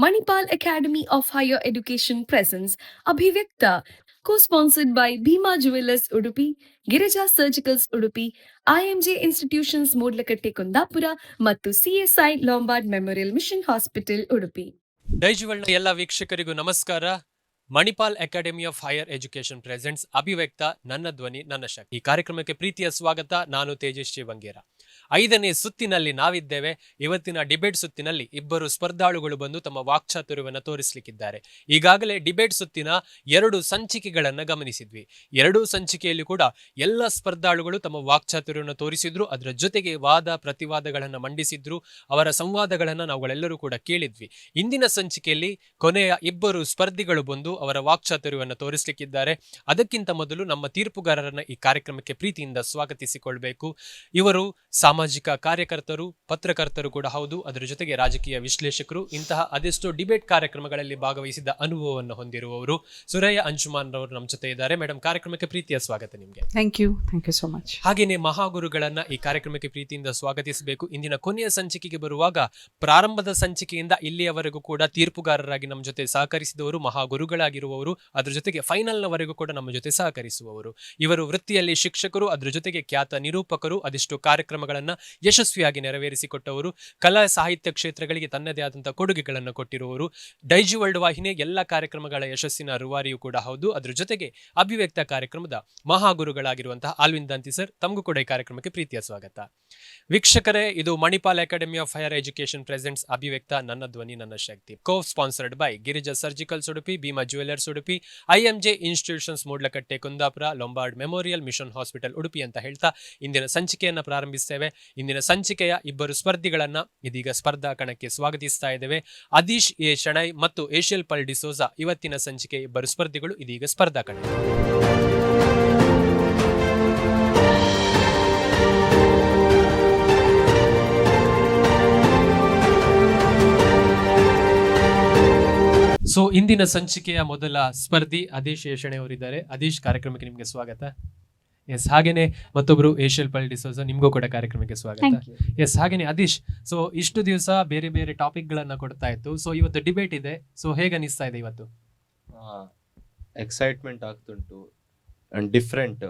Manipal Academy of Higher Education presents Abhivyakta, co-sponsored by Bhima Jewelers Udupi, Girija Surgicals Udupi, IMJ Institutions Modlakatte Kundapura ಮತ್ತು CSI Lombard Memorial Mission Hospital Udupi. ಡೈಜುವಲ್ನ ಎಲ್ಲ ವೀಕ್ಷಕರಿಗೂ ನಮಸ್ಕಾರ. Manipal academy of higher education presents Abhivyakta ನನ್ನ ಧ್ವನಿ ನನ್ನ ಶಕ್ತಿ. ಈ ಕಾರ್ಯಕ್ರಮಕ್ಕೆ ಪ್ರೀತಿಯ ಸ್ವಾಗತ. ನಾನು ತೇಜಸ್ವಿ ಬಂಗೇರ. 5ನೇ ಸುತ್ತಿನಲ್ಲಿ ನಾವಿದ್ದೇವೆ. ಇವತ್ತಿನ ಡಿಬೇಟ್ ಸುತ್ತಿನಲ್ಲಿ ಇಬ್ಬರು ಸ್ಪರ್ಧಾಳುಗಳು ಬಂದು ತಮ್ಮ ವಾಕ್ಚಾತುರ್ಯವನ್ನು ತೋರಿಸಲಿಕ್ಕಿದ್ದಾರೆ. ಈಗಾಗಲೇ ಡಿಬೇಟ್ ಸುತ್ತಿನ 2 ಸಂಚಿಕೆಗಳನ್ನು ಗಮನಿಸಿದ್ವಿ. 2 ಸಂಚಿಕೆಯಲ್ಲಿ ಕೂಡ ಎಲ್ಲ ಸ್ಪರ್ಧಾಳುಗಳು ತಮ್ಮ ವಾಕ್ಚಾತುರ್ಯವನ್ನು ತೋರಿಸಿದ್ರು. ಅದರ ಜೊತೆಗೆ ವಾದ ಪ್ರತಿವಾದಗಳನ್ನು ಮಂಡಿಸಿದ್ರು. ಅವರ ಸಂವಾದಗಳನ್ನು ನಾವುಗಳೆಲ್ಲರೂ ಕೂಡ ಕೇಳಿದ್ವಿ. ಇಂದಿನ ಸಂಚಿಕೆಯಲ್ಲಿ ಕೊನೆಯ 2 ಸ್ಪರ್ಧಿಗಳು ಬಂದು ಅವರ ವಾಕ್ಚಾತುರ್ಯವನ್ನು ತೋರಿಸಲಿಕ್ಕಿದ್ದಾರೆ. ಅದಕ್ಕಿಂತ ಮೊದಲು ನಮ್ಮ ತೀರ್ಪುಗಾರರನ್ನ ಈ ಕಾರ್ಯಕ್ರಮಕ್ಕೆ ಪ್ರೀತಿಯಿಂದ ಸ್ವಾಗತಿಸಿಕೊಳ್ಬೇಕು. ಇವರು ಸಾಮಾಜಿಕ ಕಾರ್ಯಕರ್ತರು, ಪತ್ರಕರ್ತರು ಕೂಡ ಹೌದು. ಅದರ ಜೊತೆಗೆ ರಾಜಕೀಯ ವಿಶ್ಲೇಷಕರು. ಇಂತಹ ಅದೆಷ್ಟೋ ಡಿಬೇಟ್ ಕಾರ್ಯಕ್ರಮಗಳಲ್ಲಿ ಭಾಗವಹಿಸಿದ ಅನುಭವವನ್ನು ಹೊಂದಿರುವವರು ಸುರಯ್ಯ ಅಂಜುಮಾನ್ ರವರು ನಮ್ಮ ಜೊತೆ ಇದ್ದಾರೆ. ಮೇಡಮ್, ಕಾರ್ಯಕ್ರಮಕ್ಕೆ ಪ್ರೀತಿಯ ಸ್ವಾಗತ ನಿಮಗೆ. Thank you so much. ಹಾಗೇನೆ ಮಹಾಗುರುಗಳನ್ನ ಈ ಕಾರ್ಯಕ್ರಮಕ್ಕೆ ಪ್ರೀತಿಯಿಂದ ಸ್ವಾಗತಿಸಬೇಕು. ಇಂದಿನ ಕೊನೆಯ ಸಂಚಿಕೆಗೆ ಬರುವಾಗ ಪ್ರಾರಂಭದ ಸಂಚಿಕೆಯಿಂದ ಇಲ್ಲಿಯವರೆಗೂ ಕೂಡ ತೀರ್ಪುಗಾರರಾಗಿ ನಮ್ಮ ಜೊತೆ ಸಹಕರಿಸಿದವರು ಮಹಾಗುರುಗಳಾಗಿರುವವರು. ಅದ್ರ ಜೊತೆಗೆ ಫೈನಲ್ನವರೆಗೂ ಕೂಡ ನಮ್ಮ ಜೊತೆ ಸಹಕರಿಸುವವರು. ಇವರು ವೃತ್ತಿಯಲ್ಲಿ ಶಿಕ್ಷಕರು, ಅದ್ರ ಜೊತೆಗೆ ಖ್ಯಾತ ನಿರೂಪಕರು. ಅದೆಷ್ಟು ಕಾರ್ಯಕ್ರಮಗಳನ್ನ ಯಶಸ್ವಿಯಾಗಿ ನೆರವೇರಿಸಿಕೊಟ್ಟವರು. ಕಲಾ ಸಾಹಿತ್ಯ ಕ್ಷೇತ್ರಗಳಿಗೆ ತನ್ನದೇ ಆದಂತಹ ಕೊಡುಗೆಗಳನ್ನು ಕೊಟ್ಟಿರುವವರು. ಡೈಜಿ ವರ್ಲ್ಡ್ ವಾಹಿನಿಯ ಎಲ್ಲ ಕಾರ್ಯಕ್ರಮಗಳ ಯಶಸ್ಸಿನ ರೂವಾರಿಯೂ ಕೂಡ ಹೌದು. ಅದ್ರ ಜೊತೆಗೆ ಅಭಿವ್ಯಕ್ತ ಕಾರ್ಯಕ್ರಮದ ಮಹಾಗುರುಗಳಾಗಿರುವಂತಹ ಆಲ್ವಿನ್ ದಂತಿ ಸರ್, ತಮಗೂ ಕೂಡ ಈ ಕಾರ್ಯಕ್ರಮಕ್ಕೆ ಪ್ರೀತಿಯ ಸ್ವಾಗತ. ವೀಕ್ಷಕರೇ, ಇದು Manipal academy of higher education presents Abhivyakta ನನ್ನ ಧ್ವನಿ ನನ್ನ ಶಕ್ತಿ, co sponsored by Girija surgicals Udupi, Bhima jewellers Udupi, IMJ institutions Moodlakatte Kundapura, Lombard memorial mission hospital Udupi ಅಂತ ಹೇಳ್ತಾ ಇಂದಿನ ಸಂಚಿಕೆಯನ್ನ ಪ್ರಾರಂಭಿಸ್ತೇವೆ. ಇಂದಿನ ಸಂಚಿಕೆಯ 2 ಸ್ಪರ್ಧಿಗಳನ್ನ ಇದೀಗ ಸ್ಪರ್ಧಾ ಕಣಕ್ಕೆ ಸ್ವಾಗತಿಸ್ತಾ ಇದ್ದೇವೆ. ಅದೀಶ್ ಎ ಶೆಣೈ ಮತ್ತು ಏಷಿಯಲ್ ಪಲ್ ಡಿಸೋಜಾ ಇವತ್ತಿನ ಸಂಚಿಕೆ 2 ಸ್ಪರ್ಧಿಗಳು ಇದೀಗ ಸ್ಪರ್ಧಾ ಕಣ. ಸೊ ಇಂದಿನ ಸಂಚಿಕೆಯ ಮೊದಲ ಸ್ಪರ್ಧಿ ಅದೀಶ್ ಎ ಶೆಣೈ ಅವರಿದ್ದಾರೆ. ಅದೀಶ್, ಕಾರ್ಯಕ್ರಮಕ್ಕೆ ನಿಮಗೆ ಸ್ವಾಗತ. ಎಸ್, ಹಾಗೇನೆ ಮತ್ತೊಬ್ರು ಏಷಿಯಲ್ ಪಲ್ ಡಿಸೋಜಾ, ನಿಮ್ಗೂ ಕೂಡ ಕಾರ್ಯಕ್ರಮಕ್ಕೆ ಸ್ವಾಗತ. ಎಸ್, ಹಾಗೇನೆ ಅದೀಶ್, ಸೊ ಇಷ್ಟು ದಿವಸ ಬೇರೆ ಬೇರೆ ಟಾಪಿಕ್ ಗಳನ್ನ ಕೊಡ್ತಾ ಇತ್ತು. ಸೊ ಇವತ್ತು ಡಿಬೇಟ್ ಇದೆ. ಸೊ ಹೇಗೆ ಅನಿಸ್ತಾ ಇದೆ ಇವತ್ತು? ಎಕ್ಸೈಟ್ಮೆಂಟ್ ಆಗ್ತುಂಟು. ಡಿಫ್ರೆಂಟ್.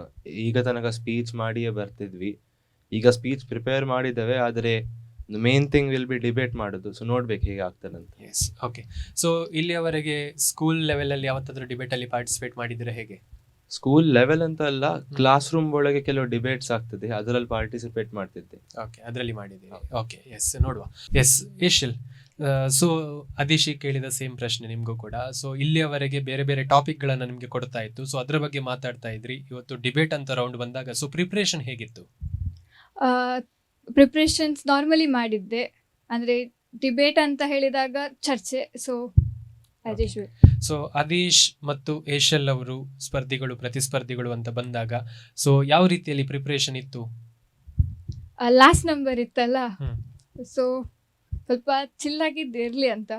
ಈಗ ತನಕ ಸ್ಪೀಚ್ ಮಾಡಿಯೇ ಬರ್ತಿದ್ವಿ. ಈಗ ಸ್ಪೀಚ್ ಪ್ರಿಪೇರ್ ಮಾಡಿದ್ದೇವೆ, ಆದರೆ main thing will be debate ಮಾಡೋದು. ಸೊ ನೋಡ್ಬೇಕು ಹೇಗೆ ಆಗ್ತದಂತ. Yes, okay. ಸೊ ಇಲ್ಲಿಯವರೆಗೆ ಸ್ಕೂಲ್ ಲೆವೆಲ್ ಅಲ್ಲಿ ಯಾವತ್ತಾದ್ರೂ ಡಿಬೇಟ್ ಅಲ್ಲಿ ಪಾರ್ಟಿಸಿಪೇಟ್ ಮಾಡಿದ್ರೆ ಹೇಗೆ? ಸ್ಕೂಲ್ ಲೆವೆಲ್ ಅಂತ ಅಲ್ಲ, ಕ್ಲಾಸ್ ರೂಮ್ ಒಳಗೆ ಕೆಲವು ಡಿಬೇಟ್ಸ್ ಆಗ್ತದೆ, ಅದರಲ್ಲಿ ಪಾರ್ಟಿಸಿಪೇಟ್ ಮಾಡ್ತಿದ್ದೆ. ಓಕೆ, ಅದರಲ್ಲಿ ಮಾಡಿದ್ದೀರಿ. ಓಕೆ, ಎಸ್, ನೋಡುವ. ಎಸ್, ಏಷಿಯಲ್. ಸೊ ಅದೀಶಿ ಕೇಳಿದ ಸೇಮ್ ಪ್ರಶ್ನೆ ನಿಮಗೂ ಕೂಡ. ಸೊ ಇಲ್ಲಿಯವರೆಗೆ ಬೇರೆ ಬೇರೆ ಟಾಪಿಕ್ ಗಳನ್ನ ನಿಮ್ಗೆ ಕೊಡ್ತಾ ಇತ್ತು. ಸೊ ಅದ್ರ ಬಗ್ಗೆ ಮಾತಾಡ್ತಾ ಇದ್ರಿ. ಇವತ್ತು ಡಿಬೇಟ್ ಅಂತ ರೌಂಡ್ ಬಂದಾಗ ಸೊ ಪ್ರಿಪ್ರೇಷನ್ ಹೇಗಿತ್ತು? ಪ್ರಿಪ್ರೇಷನ್ಸ್ ನಾರ್ಮಲಿ ಮಾಡಿದ್ದೆ. ಅಂದರೆ ಡಿಬೇಟ್ ಅಂತ ಹೇಳಿದಾಗ ಚರ್ಚೆ. ಸೊ ಅದೀಶ್ ಮತ್ತು ಏಷಲ್ ಅವರು ಸ್ಪರ್ಧಿಗಳು, ಪ್ರತಿಸ್ಪರ್ಧಿಗಳು ಅಂತ ಬಂದಾಗ ಸೊ ಯಾವ ರೀತಿಯಲ್ಲಿ ಪ್ರಿಪ್ರೇಷನ್ ಇತ್ತು? ಲಾಸ್ಟ್ ನಂಬರ್ ಇತ್ತಲ್ಲ, ಸೊ ಸ್ವಲ್ಪ ಚಿಲ್ಲಾಗಿದ್ದು ಇರಲಿ ಅಂತ.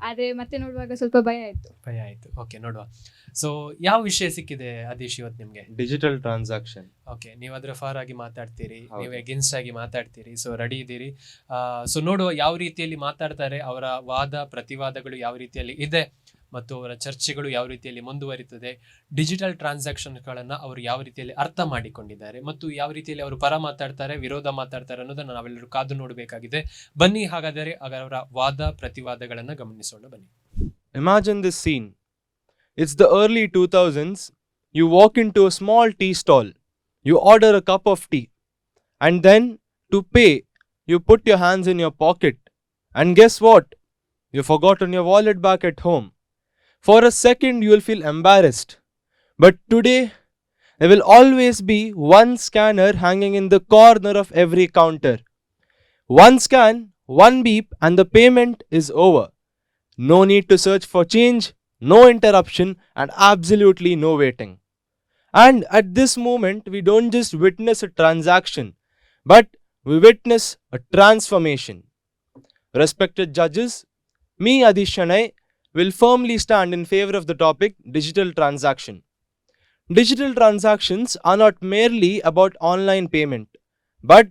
ಆದರೆ ಮತ್ತೆ ನೋಡುವಾಗ ಸ್ವಲ್ಪ ಭಯ ಆಯಿತು. ಓಕೆ, ನೋಡುವ. ಸೊ ಯಾವ ವಿಷಯ ಸಿಕ್ಕಿದೆ ಅದೀಶ್ ಇವತ್ತು ನಿಮಗೆ? Digital transaction. ಓಕೆ, ನೀವು ಅದರ ಫಾರ್ ಆಗಿ ಮಾತಾಡ್ತೀರಿ, ನೀವು ಎಗೇನ್ಸ್ಟ್ ಆಗಿ ಮಾತಾಡ್ತೀರಿ. ಸೊ ರೆಡಿ ಇದ್ದೀರಿ? ಸೊ ನೋಡುವ ಯಾವ ರೀತಿಯಲ್ಲಿ ಮಾತಾಡ್ತಾರೆ, ಅವರ ವಾದ ಪ್ರತಿವಾದಗಳು ಯಾವ ರೀತಿಯಲ್ಲಿ ಇದೆ ಮತ್ತು ಅವರ ಚರ್ಚೆಗಳು ಯಾವ ರೀತಿಯಲ್ಲಿ ಮುಂದುವರಿತದೆ, ಡಿಜಿಟಲ್ ಟ್ರಾನ್ಸಾಕ್ಷನ್ಗಳನ್ನು ಅವರು ಯಾವ ರೀತಿಯಲ್ಲಿ ಅರ್ಥ ಮಾಡಿಕೊಂಡಿದ್ದಾರೆ ಮತ್ತು ಯಾವ ರೀತಿಯಲ್ಲಿ ಅವರು ಪರ ಮಾತಾಡ್ತಾರೆ, ವಿರೋಧ ಮಾತಾಡ್ತಾರೆ ಅನ್ನೋದನ್ನು ನಾವೆಲ್ಲರೂ ಕಾದು ನೋಡಬೇಕಾಗಿದೆ. ಬನ್ನಿ, ಹಾಗಾದರೆ ಅವರ ವಾದ ಪ್ರತಿವಾದಗಳನ್ನು ಗಮನಿಸೋಣ. ಬನ್ನಿ. Imagine this scene. It's the early 2000s. You walk into a small tea stall. You order a cup of tea. And then, to pay, you put your hands in your pocket. And guess what? You've forgotten your wallet back at home. For a second, you will feel embarrassed. But today, there will always be one scanner hanging in the corner of every counter. One scan, one beep, and the payment is over. No need to search for change, no interruption, and absolutely no waiting. And at this moment, we don't just witness a transaction, but we witness a transformation. Respected judges, me, Adhish Shanai, will firmly stand in favor of the topic digital transaction. Digital transactions are not merely about online payment, but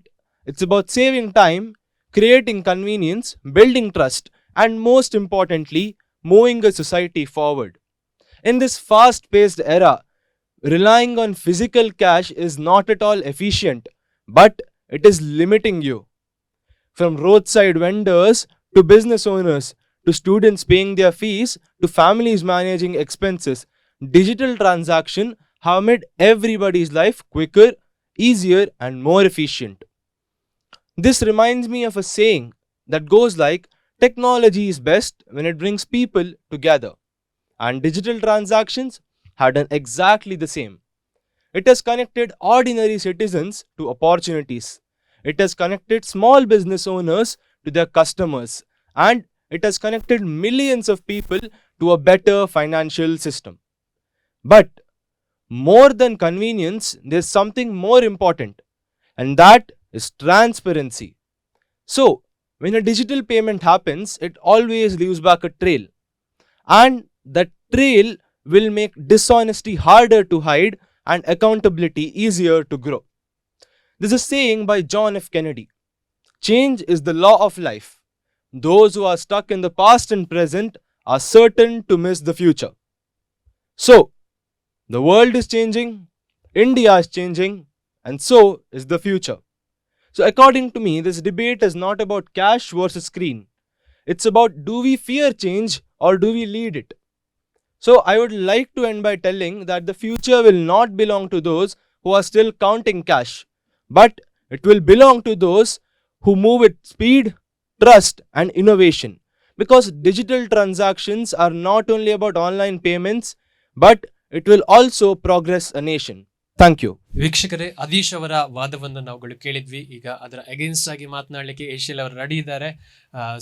it's about saving time, creating convenience, building trust, and most importantly, moving a society forward. In this fast-paced era, relying on physical cash is not at all efficient, but it is limiting you. From roadside vendors to business owners to students paying their fees to families managing expenses, digital transactions have made everybody's life quicker, easier, and more efficient. This reminds me of a saying that goes like, technology is best when it brings people together. And digital transactions have done exactly the same. It has connected ordinary citizens to opportunities. It has connected small business owners to their customers. And it has connected millions of people to a better financial system. But more than convenience, there's something more important, and that is transparency. So, when a digital payment happens, it always leaves back a trail. And that trail will make dishonesty harder to hide and accountability easier to grow. There's a saying by John F. Kennedy: change is the law of life. Those who are stuck in the past and present are certain to miss the future. So, the world is changing, India is changing, and so is the future. So, according to me, this debate is not about cash versus screen. It's about, do we fear change or do we lead it? So, I would like to end by telling that the future will not belong to those who are still counting cash, but it will belong to those who move with speed, trust, and innovation. Because digital transactions are not only about online payments, but it will also progress a nation. Thank you. ವೀಕ್ಷಕರೇ, ಅದೀಶ್ ಅವರ ವಾದವನ್ನು ನಾವುಗಳು ಕೇಳಿದ್ವಿ. ಈಗ ಅದರ against ಆಗಿ ಮಾತನಾಡಲಿಕ್ಕೆ ಏಷ್ಯಲ್ ಅವರು ready ಇದ್ದಾರೆ.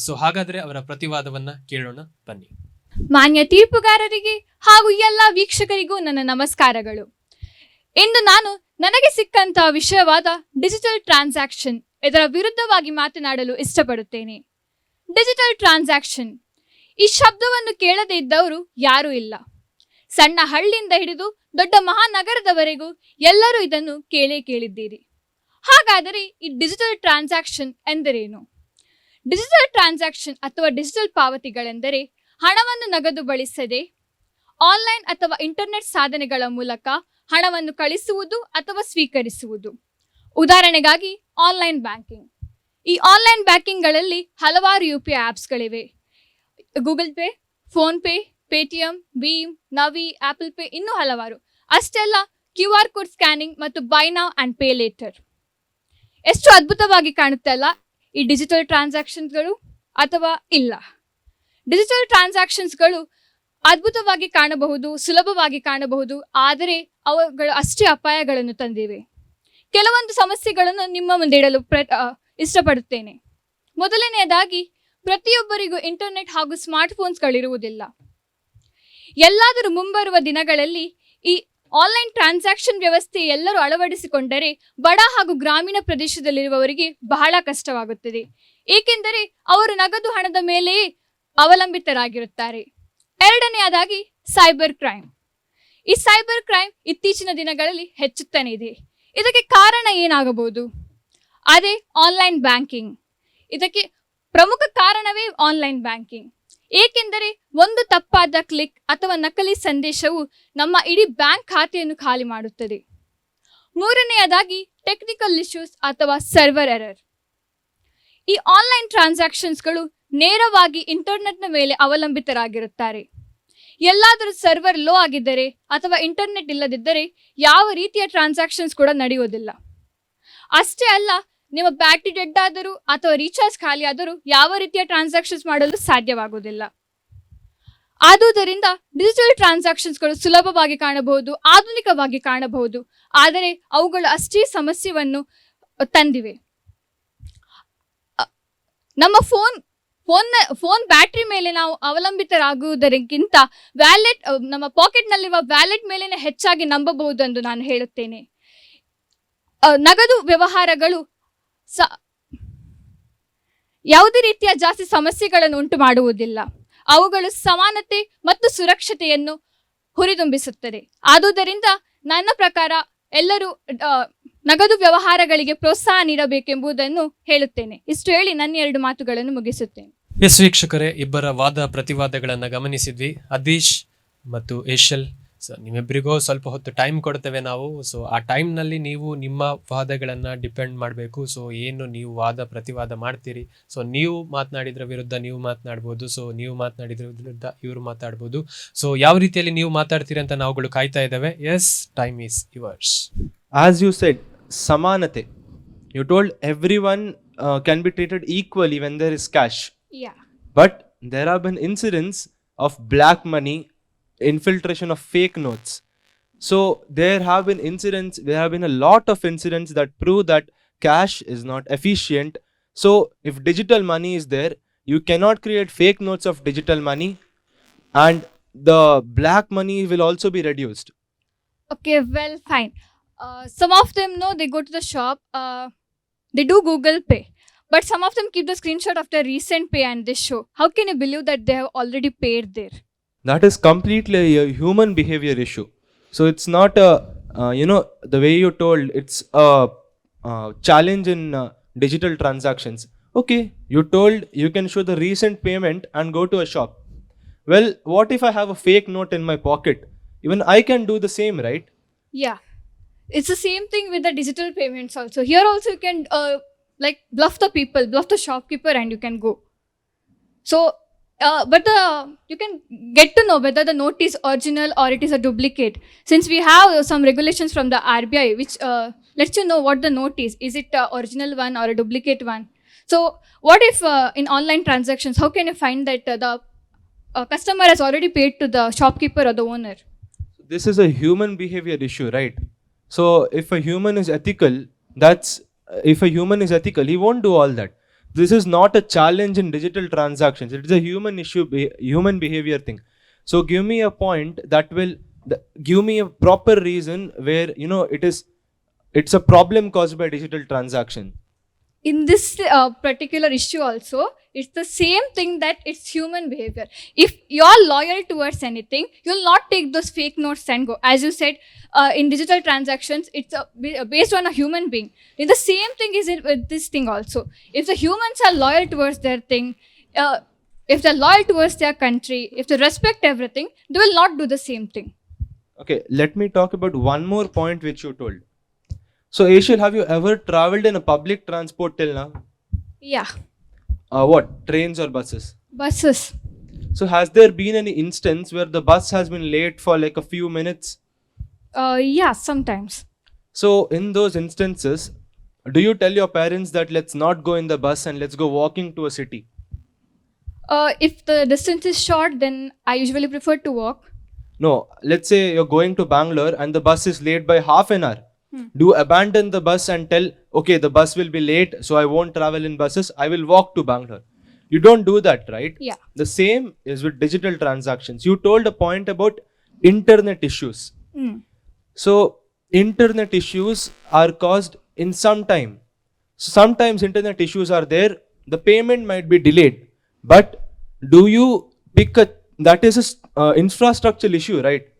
ಸೊ ಹಾಗಾದ್ರೆ ಅವರ ಪ್ರತಿವಾದವನ್ನ ಕೇಳೋಣ, ಬನ್ನಿ. ಮಾನ್ಯ ತೀರ್ಪುಗಾರರಿಗೆ ಹಾಗೂ ಎಲ್ಲ ವೀಕ್ಷಕರಿಗೂ ನನ್ನ ನಮಸ್ಕಾರಗಳು. ಇಂದು ನಾನು ನನಗೆ ಸಿಕ್ಕಂತ ವಿಷಯವಾದ ಡಿಜಿಟಲ್ ಟ್ರಾನ್ಸಾಕ್ಷನ್ ಇದರ ವಿರುದ್ಧವಾಗಿ ಮಾತನಾಡಲು ಇಷ್ಟಪಡುತ್ತೇನೆ. ಡಿಜಿಟಲ್ ಟ್ರಾನ್ಸಾಕ್ಷನ್ ಈ ಶಬ್ದವನ್ನು ಕೇಳದೇ ಇದ್ದವರು ಯಾರೂ ಇಲ್ಲ. ಸಣ್ಣ ಹಳ್ಳಿಯಿಂದ ಹಿಡಿದು ದೊಡ್ಡ ಮಹಾನಗರದವರೆಗೂ ಎಲ್ಲರೂ ಇದನ್ನು ಕೇಳಿದ್ದೀರಿ. ಹಾಗಾದರೆ ಈ ಡಿಜಿಟಲ್ ಟ್ರಾನ್ಸಾಕ್ಷನ್ ಎಂದರೇನು? ಡಿಜಿಟಲ್ ಟ್ರಾನ್ಸಾಕ್ಷನ್ ಅಥವಾ ಡಿಜಿಟಲ್ ಪಾವತಿಗಳೆಂದರೆ ಹಣವನ್ನು ನಗದುಬಳಿಸದೆ ಆನ್ಲೈನ್ ಅಥವಾ ಇಂಟರ್ನೆಟ್ ಸಾಧನೆಗಳ ಮೂಲಕ ಹಣವನ್ನು ಕಳಿಸುವುದು ಅಥವಾ ಸ್ವೀಕರಿಸುವುದು. ಉದಾಹರಣೆಗಾಗಿ ಆನ್ಲೈನ್ ಬ್ಯಾಂಕಿಂಗ್. ಈ ಆನ್ಲೈನ್ ಬ್ಯಾಂಕಿಂಗ್ಗಳಲ್ಲಿ ಹಲವಾರು UPI ಆ್ಯಪ್ಸ್ಗಳಿವೆ. Google pay, PhonePe, Paytm, Bhim, Navi, Apple pay, ಇನ್ನೂ ಹಲವಾರು. ಅಷ್ಟೆಲ್ಲ QR ಕೋಡ್ ಸ್ಕ್ಯಾನಿಂಗ್ ಮತ್ತು buy now and pay later. ಎಷ್ಟು ಅದ್ಭುತವಾಗಿ ಕಾಣುತ್ತೆ ಅಲ್ಲ ಈ ಡಿಜಿಟಲ್ ಟ್ರಾನ್ಸಾಕ್ಷನ್ಸ್ಗಳು, ಅಥವಾ ಇಲ್ಲ? ಡಿಜಿಟಲ್ ಟ್ರಾನ್ಸಾಕ್ಷನ್ಸ್ಗಳು ಅದ್ಭುತವಾಗಿ ಕಾಣಬಹುದು, ಸುಲಭವಾಗಿ ಕಾಣಬಹುದು, ಆದರೆ ಅವುಗಳು ಅಷ್ಟೇ ಅಪಾಯಗಳನ್ನು ತಂದಿವೆ. ಕೆಲವೊಂದು ಸಮಸ್ಯೆಗಳನ್ನು ನಿಮ್ಮ ಮುಂದೆ ಇಡಲು ಇಷ್ಟಪಡುತ್ತೇನೆ. ಮೊದಲನೆಯದಾಗಿ, ಪ್ರತಿಯೊಬ್ಬರಿಗೂ ಇಂಟರ್ನೆಟ್ ಹಾಗೂ ಸ್ಮಾರ್ಟ್ಫೋನ್ಸ್ಗಳಿರುವುದಿಲ್ಲ. ಎಲ್ಲಾದರೂ ಮುಂಬರುವ ದಿನಗಳಲ್ಲಿ ಈ ಆನ್ಲೈನ್ ಟ್ರಾನ್ಸಾಕ್ಷನ್ ವ್ಯವಸ್ಥೆ ಎಲ್ಲರೂ ಅಳವಡಿಸಿಕೊಂಡರೆ ಬಡ ಹಾಗೂ ಗ್ರಾಮೀಣ ಪ್ರದೇಶದಲ್ಲಿರುವವರಿಗೆ ಬಹಳ ಕಷ್ಟವಾಗುತ್ತದೆ. ಏಕೆಂದರೆ ಅವರು ನಗದು ಹಣದ ಮೇಲೆಯೇ ಅವಲಂಬಿತರಾಗಿರುತ್ತಾರೆ. ಎರಡನೆಯದಾಗಿ, ಸೈಬರ್ ಕ್ರೈಮ್. ಈ ಸೈಬರ್ ಕ್ರೈಮ್ ಇತ್ತೀಚಿನ ದಿನಗಳಲ್ಲಿ ಹೆಚ್ಚುತ್ತಾನೆ ಇದೆ. ಇದಕ್ಕೆ ಕಾರಣ ಏನಾಗಬಹುದು? ಅದೇ ಆನ್ಲೈನ್ ಬ್ಯಾಂಕಿಂಗ್. ಇದಕ್ಕೆ ಪ್ರಮುಖ ಕಾರಣವೇ ಆನ್ಲೈನ್ ಬ್ಯಾಂಕಿಂಗ್. ಏಕೆಂದರೆ ಒಂದು ತಪ್ಪಾದ ಕ್ಲಿಕ್ ಅಥವಾ ನಕಲಿ ಸಂದೇಶವು ನಮ್ಮ ಇಡೀ ಬ್ಯಾಂಕ್ ಖಾತೆಯನ್ನು ಖಾಲಿ ಮಾಡುತ್ತದೆ. ಮೂರನೆಯದಾಗಿ, ಟೆಕ್ನಿಕಲ್ ಇಶ್ಯೂಸ್ ಅಥವಾ ಸರ್ವರ್ ಎರರ್. ಈ ಆನ್ಲೈನ್ ಟ್ರಾನ್ಸಾಕ್ಷನ್ಸ್ಗಳು ನೇರವಾಗಿ ಇಂಟರ್ನೆಟ್ನ ಮೇಲೆ ಅವಲಂಬಿತರಾಗಿರುತ್ತಾರೆ. ಎಲ್ಲಾದರೂ ಸರ್ವರ್ ಲೋ ಆಗಿದ್ದರೆ ಅಥವಾ ಇಂಟರ್ನೆಟ್ ಇಲ್ಲದಿದ್ದರೆ ಯಾವ ರೀತಿಯ ಟ್ರಾನ್ಸಾಕ್ಷನ್ಸ್ ಕೂಡ ನಡೆಯುವುದಿಲ್ಲ. ಅಷ್ಟೇ ಅಲ್ಲ, ನಿಮ್ಮ ಬ್ಯಾಟರಿ ಡೆಡ್ ಆದರೂ ಅಥವಾ ರೀಚಾರ್ಜ್ ಖಾಲಿ ಆದರೂ ಯಾವ ರೀತಿಯ ಟ್ರಾನ್ಸಾಕ್ಷನ್ಸ್ ಮಾಡಲು ಸಾಧ್ಯವಾಗುವುದಿಲ್ಲ. ಆದುದರಿಂದ ಡಿಜಿಟಲ್ ಟ್ರಾನ್ಸಾಕ್ಷನ್ಸ್ಗಳು ಸುಲಭವಾಗಿ ಕಾಣಬಹುದು, ಆಧುನಿಕವಾಗಿ ಕಾಣಬಹುದು, ಆದರೆ ಅವುಗಳು ಅಷ್ಟೇ ಸಮಸ್ಯೆಯನ್ನು ತಂದಿವೆ. ನಮ್ಮ ಫೋನ್ ಬ್ಯಾಟ್ರಿ ಮೇಲೆ ನಾವು ಅವಲಂಬಿತರಾಗುವುದಕ್ಕಿಂತ ನಮ್ಮ ಪಾಕೆಟ್ನಲ್ಲಿರುವ ವ್ಯಾಲೆಟ್ ಮೇಲೇನೆ ಹೆಚ್ಚಾಗಿ ನಂಬಬಹುದು ಎಂದು ನಾನು ಹೇಳುತ್ತೇನೆ. ನಗದು ವ್ಯವಹಾರಗಳು ಯಾವುದೇ ರೀತಿಯ ಜಾಸ್ತಿ ಸಮಸ್ಯೆಗಳನ್ನು ಉಂಟು ಮಾಡುವುದಿಲ್ಲ. ಅವುಗಳು ಸಮಾನತೆ ಮತ್ತು ಸುರಕ್ಷತೆಯನ್ನು ಹುರಿದುಂಬಿಸುತ್ತದೆ. ಆದುದರಿಂದ ನನ್ನ ಪ್ರಕಾರ ಎಲ್ಲರೂ ನಗದು ವ್ಯವಹಾರಗಳಿಗೆ ಪ್ರೋತ್ಸಾಹ ನೀಡಬೇಕೆಂಬುದನ್ನು ಹೇಳುತ್ತೇನೆ. ಇಷ್ಟು ಹೇಳಿ ನನ್ನ 2 ಮಾತುಗಳನ್ನು ಮುಗಿಸುತ್ತೇನೆ. ಎಸ್ ವೀಕ್ಷಕರೇ, ಇಬ್ಬರ ವಾದ ಪ್ರತಿವಾದಗಳನ್ನು ಗಮನಿಸಿದ್ವಿ. ಅದೀಶ್ ಮತ್ತು ಏಷಲ್, ಸೊ ನಿಮ್ಮಿಬ್ಬರಿಗೂ ಸ್ವಲ್ಪ ಹೊತ್ತು ಟೈಮ್ ಕೊಡ್ತೇವೆ ನಾವು. ಸೊ ಆ ಟೈಮ್ನಲ್ಲಿ ನೀವು ನಿಮ್ಮ ವಾದಗಳನ್ನು ಡಿಪೆಂಡ್ ಮಾಡಬೇಕು. ಸೊ ಏನು ನೀವು ವಾದ ಪ್ರತಿವಾದ ಮಾಡ್ತೀರಿ, ಸೊ ನೀವು ಮಾತನಾಡಿದ್ರ ವಿರುದ್ಧ ನೀವು ಮಾತನಾಡ್ಬೋದು, ಸೊ ನೀವು ಮಾತನಾಡಿದ್ರ ವಿರುದ್ಧ ಇವರು ಮಾತಾಡ್ಬೋದು. ಸೊ ಯಾವ ರೀತಿಯಲ್ಲಿ ನೀವು ಮಾತಾಡ್ತೀರಿ ಅಂತ ನಾವುಗಳು ಕಾಯ್ತಾ ಇದ್ದೇವೆ. Yes, time is yours. As you said, samanate. You told everyone can be treated equally when there is cash. Yeah. But there have been incidents of black money, infiltration of fake notes. So there have been a lot of incidents that prove that cash is not efficient. So if digital money is there, you cannot create fake notes of digital money, and the black money will also be reduced. Okay, well, fine. Some of them know they go to the shop, they do Google Pay, but some of them keep the screenshot of their recent pay and they show. How can you believe that they have already paid there? That is completely a human behavior issue. So it's not a the way you told, it's a challenge in digital transactions. Okay, you told you can show the recent payment and go to a shop. Well, what if I have a fake note in my pocket? Even I can do the same, right? Yeah, it's the same thing with the digital payments also. Here also you can like bluff the people, bluff the shopkeeper, and you can go. So but you can get to know whether the note is original or it is a duplicate, since we have some regulations from the RBI which lets you know what the note is. Is it a original one or a duplicate one? So what if in online transactions, how can you find that the customer has already paid to the shopkeeper or the owner? This is a human behavior issue, right? So if a human is ethical, if a human is ethical, he won't do all that. This is not a challenge in digital transactions. It is a human issue, human behavior thing. So give me a point that will give me a proper reason where it's a problem caused by digital transaction. In this particular issue also, it's the same thing, that it's human behavior. If you're loyal towards anything, you'll not take those fake notes and go. As you said, in digital transactions, it's based on a human being. And the same thing is with this thing also. If the humans are loyal towards their thing, if they're loyal towards their country, if they respect everything, they will not do the same thing. Okay, let me talk about one more point which you told. So Ashil, have you ever traveled in a public transport till now? Yeah, What, trains or buses? buses. So has there been any instance where the bus has been late for like a few minutes? Yeah, sometimes. So in those instances, do you tell your parents that let's not go in the bus and let's go walking to a city? If the distance is short, then I usually prefer to walk. No, let's say you're going to Bangalore and the bus is late by half an hour. Do you abandon the bus and tell, okay, the bus will be late, so I won't travel in buses, I will walk to Bangalore? You don't do that, right? Yeah. The same is with digital transactions. You told a point about internet issues. So internet issues are caused in some time. So sometimes internet issues are there, the payment might be delayed, but do you pick that is a infrastructural issue, right?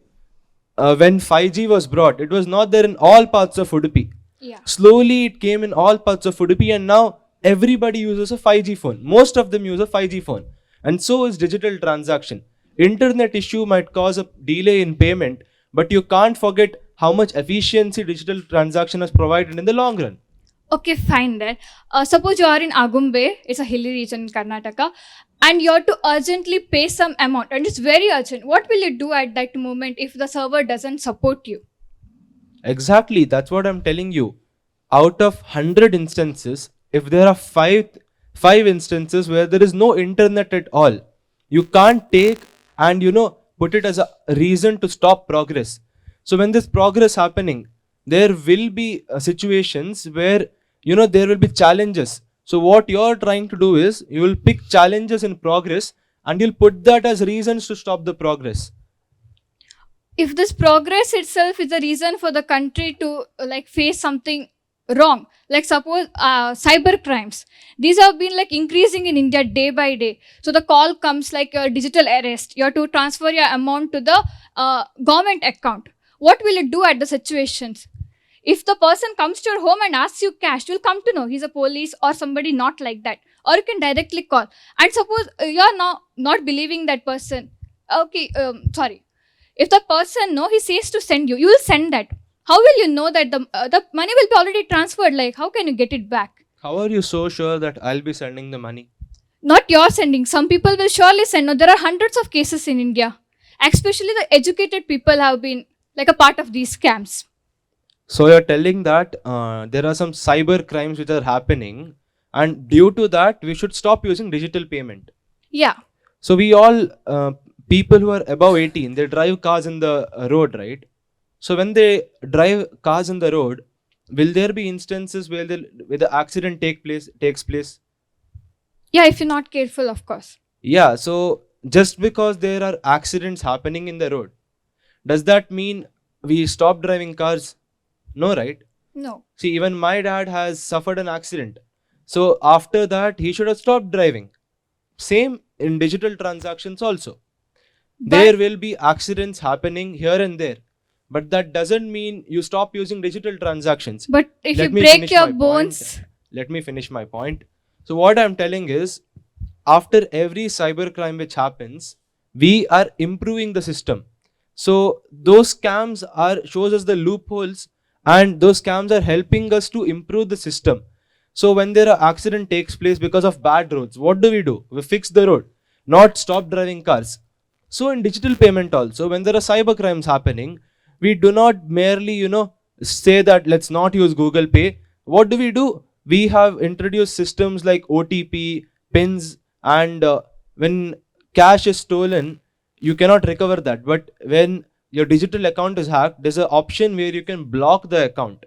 When 5G was brought, it was not there in all parts of Udupi. Yeah. Slowly it came in all parts of Udupi, and now everybody uses a 5G phone. Most of them use a 5G phone. And so is digital transaction. Internet issue might cause a delay in payment, but you can't forget how much efficiency digital transaction has provided in the long run. Okay, fine then. Suppose you are in Agumbe, it's a hilly region in Karnataka, and you have to urgently pay some amount, and it's very urgent. What will you do at that moment if the server doesn't support you? Exactly, that's what I'm telling you. Out of 100 instances, if there are five instances where there is no internet at all, you can't take and put it as a reason to stop progress. So when this progress happening, there will be situations where there will be challenges. So what you're trying to do is you will pick challenges in progress and you'll put that as reasons to stop the progress. If this progress itself is the reason for the country to like face something wrong, like suppose cyber crimes, these have been like increasing in India day by day. So the call comes like a digital arrest, you have to transfer your amount to the government account. What will you do at the situations? If the person comes to your home and asks you cash, you'll come to know he's a police or somebody not like that. Or you can directly call. And suppose you're not believing that person. Okay, sorry. If the person he says to send you, you will send that. How will you know that the money will be already transferred? Like, how can you get it back? How are you so sure that I'll be sending the money? Not you're sending. Some people will surely send. No, there are hundreds of cases in India. Especially the educated people have been like a part of these scams. So you're telling that there are some cyber crimes which are happening, and due to that, we should stop using digital payment. Yeah. So we all people who are above 18, they drive cars in the road, right? So when they drive cars in the road, will there be instances where the accident takes place? Yeah, if you're not careful, of course. Yeah. So just because there are accidents happening in the road, does that mean we stop driving cars? No, right? No. See, even my dad has suffered an accident. So after that, he should have stopped driving. Same in digital transactions also. There will be accidents happening here and there. But that doesn't mean you stop using digital transactions. But if Let you me break finish your my bones, Let me finish my point. So what I'm telling is, after every cybercrime which happens, we are improving the system. So those scams shows us the loopholes, and those scams are helping us to improve the system. So when there are accident takes place because of bad roads, what do? We fix the road, not stop driving cars. So in digital payment also, when there are cyber crimes happening, we do not merely say that let's not use Google Pay. What do? We have introduced systems like OTP, pins, and when cash is stolen, you cannot recover that. But when your digital account is hacked, there's an option where you can block the account.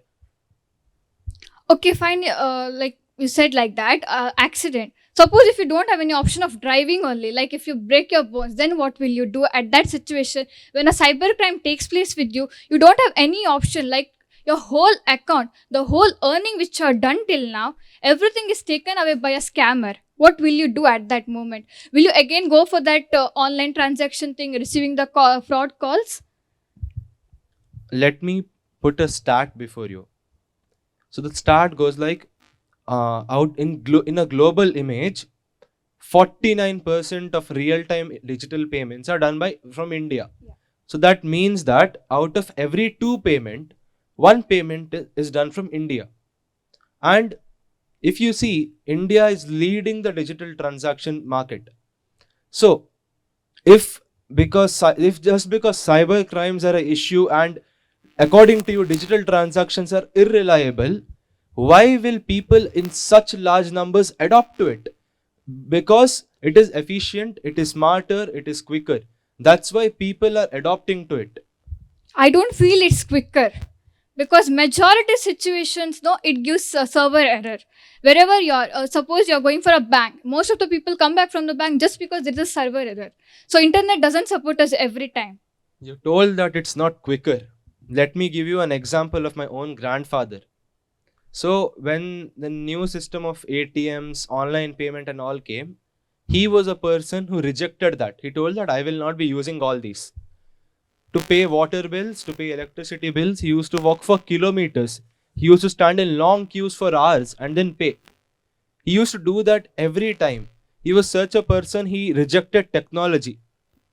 okay, fine. Like you said, like that accident. Suppose if you don't have any option of driving only, like if you break your bones, then what will you do at that situation? When a cybercrime takes place with you, you don't have any option. Like your whole account, the whole earning which you are done till now, everything is taken away by a scammer. What will you do at that moment? Will you again go for that online transaction thing, receiving the fraud calls? Let me put a stat before you. So the stat goes like, out in a global image, 49% of real-time digital payments are done from India. Yeah. So that means that out of every 2 payment, 1 payment is done from India. And if you see, India is leading the digital transaction market. So if just because cyber crimes are an issue and according to you digital transactions are irreliable, why will people in such large numbers adopt to it? Because it is efficient, it is smarter, it is quicker. That's why people are adopting to it. I don't feel it's quicker. Because majority situations, it gives a server error. Wherever you're, suppose you're going for a bank, most of the people come back from the bank just because there is a server error. So internet doesn't support us every time. You told that it's not quicker. Let me give you an example of my own grandfather. So when the new system of ATMs, online payment and all came, he was a person who rejected that. He told that I will not be using all these. To pay water bills, to pay electricity bills, he used to walk for kilometers. He used to stand in long queues for hours and then pay. He used to do that every time. He was such a person, he rejected technology.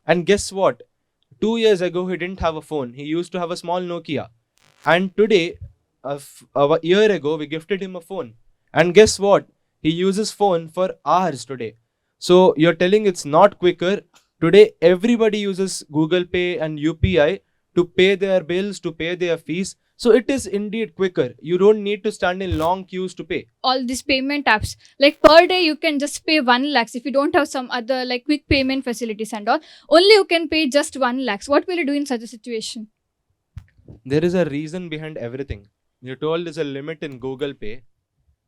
And guess what? 2 years ago, he didn't have a phone. He used to have a small Nokia. And today, a year ago, we gifted him a phone. And guess what? He uses phone for hours today. So you're telling it's not quicker. Today, everybody uses Google Pay and UPI to pay their bills, to pay their fees. So it is indeed quicker. You don't need to stand in long queues to pay. All these payment apps, like per day, you can just pay 1 lakhs. If you don't have some other like quick payment facilities and all, only you can pay just 1 lakhs. What will you do in such a situation? There is a reason behind everything. You told there's a limit in Google Pay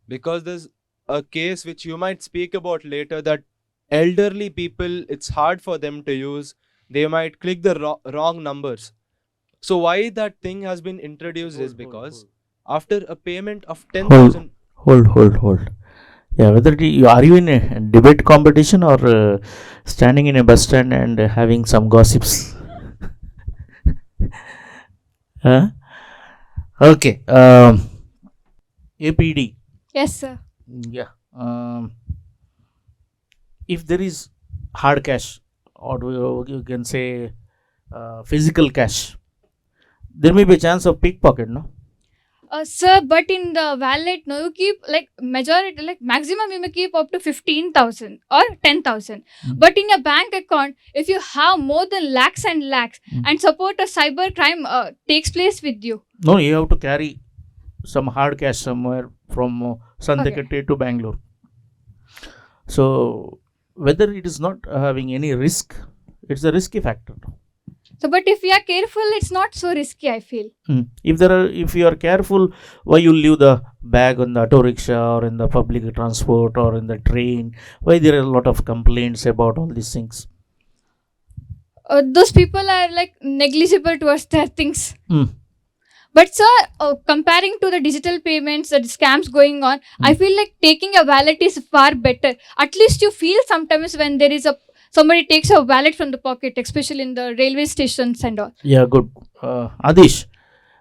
because there's a case which you might speak about later, that elderly people, it's hard for them to use. They might click the wrong numbers. So why that thing has been introduced is because after a payment of 10,000... Hold. Yeah, are you in a debate competition or standing in a bus stand and having some gossips? Okay. APD. Yes, sir. Yeah. If there is hard cash, or you can say physical cash, there may be a chance of pickpocket, no? Sir, but in the wallet, no, you keep like majority, like maximum you may keep up to 15,000 or 10,000. But in your bank account, if you have more than lakhs and lakhs, and support a cyber crime takes place with you. No, you have to carry some hard cash somewhere from Sandekate to Bangalore. So whether it is not having any risk, it's a risky factor. So, but if we are careful, it's not so risky, I feel. If you are careful, why you leave the bag on the auto rickshaw or in the public transport or in the train? Why there are a lot of complaints about all these things? Those people are like negligible towards their things. But sir, comparing to the digital payments, the scams going on, I feel like taking a wallet is far better. At least you feel sometimes when there is somebody takes a wallet from the pocket, especially in the railway stations and all. Yeah, good. Adish,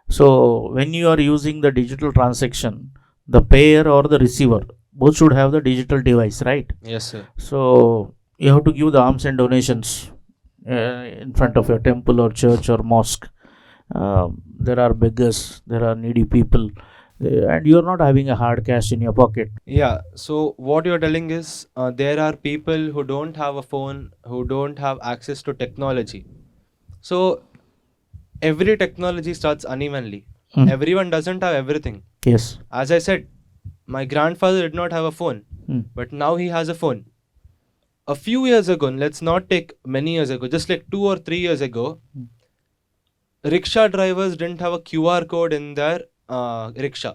so when you are using the digital transaction, the payer or the receiver both should have the digital device, right? Yes, sir. So you have to give the alms and donations in front of your temple or church or mosque. There are beggars, there are needy people, and you are not having a hard cash in your pocket. Yeah, so what you're telling is there are people who don't have a phone, who don't have access to technology. So every technology starts unevenly. Everyone doesn't have everything. Yes. As I said, my grandfather did not have a phone, but now he has a phone. A few years ago, let's not take many years ago, just like 2 or 3 years ago, rickshaw drivers didn't have a QR code in their rickshaw.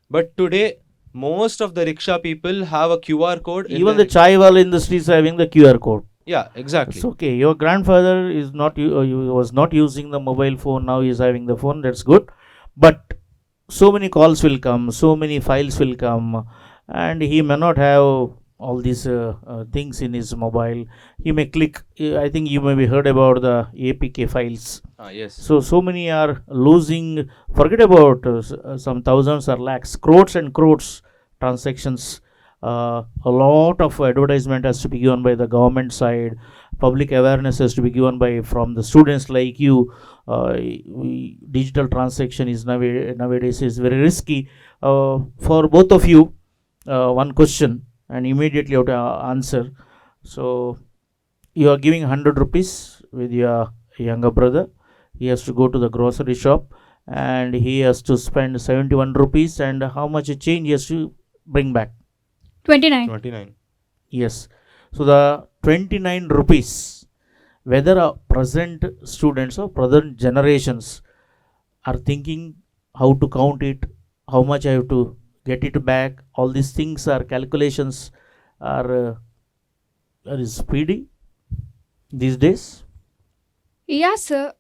But today, most of the rickshaw people have a QR code. Even the chai wala industry is having the QR code. Yeah, exactly. It's okay. Your grandfather is not was not using the mobile phone. Now he is having the phone. That's good. But so many calls will come, so many files will come, and he may not have all these things in his mobile. He may click. I think you may be heard about the APK files. Yes. So many are losing. Forget about some thousands or lakhs, crores and crores transactions. A lot of advertisement has to be given by the government side. Public awareness has to be given by from the students like you. Digital transaction is nowadays is very risky. For both of you, one question and immediately you have to answer. So you are giving 100 rupees with your younger brother. He has to go to the grocery shop and he has to spend 71 rupees, and how much change he has to bring back? 29. 29. Yes. So the 29 rupees, whether present students or present generations are thinking how to count it, how much I have to get it back, all these things are calculations are speedy these days. Yeah, sir.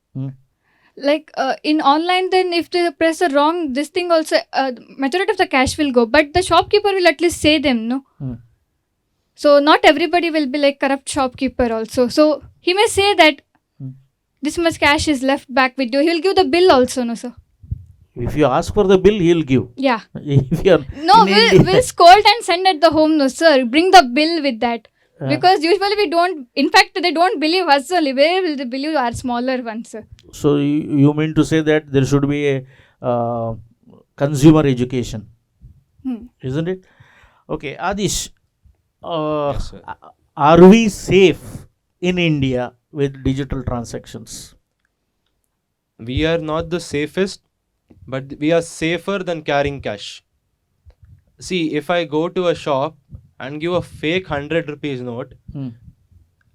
Like in online, then if they press a wrong this thing also, majority of the cash will go, but the shopkeeper will at least say them, no? So not everybody will be like corrupt shopkeeper also. So he may say that this much cash is left back with you. He will give the bill also, no, sir? If you ask for the bill, he'll give. Yeah. If you are No, in India- we'll scold and send at the home, no, sir. Bring the bill with that. Because usually we don't, in fact, they don't believe us only. Where will they believe our smaller ones, sir? So you mean to say that there should be a consumer education, isn't it? Okay, Adish, Yes, sir. are we safe in India with digital transactions? We are not the safest, but we are safer than carrying cash. See, if I go to a shop and give a fake 100 rupees note,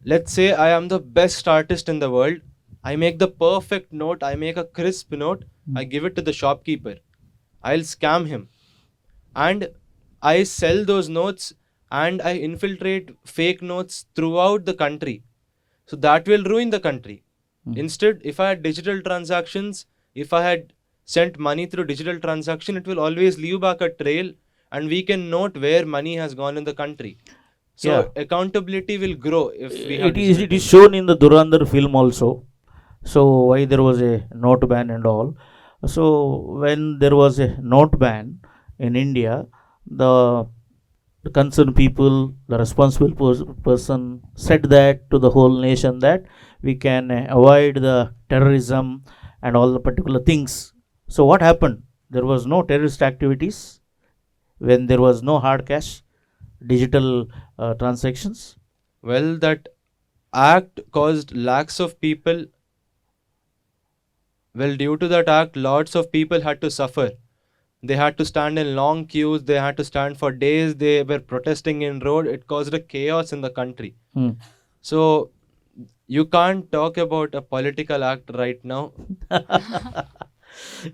let's say I am the best artist in the world, I make the perfect note, I make a crisp note, I give it to the shopkeeper, I'll scam him, and I sell those notes and I infiltrate fake notes throughout the country. So that will ruin the country. Instead, if I had digital transactions, if I had sent money through digital transaction, it will always leave back a trail and we can note where money has gone in the country. So accountability will grow if we have It is shown in the Durandar film also. So why there was a note ban and all. So when there was a note ban in India, the concerned people, the responsible person said that to the whole nation that we can avoid the terrorism and all the particular things. So what happened? There was no terrorist activities when there was no hard cash, digital transactions. Well, that act caused lakhs of people. Well, due to that act, lots of people had to suffer. They had to stand in long queues. They had to stand for days. They were protesting in road. It caused a chaos in the country. Hmm. So you can't talk about a political act right now.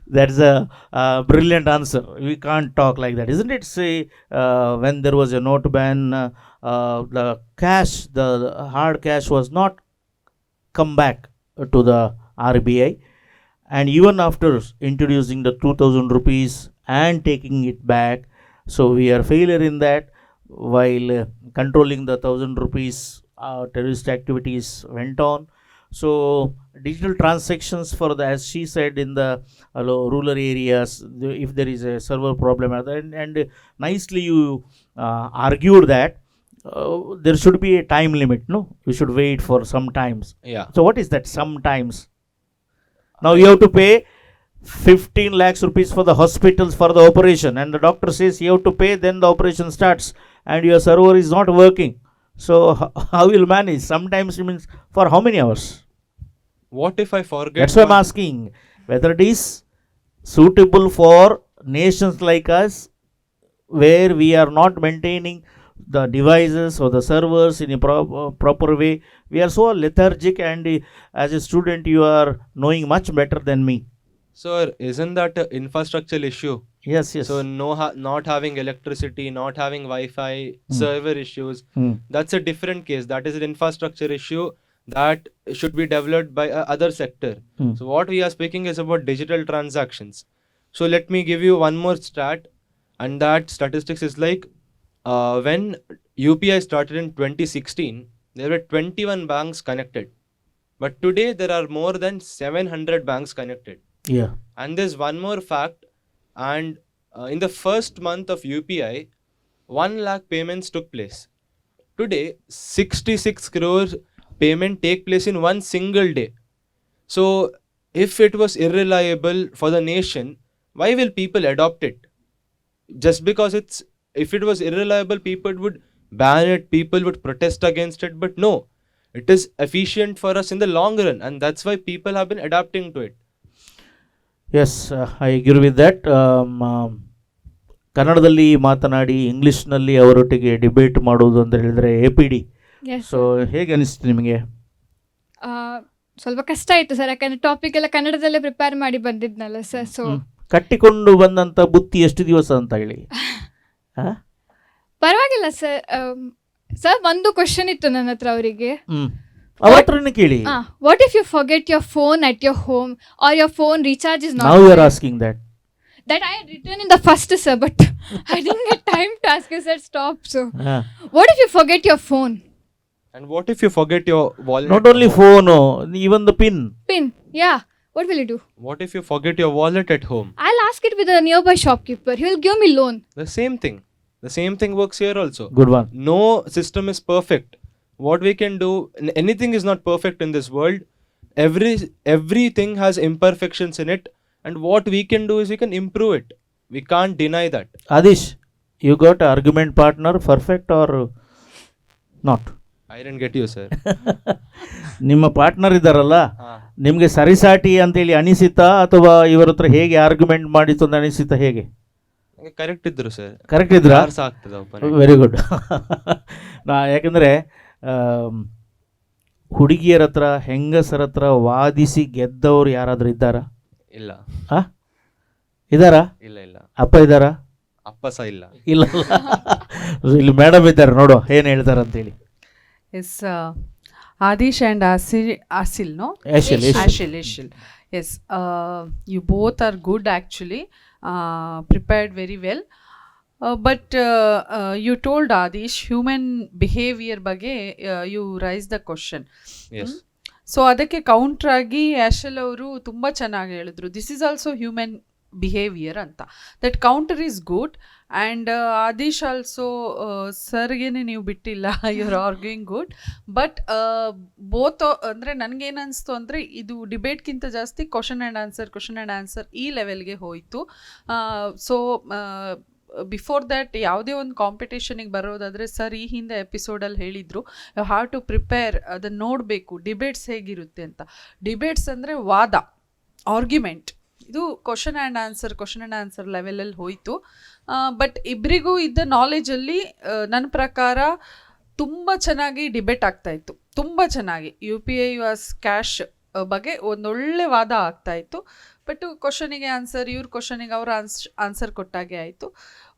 That's a brilliant answer. We can't talk like that, isn't it? Say, when there was a note ban, the cash, the hard cash was not come back to the RBI, and even after introducing the 2000 rupees and taking it back, so we are failure in that. While controlling the 1000 rupees, terrorist activities went on. So digital transactions for the, as she said, in the rural areas, if there is a server problem, and nicely you argued that there should be a time limit. No, we should wait for some times. Yeah. So what is that sometimes? Now you have to pay 15 lakhs rupees for the hospitals for the operation, and the doctor says you have to pay, then the operation starts, and your server is not working. So how will manage? Sometimes it means for how many hours? What if I forget? That's why I'm asking whether it is suitable for nations like us, where we are not maintaining the devices or the servers in a proper way. We are so lethargic, and as a student you are knowing much better than me. Sir, isn't that an infrastructural issue? Yes, yes. So not having electricity, not having Wi-Fi, server issues. That's a different case. That is an infrastructure issue that should be developed by other sector. So what we are speaking is about digital transactions. So let me give you one more stat, and that statistics is like when UPI started in 2016, there were 21 banks connected, but today there are more than 700 banks connected. Yeah. And there's one more fact, and in the first month of UPI, 1 lakh payments took place. Today, 66 crores payment take place in one single day. So if it was irreliable for the nation, why will people adopt it? Just because if it was irreliable, people would ban it, people would protest against it, but no, it is efficient for us in the long run, and that's why people have been adapting to it. Yes I agree with that. ಕನ್ನಡದಲ್ಲಿ ಮಾತನಾಡಿ ಇಂಗ್ಲೀಷ್ನಲ್ಲಿ ಅವರೊಟ್ಟಿಗೆ debate ಮಾಡುವುದು ಅಂತ ಹೇಳಿದರೆ APD. So ಹೇಗೆ ಅನಿಸ್ತು ನಿಮಗೆ? ಸ್ವಲ್ಪ ಕಷ್ಟ ಆಯಿತು ಸರ್, ಯಾಕಂದರೆ ಟಾಪಿಕ್ ಎಲ್ಲ ಕನ್ನಡದಲ್ಲೇ ಪ್ರಿಪೇರ್ ಮಾಡಿ ಬಂದಿದ್ನಲ್ಲ ಸರ್. ಸೊ ಕಟ್ಟಿಕೊಂಡು ಬಂದಂಥ ಬುತ್ತಿ ಎಷ್ಟು ದಿವಸ ಅಂತ ಹೇಳಿ? ಪರವಾಗಿಲ್ಲ ಸರ್. ಸರ್ ಒಂದು ಕ್ವಶನ್ ಇತ್ತು ನನ್ನ ಹತ್ರ ಅವರಿಗೆ. ಅವ್ರ ಹತ್ರನೇ ಕೇಳಿ. What if you forget your phone at your home or your phone recharge is not? Now you are asking that. That I had written in the first, sir, but I didn't get time to ask. You said stop. So, what if you forget your phone? And what if you forget your wallet? Not only phone, even the pin. Pin, yeah. What will you do? What if you forget your wallet at home? I'll ask it with a nearby shopkeeper. He will give me loan. The same thing. The same thing works here also. Good one. No system is perfect. What we can do, anything is not perfect in this world. Everything has imperfections in it. And what we can do is we can improve it. We can't deny that. Adish, you got an argument partner perfect or not? I didn't get you, sir. ನಿಮ್ಮ partner ಇದ್ದಾರಲ್ಲ, ನಿಮಗೆ ಸರಿಸಾಟಿ ಅಂತೇಳಿ ಅನಿಸಿತಾ ಅಥವಾ ಇವರ ಹತ್ರ ಹೇಗೆ argument ಮಾಡಿತು ಅಂತ ಅನಿಸಿತಾ? ಹೇಗೆ? ಕರೆಕ್ಟ್ ಇದ್ರು ಸರ್. ಕರೆಕ್ಟ್ ಇದ್ರಾ? Very good. ಯಾಕಂದರೆ ಹುಡುಗಿಯರ ಹತ್ರ ಹೆಂಗಸರ ಹತ್ರ ವಾದಿಸಿ ಗೆದ್ದವರು ಯಾರಾದರೂ ಇದ್ದಾರಾ? ಇಲ್ಲ. ಇದ್ದಾರಾ? ಇಲ್ಲ ಇಲ್ಲ. ಅಪ್ಪ ಇದ್ದಾರಾ? ಅಪ್ಪ ಸಹ ಇಲ್ಲ. ಇಲ್ಲ. ಇಲ್ಲಿ ಮೇಡಮ್ ಇದ್ದಾರೆ, ನೋಡು ಏನು ಹೇಳ್ತಾರೆ ಅಂತೇಳಿ. Yes, Adish and Asil, no? Ashil. Yes, you both are good actually, prepared very well. But you told Adish human behavior ಬಗ್ಗೆ you raised the question. Yes. So ಅದಕ್ಕೆ ಕೌಂಟ್ರಾಗಿ ಆ್ಯಶಲ್ ಅವರು ತುಂಬ ಚೆನ್ನಾಗಿ ಹೇಳಿದ್ರು, this is also human behaviour ಅಂತ. That counter is good. And Adeesh also ಸರ್ಗೇನೆ ನೀವು ಬಿಟ್ಟಿಲ್ಲ, you are arguing good. But both ಅಂದರೆ ನನಗೇನು ಅನಿಸ್ತು ಅಂದರೆ ಇದು ಡಿಬೇಟ್ಗಿಂತ ಜಾಸ್ತಿ ಕ್ವಶನ್ ಆ್ಯಂಡ್ ಆನ್ಸರ್ ಈ ಲೆವೆಲ್ಗೆ ಹೋಯಿತು. ಸೊ ಬಿಫೋರ್ ದ್ಯಾಟ್ ಯಾವುದೇ ಒಂದು ಕಾಂಪಿಟೇಷನಿಗೆ ಬರೋದಾದರೆ ಸರ್ ಈ ಹಿಂದೆ ಎಪಿಸೋಡಲ್ಲಿ ಹೇಳಿದರು, ಹ್ಯಾವ್ ಟು ಪ್ರಿಪೇರ್, ಅದನ್ನು ನೋಡಬೇಕು ಡಿಬೇಟ್ಸ್ ಹೇಗಿರುತ್ತೆ ಅಂತ. ಡಿಬೇಟ್ಸ್ ಅಂದರೆ ವಾದ, ಆರ್ಗ್ಯುಮೆಂಟ್. ಇದು ಕ್ವಶನ್ ಆ್ಯಂಡ್ ಆನ್ಸರ್ ಲೆವೆಲಲ್ಲಿ ಹೋಯಿತು. ಬಟ್ ಇಬ್ಬರಿಗೂ ಇದ್ದ ನಾಲೆಜಲ್ಲಿ ನನ್ನ ಪ್ರಕಾರ ತುಂಬ ಚೆನ್ನಾಗಿ ಡಿಬೇಟ್ ಆಗ್ತಾಯಿತ್ತು, ತುಂಬ ಚೆನ್ನಾಗಿ. UPI US ಕ್ಯಾಶ್ ಬಗ್ಗೆ ಒಂದೊಳ್ಳೆ ವಾದ ಆಗ್ತಾಯಿತ್ತು. ಬಟ್ ಕ್ವಶನಿಗೆ ಆನ್ಸರ್, ಇವ್ರ ಕ್ವಶನಿಗೆ ಅವರು ಆನ್ಸರ್ ಕೊಟ್ಟಾಗೆ ಆಯಿತು.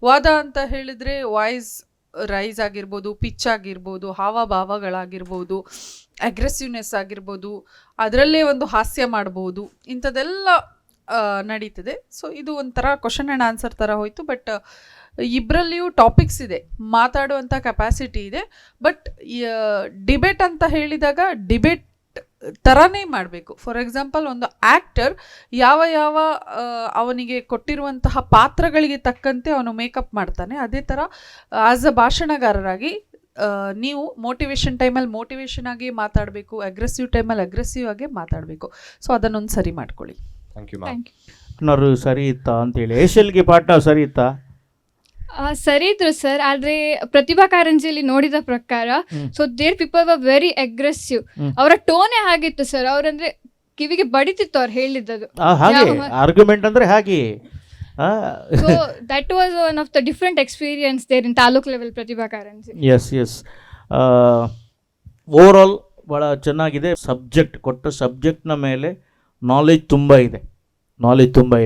ವಾದ ಅಂತ ಹೇಳಿದರೆ ವಾಯ್ಸ್ ರೈಸ್ ಆಗಿರ್ಬೋದು, ಪಿಚ್ ಆಗಿರ್ಬೋದು, ಹಾವಭಾವಗಳಾಗಿರ್ಬೋದು, ಅಗ್ರೆಸಿವ್ನೆಸ್ ಆಗಿರ್ಬೋದು, ಅದರಲ್ಲೇ ಒಂದು ಹಾಸ್ಯ ಮಾಡ್ಬೋದು, ಇಂಥದ್ದೆಲ್ಲ ನಡೀತದೆ. ಸೊ ಇದು ಒಂಥರ ಕ್ವಶನ್ ಆ್ಯಂಡ್ ಆನ್ಸರ್ ಥರ ಹೋಯಿತು. ಬಟ್ ಇಬ್ಬರಲ್ಲಿಯೂ ಟಾಪಿಕ್ಸ್ ಇದೆ, ಮಾತಾಡುವಂಥ ಕೆಪಾಸಿಟಿ ಇದೆ. ಬಟ್ ಡಿಬೇಟ್ ಅಂತ ಹೇಳಿದಾಗ ಡಿಬೇಟ್ ಥರನೇ ಮಾಡಬೇಕು. ಫಾರ್ ಎಕ್ಸಾಂಪಲ್, ಒಂದು ಆ್ಯಕ್ಟರ್ ಯಾವ ಅವನಿಗೆ ಕೊಟ್ಟಿರುವಂತಹ ಪಾತ್ರಗಳಿಗೆ ತಕ್ಕಂತೆ ಅವನು ಮೇಕಪ್ ಮಾಡ್ತಾನೆ, ಅದೇ ಥರ ಆ್ಯಸ್ ಅ ಭಾಷಣಗಾರರಾಗಿ ನೀವು ಮೋಟಿವೇಶನ್ ಟೈಮಲ್ಲಿ ಮೋಟಿವೇಶನ್ ಆಗಿ ಮಾತಾಡಬೇಕು, ಅಗ್ರೆಸಿವ್ ಟೈಮಲ್ಲಿ ಅಗ್ರೆಸಿವ್ ಆಗಿ ಮಾತಾಡಬೇಕು. ಸೊ ಅದನ್ನೊಂದು ಸರಿ ಮಾಡ್ಕೊಳ್ಳಿ. Thank you ma'am. ಪಾರ್ಟ್ನರು ಸರಿ ಇತ್ತಾ ಅಂತೇಳಿ, ಏಷ್ಯಲ್ಗೆ ಪಾರ್ಟ್ನರ್ ಸರಿ ಇತ್ತಾ? ಸರಿ ಇದ್ರು ಸರ್, ಆದ್ರೆ ಪ್ರತಿಭಾ ಕಾರಂಜಿಯಲ್ಲಿ ನೋಡಿದ ಪ್ರಕಾರ so there people were very aggressive. ಅವರ ಟೋನೇ ಹಾಗಿತ್ತು ಸರ್, ಅವ್ರಂದ್ರೆ ಕಿವಿಗೆ ಬಡಿತಿತ್ತು ಅವ್ರು ಹೇಳಿದ್ದದು. ಹಾಗೆ ಆರ್ಗ್ಯುಮೆಂಟ್ ಅಂದ್ರೆ ಹಾಗೆ. So that was one of the different experience there in taluk level Pratibha Karanji. Yes overall ಭಾಳ ಚೆನ್ನಾಗಿದೆ. ಕೊಟ್ಟ ಸಬ್ಜೆಕ್ಟ್ನ ಮೇಲೆ ನಾಲೆಜ್ ತುಂಬ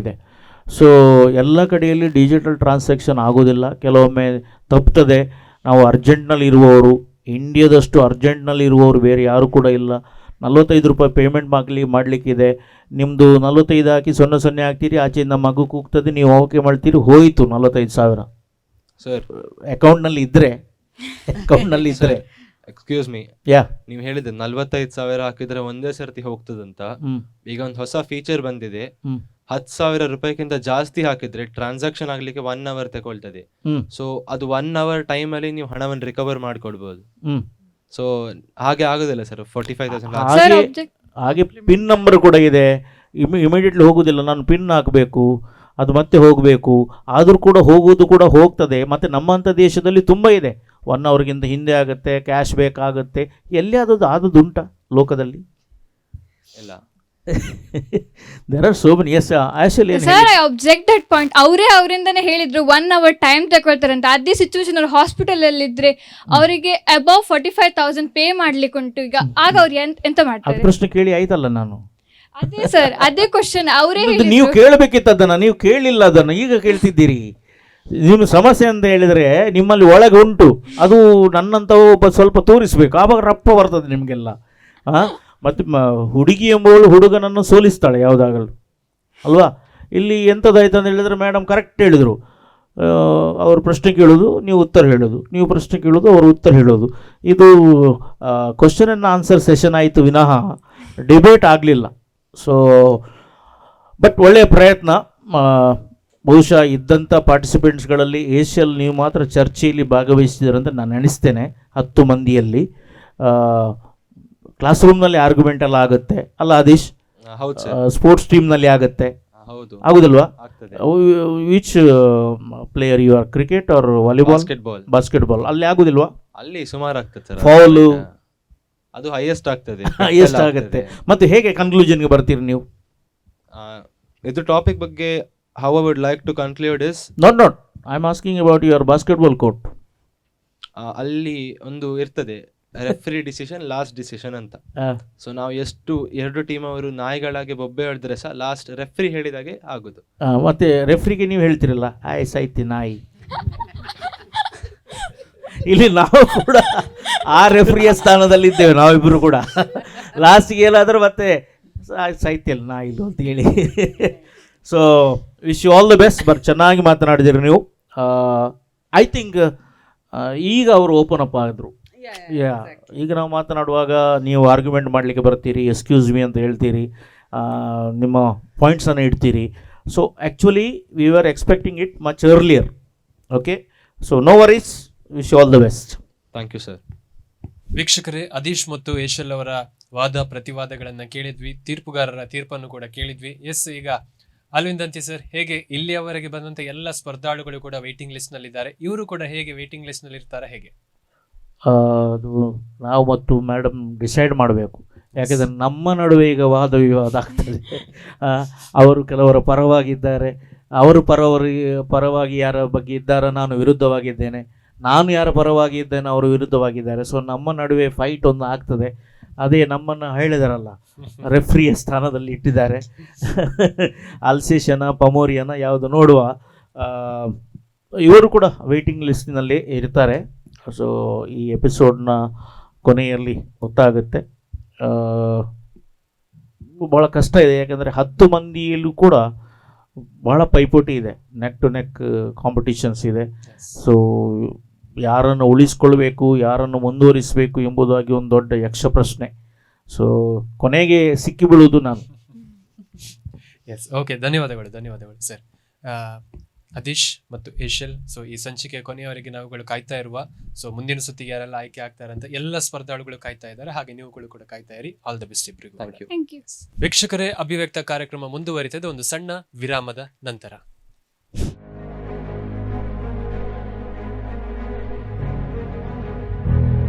ಇದೆ. ಸೊ ಎಲ್ಲ ಕಡೆಯಲ್ಲಿ ಡಿಜಿಟಲ್ ಟ್ರಾನ್ಸಾಕ್ಷನ್ ಆಗೋದಿಲ್ಲ, ಕೆಲವೊಮ್ಮೆ ತಪ್ತದೆ. ನಾವು ಅರ್ಜೆಂಟ್ನಲ್ಲಿ ಇರುವವರು, ಇಂಡಿಯಾದಷ್ಟು ಅರ್ಜೆಂಟ್ನಲ್ಲಿ ಇರುವವರು ಬೇರೆ ಯಾರೂ ಕೂಡ ಇಲ್ಲ. 45 ರೂಪಾಯಿ ಪೇಮೆಂಟ್ ಮಾಡಲಿಕ್ಕಿದೆ, ನಿಮ್ಮದು 45 ಹಾಕಿ 00 ಹಾಕ್ತೀರಿ, ಆಚೆಯಿಂದ ಮಗು ಕೂಗ್ತದೆ, ನೀವು ಓಕೆ ಮಾಡ್ತೀರಿ, ಹೋಯಿತು 45,000 ಸರ್ ಅಕೌಂಟ್ನಲ್ಲಿ ಇದ್ದರೆ. ಎಕ್ಸ್ಕ್ಯೂಸ್ ಮೀ, ಯಾ, ನೀವು ಹೇಳಿದ್ರೆ 45,000 ಹಾಕಿದ್ರೆ ಒಂದೇ ಸರ್ತಿ ಹೋಗ್ತದಂತ. ಈಗ ಒಂದು ಹೊಸ ಫೀಚರ್ ಬಂದಿದೆ, 10,000 ರೂಪಾಯಿಗಿಂತ ಜಾಸ್ತಿ ಹಾಕಿದ್ರೆ ಟ್ರಾನ್ಸಾಕ್ಷನ್ ಆಗ್ಲಿಕ್ಕೆ 1 hour ತಗೊಳ್ತದೆ. ಸೊ ಅದು 1 hour ಟೈಮಲ್ಲಿ ನೀವು ಹಣವನ್ನು ರಿಕವರ್ ಮಾಡ್ಕೊಳ್ಬಹುದು. ಸೊ ಹಾಗೆ ಆಗೋದಿಲ್ಲ ಸರ್ 45,000. ಹಾಗೆ ಪಿನ್ ನಂಬರ್ ಕೂಡ ಇದೆ, ಇಮಿಡಿಯೇಟ್ಲಿ ಹೋಗೋದಿಲ್ಲ. ನಾನು ಪಿನ್ ಹಾಕಬೇಕು, ಅದು ಮತ್ತೆ ಹೋಗಬೇಕು, ಆದರೂ ಕೂಡ ಹೋಗೋದು ಕೂಡ ಹೋಗ್ತದೆ. ಮತ್ತು ನಮ್ಮಂಥ ದೇಶದಲ್ಲಿ ತುಂಬ ಇದೆ, 1 hourಗಿಂತ ಹಿಂದೆ ಆಗುತ್ತೆ, ಕ್ಯಾಶ್ ಬೇಕಾಗುತ್ತೆ. ಎಲ್ಲಿ ಆದದುಂಟಾ ಲೋಕದಲ್ಲಿ? ಇಲ್ಲ. There are so many. Yes, actually, sir I object that point. ಅವರಿಂದನೇ ಹೇಳಿದ್ರು 1 hour ಟೈಮ್ ತಗೊಳ್ತಾರಂತ. ಅದೇ ಸಿಚುವೇಶನ್ ಅವ್ರು ಹಾಸ್ಪಿಟಲ್ ಅಲ್ಲಿ ಇದ್ರೆ ಅವರಿಗೆ ಅಬೌವ್ 45,000 ಪೇ ಮಾಡ್ಲಿಕ್ಕೆ ಉಂಟು. ಈಗ ಆಗ ಅವ್ರು ಎಂತ ಮಾಡ್ತಾರೆ? ಪ್ರಶ್ನೆ ಕೇಳಿ ಆಯ್ತಲ್ಲ ನಾನು. ಅದೇ ಸರ್, ಅದೇ ಕ್ವಶನ್ ಅವರೇ ನೀವು ಕೇಳಬೇಕಿತ್ತು ಅದನ್ನ, ನೀವು ಕೇಳಲಿಲ್ಲ ಅದನ್ನು, ಈಗ ಕೇಳ್ತಿದ್ದೀರಿ. ನೀವು ಸಮಸ್ಯೆ ಅಂತ ಹೇಳಿದರೆ ನಿಮ್ಮಲ್ಲಿ ಒಳಗೆ ಉಂಟು, ಅದು ನನ್ನಂತ ಸ್ವಲ್ಪ ತೋರಿಸ್ಬೇಕು, ಆವಾಗ ರಪ್ಪ ಬರ್ತದೆ ನಿಮಗೆಲ್ಲ. ಮತ್ತು ಹುಡುಗಿ ಎಂಬುವಳು ಹುಡುಗನನ್ನು ಸೋಲಿಸ್ತಾಳೆ ಯಾವುದಾಗಲು, ಅಲ್ವಾ? ಇಲ್ಲಿ ಎಂಥದ್ದಾಯ್ತು ಅಂತ ಹೇಳಿದರೆ ಮೇಡಮ್ ಕರೆಕ್ಟ್ ಹೇಳಿದರು, ಅವರು ಪ್ರಶ್ನೆ ಕೇಳೋದು, ನೀವು ಉತ್ತರ ಹೇಳೋದು, ನೀವು ಪ್ರಶ್ನೆ ಕೇಳೋದು, ಅವರು ಉತ್ತರ ಹೇಳೋದು. ಇದು ಕ್ವಶನ್ ಆ್ಯಂಡ್ ಆನ್ಸರ್ ಸೆಷನ್ ಆಯಿತು ವಿನಃ ಡಿಬೇಟ್ ಆಗಲಿಲ್ಲ. ಸೊ ಬಟ್ ಒಳ್ಳೆಯ ಪ್ರಯತ್ನ. ಬಹುಶಃ ಇದ್ದಂಥ ಪಾರ್ಟಿಸಿಪೆಂಟ್ಸ್ಗಳಲ್ಲಿ ಏಷ್ಯಲ್ಲಿ ನೀವು ಮಾತ್ರ ಚರ್ಚೆಯಲ್ಲಿ ಭಾಗವಹಿಸಿದ್ದೀರಂತ ನಾನು ಎಣಿಸ್ತೇನೆ. 10 ಮಂದಿಯಲ್ಲಿ ಕ್ಲಾಸ್ ರೂಮ್ನಲ್ಲಿ ಆರ್ಗ್ಯುಮೆಂಟ್ ಎಲ್ಲ ಆಗುತ್ತೆ ಅಲ್ಲ ಆದೀಶ್? ಹೌದು ಸರ್. ಸ್ಪೋರ್ಟ್ಸ್ ಟೀಮ್ನಲ್ಲಿ ಆಗುತ್ತೆ, ಹೌದು, ಆಗುದಲ್ವಾ? ಆಗ್ತದೆ. Which player you are, cricket or volleyball? Basketball. ಅಲ್ಲಿ ಆಗುದಿಲ್ವಾ? ಅಲ್ಲಿ ಸುಮಾರು ಆಗ್ತದೆ ಸರ್. ಫೌಲು ಅದು ಹೈಯೆಸ್ಟ್ ಆಗ್ತದೆ. ಹೈಯೆಸ್ಟ್ ಆಗುತ್ತೆ. ಮತ್ತೆ ಹೇಗೆ ಕನ್ಕ್ಲೂಷನ್ಗೆ ಬರ್ತೀರಿ ನೀವು? ಇದು ಟಾಪಿಕ್ ಬಗ್ಗೆ how I would like to conclude is not I'm asking about your basketball court. ಅಲ್ಲಿ ಒಂದು ಇರ್ತದೆ ರೆಫ್ರಿ ಡಿಸಿಷನ್, ಲಾಸ್ಟ್ ಡಿಸಿಷನ್ ಅಂತ. ಸೊ ನಾವು ಎಷ್ಟು 2 ಟೀಮ್ ಅವರು ನಾಯಿಗಳಾಗಿ ಬೊಬ್ಬೆ ಹೊಡೆದ್ರೆ ಸಹ ಲಾಸ್ಟ್ ರೆಫ್ರಿ ಹೇಳಿದಾಗೆ ಆಗುದು. ಮತ್ತೆ ರೆಫ್ರಿಗೆ ನೀವು ಹೇಳ್ತಿರಲ್ಲ ಸಾಯ್ತಿ ನಾಯಿ. ಇಲ್ಲಿ ನಾವು ಕೂಡ ಆ ರೆಫ್ರಿಯ ಸ್ಥಾನದಲ್ಲಿದ್ದೇವೆ ನಾವಿಬ್ಬರು ಕೂಡ. ಲಾಸ್ಟ್ಗೆ ಏನಾದರೂ ಮತ್ತೆ ಸಾಯ್ತಿಲ್ಲ ನಾಯಿ ಅಂತ ಹೇಳಿ. So wish you all the best. But ಚೆನ್ನಾಗಿ ಮಾತನಾಡಿದಿರಿ ನೀವು. ಐ ಥಿಂಕ್ ಈಗ ಅವರು ಓಪನ್ ಅಪ್ ಆದರು. ಯಾ ಈಗ ನಾವು ಮಾತನಾಡುವಾಗ ನೀವು ಆರ್ಗ್ಯುಮೆಂಟ್ ಮಾಡಲಿಕ್ಕೆ ಬರ್ತೀರಿ, ಎಕ್ಸ್ಕ್ಯೂಸ್ ಮೀ ಅಂತ ಹೇಳ್ತೀರಿ, ನಿಮ್ಮ ಪಾಯಿಂಟ್ಸನ್ನು ಇಡ್ತೀರಿ. So actually we are expecting it much earlier. Okay, so no worries, wish all the best. Thank you, sir. ವೀಕ್ಷಕರೇ, ಅದೀಶ್ ಮತ್ತು ಯಶಲ್ ಅವರ ವಾದ ಪ್ರತಿವಾದಗಳನ್ನ ಕೇಳಿದ್ವಿ, ತೀರ್ಪುಗಾರರ ತೀರ್ಪನ್ನು ಕೂಡ ಕೇಳಿದ್ವಿ. ಎಸ್, ಈಗ ಅಲ್ವಿಂದಂತಿ ಸರ್, ಹೇಗೆ ಇಲ್ಲಿಯವರೆಗೆ ಬಂದಂತ ಎಲ್ಲ ಸ್ಪರ್ಧಾಳುಗಳು ಕೂಡ ವೇಟಿಂಗ್ ಲಿಸ್ಟ್ ನಲ್ಲಿದ್ದಾರೆ, ಇವರು ಕೂಡ ಹೇಗೆ ವೇಟಿಂಗ್ ಲಿಸ್ಟ್ ನಲ್ಲಿ ಇರ್ತಾರೆ ಹೇಗೆ? ಅದು ನಾವು ಮತ್ತು ಮೇಡಮ್ ಡಿಸೈಡ್ ಮಾಡಬೇಕು. ಯಾಕೆಂದರೆ ನಮ್ಮ ನಡುವೆ ಈಗ ವಾದ ವಿವಾದ ಆಗ್ತದೆ. ಅವರು ಕೆಲವರ ಪರವಾಗಿದ್ದಾರೆ, ಅವರು ಪರವಾಗಿ ಯಾರ ಬಗ್ಗೆ ಇದ್ದಾರೆ, ನಾನು ವಿರುದ್ಧವಾಗಿದ್ದೇನೆ, ನಾನು ಯಾರ ಪರವಾಗಿ ಇದ್ದೇನೆ, ಅವರು ವಿರುದ್ಧವಾಗಿದ್ದಾರೆ. ಸೊ ನಮ್ಮ ನಡುವೆ ಫೈಟ್ ಒಂದು ಆಗ್ತದೆ. ಅದೇ ನಮ್ಮನ್ನು ಹೇಳಿದಾರಲ್ಲ, ರೆಫ್ರಿಯ ಸ್ಥಾನದಲ್ಲಿ ಇಟ್ಟಿದ್ದಾರೆ. ಅಲ್ಸೇಷನ ಪಮೋರಿಯನ ಯಾವುದು ನೋಡುವ. ಇವರು ಕೂಡ ವೇಟಿಂಗ್ ಲಿಸ್ಟಿನಲ್ಲಿ ಇರ್ತಾರೆ. ಸೊ ಈ ಎಪಿಸೋಡ್ನ ಕೊನೆಯಲ್ಲಿ ಗೊತ್ತಾಗುತ್ತೆ. ಭಾಳ ಕಷ್ಟ ಇದೆ, ಯಾಕೆಂದರೆ 10 ಮಂದಿಯಲ್ಲೂ ಕೂಡ ಭಾಳ ಪೈಪೋಟಿ ಇದೆ, ನೆಕ್ ಟು ನೆಕ್ ಕಾಂಪಿಟಿಷನ್ಸ್ ಇದೆ. ಸೊ ಯಾರನ್ನು ಉಳಿಸ್ಕೊಳ್ಬೇಕು, ಯಾರನ್ನು ಮುಂದುವರಿಸಬೇಕು ಎಂಬುದಾಗಿ ಒಂದು ದೊಡ್ಡ ಯಕ್ಷ ಪ್ರಶ್ನೆ. ಸೊ ಕೊನೆಗೆ ಸಿಕ್ಕಿಬೀಳುವುದು ನಾನು. ಎಸ್, ಓಕೆ, ಧನ್ಯವಾದಗಳು ಸರ್. ಅದೀಶ್ ಮತ್ತು ಯಶಲ್, ಸೊ ಈ ಸಂಚಿಕೆಯ ಕೊನೆಯವರೆಗೆ ನಾವುಗಳು ಕಾಯ್ತಾ ಇರುವ, ಸೊ ಮುಂದಿನ ಸುತ್ತಿಗೆ ಯಾರೆಲ್ಲ ಆಯ್ಕೆ ಆಗ್ತಾರೆ ಅಂತ ಎಲ್ಲ ಸ್ಪರ್ಧಾಳುಗಳು ಕಾಯ್ತಾ ಇದ್ದಾರೆ, ಹಾಗೆ ನೀವುಗಳು ಕೂಡ ಕಾಯ್ತಾ ಇರಿ. ಆಲ್ ದ ಬೆಸ್ಟ್ ಇಬ್ಬರಿಗೂ. Thank you. ವೀಕ್ಷಕರೇ, ಅಭಿವ್ಯಕ್ತ ಕಾರ್ಯಕ್ರಮ ಮುಂದುವರಿತದೆ ಒಂದು ಸಣ್ಣ ವಿರಾಮದ ನಂತರ.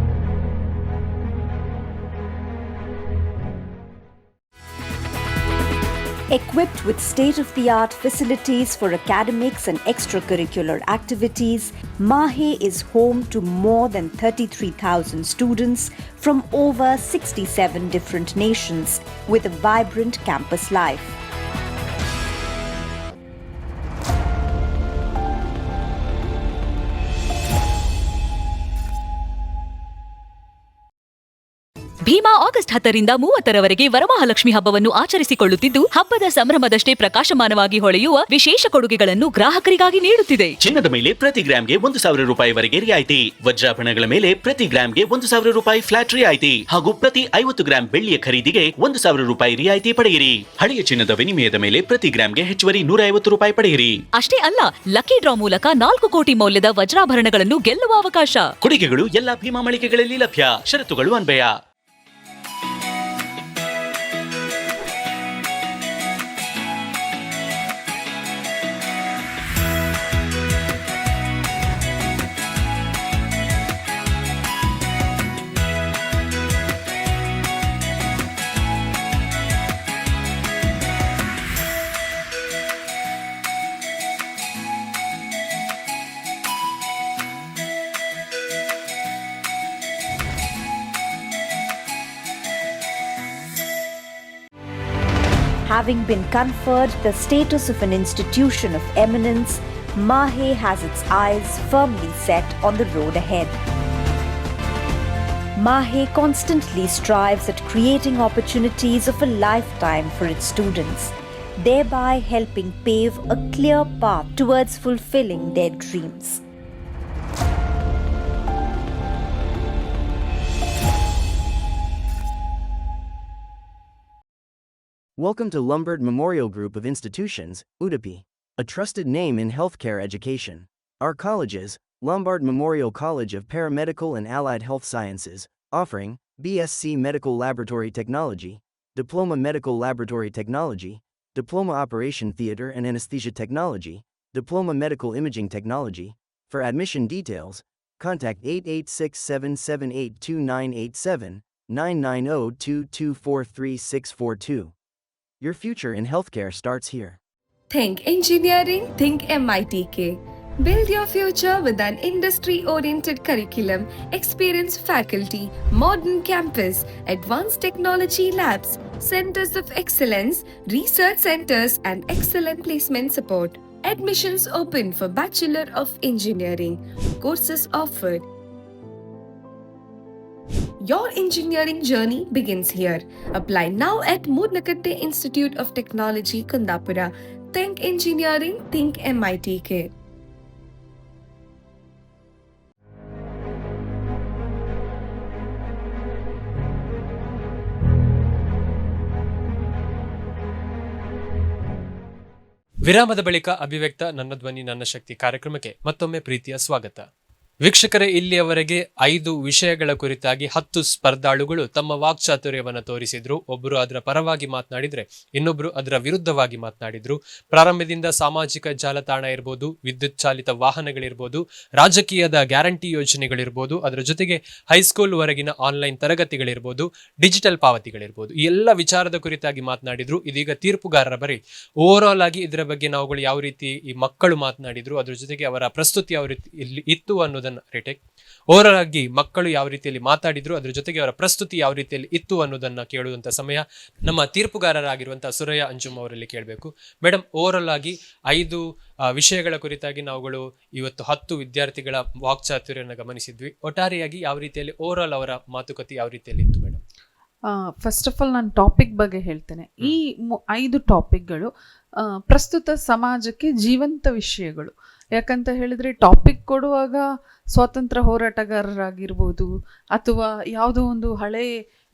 Equipped with state-of-the-art facilities for academics and extracurricular activities, MAHE is home to more than 33,000 students from over 67 different nations with a vibrant campus life. Bhima August 10ರಿಂದ 30ರವರೆಗೆ ವರಮಹಾಲಕ್ಷ್ಮಿ ಹಬ್ಬವನ್ನು ಆಚರಿಸಿಕೊಳ್ಳುತ್ತಿದ್ದು, ಹಬ್ಬದ ಸಂಭ್ರಮದಷ್ಟೇ ಪ್ರಕಾಶಮಾನವಾಗಿ ಹೊಳೆಯುವ ವಿಶೇಷ ಕೊಡುಗೆಗಳನ್ನು ಗ್ರಾಹಕರಿಗಾಗಿ ನೀಡುತ್ತಿದೆ. ಚಿನ್ನದ ಮೇಲೆ ಪ್ರತಿ ಗ್ರಾಂಗೆ 1,000 ರೂಪಾಯಿವರೆಗೆ ರಿಯಾಯಿತಿ, ವಜ್ರಾಭರಣಗಳ ಮೇಲೆ ಪ್ರತಿ ಗ್ರಾಂಗೆ 1,000 ರೂಪಾಯಿ ಫ್ಲಾಟ್ ರಿಯಾಯಿತಿ ಹಾಗೂ ಪ್ರತಿ 50 ಗ್ರಾಂ ಬೆಳ್ಳಿಯ ಖರೀದಿಗೆ 1,000 ರೂಪಾಯಿ ರಿಯಾಯಿತಿ ಪಡೆಯಿರಿ. ಹಳೆಯ ಚಿನ್ನದ ವಿನಿಮಯದ ಮೇಲೆ ಪ್ರತಿ ಗ್ರಾಂಗೆ ಹೆಚ್ಚುವರಿ 150 ರೂಪಾಯಿ ಪಡೆಯಿರಿ. ಅಷ್ಟೇ ಅಲ್ಲ, ಲಕ್ಕಿ ಡ್ರಾ ಮೂಲಕ 4 ಕೋಟಿ ಮೌಲ್ಯದ ವಜ್ರಾಭರಣಗಳನ್ನು ಗೆಲ್ಲುವ ಅವಕಾಶ. ಕೊಡುಗೆಗಳು ಎಲ್ಲಾ ಭೀಮಾ ಮಳಿಗೆಗಳಲ್ಲಿ ಲಭ್ಯ. ಷರತ್ತುಗಳು ಅನ್ವಯ. Having been conferred the status of an institution of eminence, MAHE has its eyes firmly set on the road ahead. MAHE constantly strives at creating opportunities of a lifetime for its students, thereby helping pave a clear path towards fulfilling their dreams. Welcome to Lombard Memorial Group of Institutions, Udupi, a trusted name in healthcare education. Our colleges, Lombard Memorial College of Paramedical and Allied Health Sciences, offering BSc Medical Laboratory Technology, Diploma Medical Laboratory Technology, Diploma Operation Theater and Anesthesia Technology, Diploma Medical Imaging Technology. For admission details, contact 8867782987, 9902243642. Your future in healthcare starts here. Think engineering, think MITK. Build your future with an industry-oriented curriculum, experienced faculty, modern campus, advanced technology labs, centers of excellence, research centers, and excellent placement support. Admissions open for Bachelor of Engineering. Courses offered. Your engineering journey begins here. Apply now at Moodnakatte Institute of Technology, Kundapura. Think engineering, think MITK. ವಿರಾಮದ ಬಳಿಕ ಅಭಿವ್ಯಕ್ತ ನನ್ನ ಧ್ವನಿ ನನ್ನ ಶಕ್ತಿ ಕಾರ್ಯಕ್ರಮಕ್ಕೆ ಮತ್ತೊಮ್ಮೆ ಪ್ರೀತಿಯ ಸ್ವಾಗತ. ವೀಕ್ಷಕರೇ, ಇಲ್ಲಿಯವರೆಗೆ 5 ವಿಷಯಗಳ ಕುರಿತಾಗಿ 10 ಸ್ಪರ್ಧಾಳುಗಳು ತಮ್ಮ ವಾಕ್ಚಾತುರ್ಯವನ್ನು ತೋರಿಸಿದ್ರು. ಒಬ್ಬರು ಅದರ ಪರವಾಗಿ ಮಾತನಾಡಿದ್ರೆ ಇನ್ನೊಬ್ರು ಅದರ ವಿರುದ್ಧವಾಗಿ ಮಾತನಾಡಿದ್ರು. ಪ್ರಾರಂಭದಿಂದ ಸಾಮಾಜಿಕ ಜಾಲತಾಣ ಇರ್ಬೋದು, ವಿದ್ಯುತ್ ಚಾಲಿತ ವಾಹನಗಳಿರ್ಬೋದು, ರಾಜಕೀಯದ ಗ್ಯಾರಂಟಿ ಯೋಜನೆಗಳಿರ್ಬೋದು, ಅದರ ಜೊತೆಗೆ ಹೈಸ್ಕೂಲ್ ವರೆಗಿನ ಆನ್ಲೈನ್ ತರಗತಿಗಳಿರ್ಬೋದು, ಡಿಜಿಟಲ್ ಪಾವತಿಗಳಿರ್ಬೋದು, ಈ ಎಲ್ಲ ವಿಚಾರದ ಕುರಿತಾಗಿ ಮಾತನಾಡಿದ್ರು. ಇದೀಗ ತೀರ್ಪುಗಾರರ ಬರೀ ಓವರ್ ಆಲ್ ಆಗಿ ಇದರ ಬಗ್ಗೆ ನಾವುಗಳು ಯಾವ ರೀತಿ ಈ ಮಕ್ಕಳು ಮಾತನಾಡಿದ್ರು, ಅದ್ರ ಜೊತೆಗೆ ಅವರ ಪ್ರಸ್ತುತಿ ಯಾವ ರೀತಿ ಇಲ್ಲಿ ಇತ್ತು ಅನ್ನೋದನ್ನ ರಿಟೇಕ್. ಓವರ್ ಆಗಿ ಮಕ್ಕಳು ಯಾವ ರೀತಿಯಲ್ಲಿ ಮಾತಾಡಿದ್ರು, ಅದ್ರ ಜೊತೆಗೆ ಅವರ ಪ್ರಸ್ತುತಿ ಯಾವ ರೀತಿಯಲ್ಲಿ ಇತ್ತು ಅನ್ನೋದನ್ನ ಕೇಳುವಂತ ಸಮಯ ನಮ್ಮ ತೀರ್ಪುಗಾರರಾಗಿರುವಂತಹ ಸುರಯ್ಯ ಅಂಜುಮ್ ಅವರಲ್ಲಿ ಕೇಳಬೇಕು. ಮೇಡಮ್, ಓವರ್ ಆಲ್ ಆಗಿ 5 ವಿಷಯಗಳ ಕುರಿತಾಗಿ ನಾವುಗಳು ಇವತ್ತು 10 ವಿದ್ಯಾರ್ಥಿಗಳ ವಾಕ್ಚಾತುರ್ಯನ ಗಮನಿಸಿದ್ವಿ. ಒಟ್ಟಾರೆಯಾಗಿ ಯಾವ ರೀತಿಯಲ್ಲಿ ಓವರ್ ಆಲ್ ಅವರ ಮಾತುಕತೆ ಯಾವ ರೀತಿಯಲ್ಲಿ ಇತ್ತು ಮೇಡಮ್? ಫಸ್ಟ್ ಆಫ್ ಆಲ್ ನಾನು ಟಾಪಿಕ್ ಬಗ್ಗೆ ಹೇಳ್ತೇನೆ. ಈ 5 ಟಾಪಿಕ್ಗಳು ಪ್ರಸ್ತುತ ಸಮಾಜಕ್ಕೆ ಜೀವಂತ ವಿಷಯಗಳು. ಯಾಕಂತ ಹೇಳಿದರೆ ಟಾಪಿಕ್ ಕೊಡುವಾಗ ಸ್ವಾತಂತ್ರ್ಯ ಹೋರಾಟಗಾರರಾಗಿರ್ಬೋದು ಅಥವಾ ಯಾವುದೋ ಒಂದು ಹಳೆ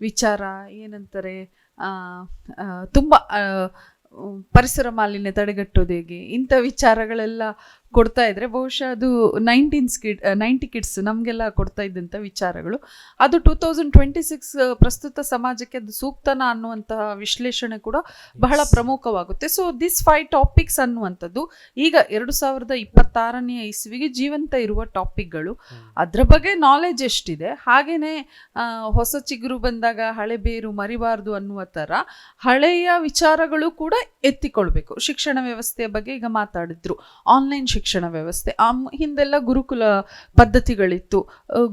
ವಿಚಾರ ಏನಂತಾರೆ, ತುಂಬ ಪರಿಸರ ಮಾಲಿನ್ಯ ತಡೆಗಟ್ಟೋದು ಹೇಗೆ, ಇಂಥ ವಿಚಾರಗಳೆಲ್ಲ ಕೊಡ್ತಾ ಇದ್ರೆ ಬಹುಶಃ ಅದು 90 ಕಿಡ್ಸ್ ನಮಗೆಲ್ಲ ಕೊಡ್ತಾ ಇದ್ದಂಥ ವಿಚಾರಗಳು. ಅದು 2026 ಪ್ರಸ್ತುತ ಸಮಾಜಕ್ಕೆ ಅದು ಸೂಕ್ತನ ಅನ್ನುವಂತಹ ವಿಶ್ಲೇಷಣೆ ಕೂಡ ಬಹಳ ಪ್ರಮುಖವಾಗುತ್ತೆ. ಸೊ ದಿಸ್ 5 ಟಾಪಿಕ್ಸ್ ಅನ್ನುವಂಥದ್ದು ಈಗ 2026ನೇ ಇಸ್ವಿಗೆ ಜೀವಂತ ಇರುವ ಟಾಪಿಕ್ಗಳು. ಅದ್ರ ಬಗ್ಗೆ ನಾಲೆಜ್ ಎಷ್ಟಿದೆ, ಹಾಗೇನೆ ಹೊಸ ಚಿಗುರು ಬಂದಾಗ ಹಳೆ ಬೇರು ಮರಿಬಾರ್ದು ಅನ್ನುವ ಥರ ಹಳೆಯ ವಿಚಾರಗಳು ಕೂಡ ಎತ್ತಿಕೊಳ್ಬೇಕು. ಶಿಕ್ಷಣ ವ್ಯವಸ್ಥೆಯ ಬಗ್ಗೆ ಈಗ ಮಾತಾಡಿದ್ರು, ಆನ್ಲೈನ್ ಶಿಕ್ಷಣ ವ್ಯವಸ್ಥೆ. ಹಿಂದೆಲ್ಲ ಗುರುಕುಲ ಪದ್ಧತಿಗಳಿತ್ತು,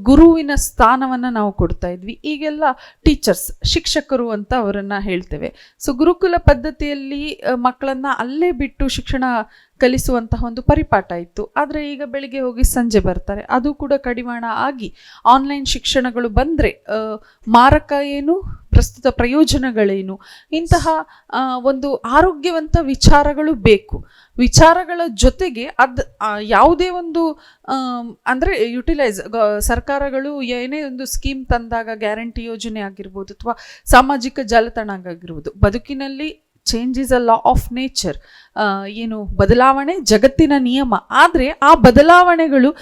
ಗುರುವಿನ ಸ್ಥಾನವನ್ನು ನಾವು ಕೊಡ್ತಾ ಇದ್ವಿ. ಈಗೆಲ್ಲ ಟೀಚರ್ಸ್, ಶಿಕ್ಷಕರು ಅಂತ ಅವರನ್ನು ಹೇಳ್ತೇವೆ. ಸೊ ಗುರುಕುಲ ಪದ್ಧತಿಯಲ್ಲಿ ಮಕ್ಕಳನ್ನು ಅಲ್ಲೇ ಬಿಟ್ಟು ಶಿಕ್ಷಣ ಕಲಿಸುವಂತಹ ಒಂದು ಪರಿಪಾಠ ಇತ್ತು. ಆದರೆ ಈಗ ಬೆಳಿಗ್ಗೆ ಹೋಗಿ ಸಂಜೆ ಬರ್ತಾರೆ, ಅದು ಕೂಡ ಕಡಿವಾಣ ಆಗಿ ಆನ್ಲೈನ್ ಶಿಕ್ಷಣಗಳು ಬಂದರೆ ಮಾರಕ ಏನು, ಪ್ರಸ್ತುತ ಪ್ರಯೋಜನಗಳೇನು, ಇಂತಹ ಒಂದು ಆರೋಗ್ಯವಂತ ವಿಚಾರಗಳು ಬೇಕು. ವಿಚಾರಗಳ ಜೊತೆಗೆ ಯಾವುದೇ ಒಂದು ಅಂದರೆ ಯುಟಿಲೈಸ್ ಸರ್ಕಾರಗಳು ಏನೇ ಒಂದು ಸ್ಕೀಮ್ ತಂದಾಗ, ಗ್ಯಾರಂಟಿ ಯೋಜನೆ ಆಗಿರ್ಬೋದು ಅಥವಾ ಸಾಮಾಜಿಕ ಜಾಲತಾಣ ಆಗಿರ್ಬೋದು, ಬದುಕಿನಲ್ಲಿ change is a law of nature, ಏನು ಬದಲಾವಣೆ ಜಗತ್ತಿನ ನಿಯಮ. ಆದರೆ ಆ ಬದಲಾವಣೆಗಳು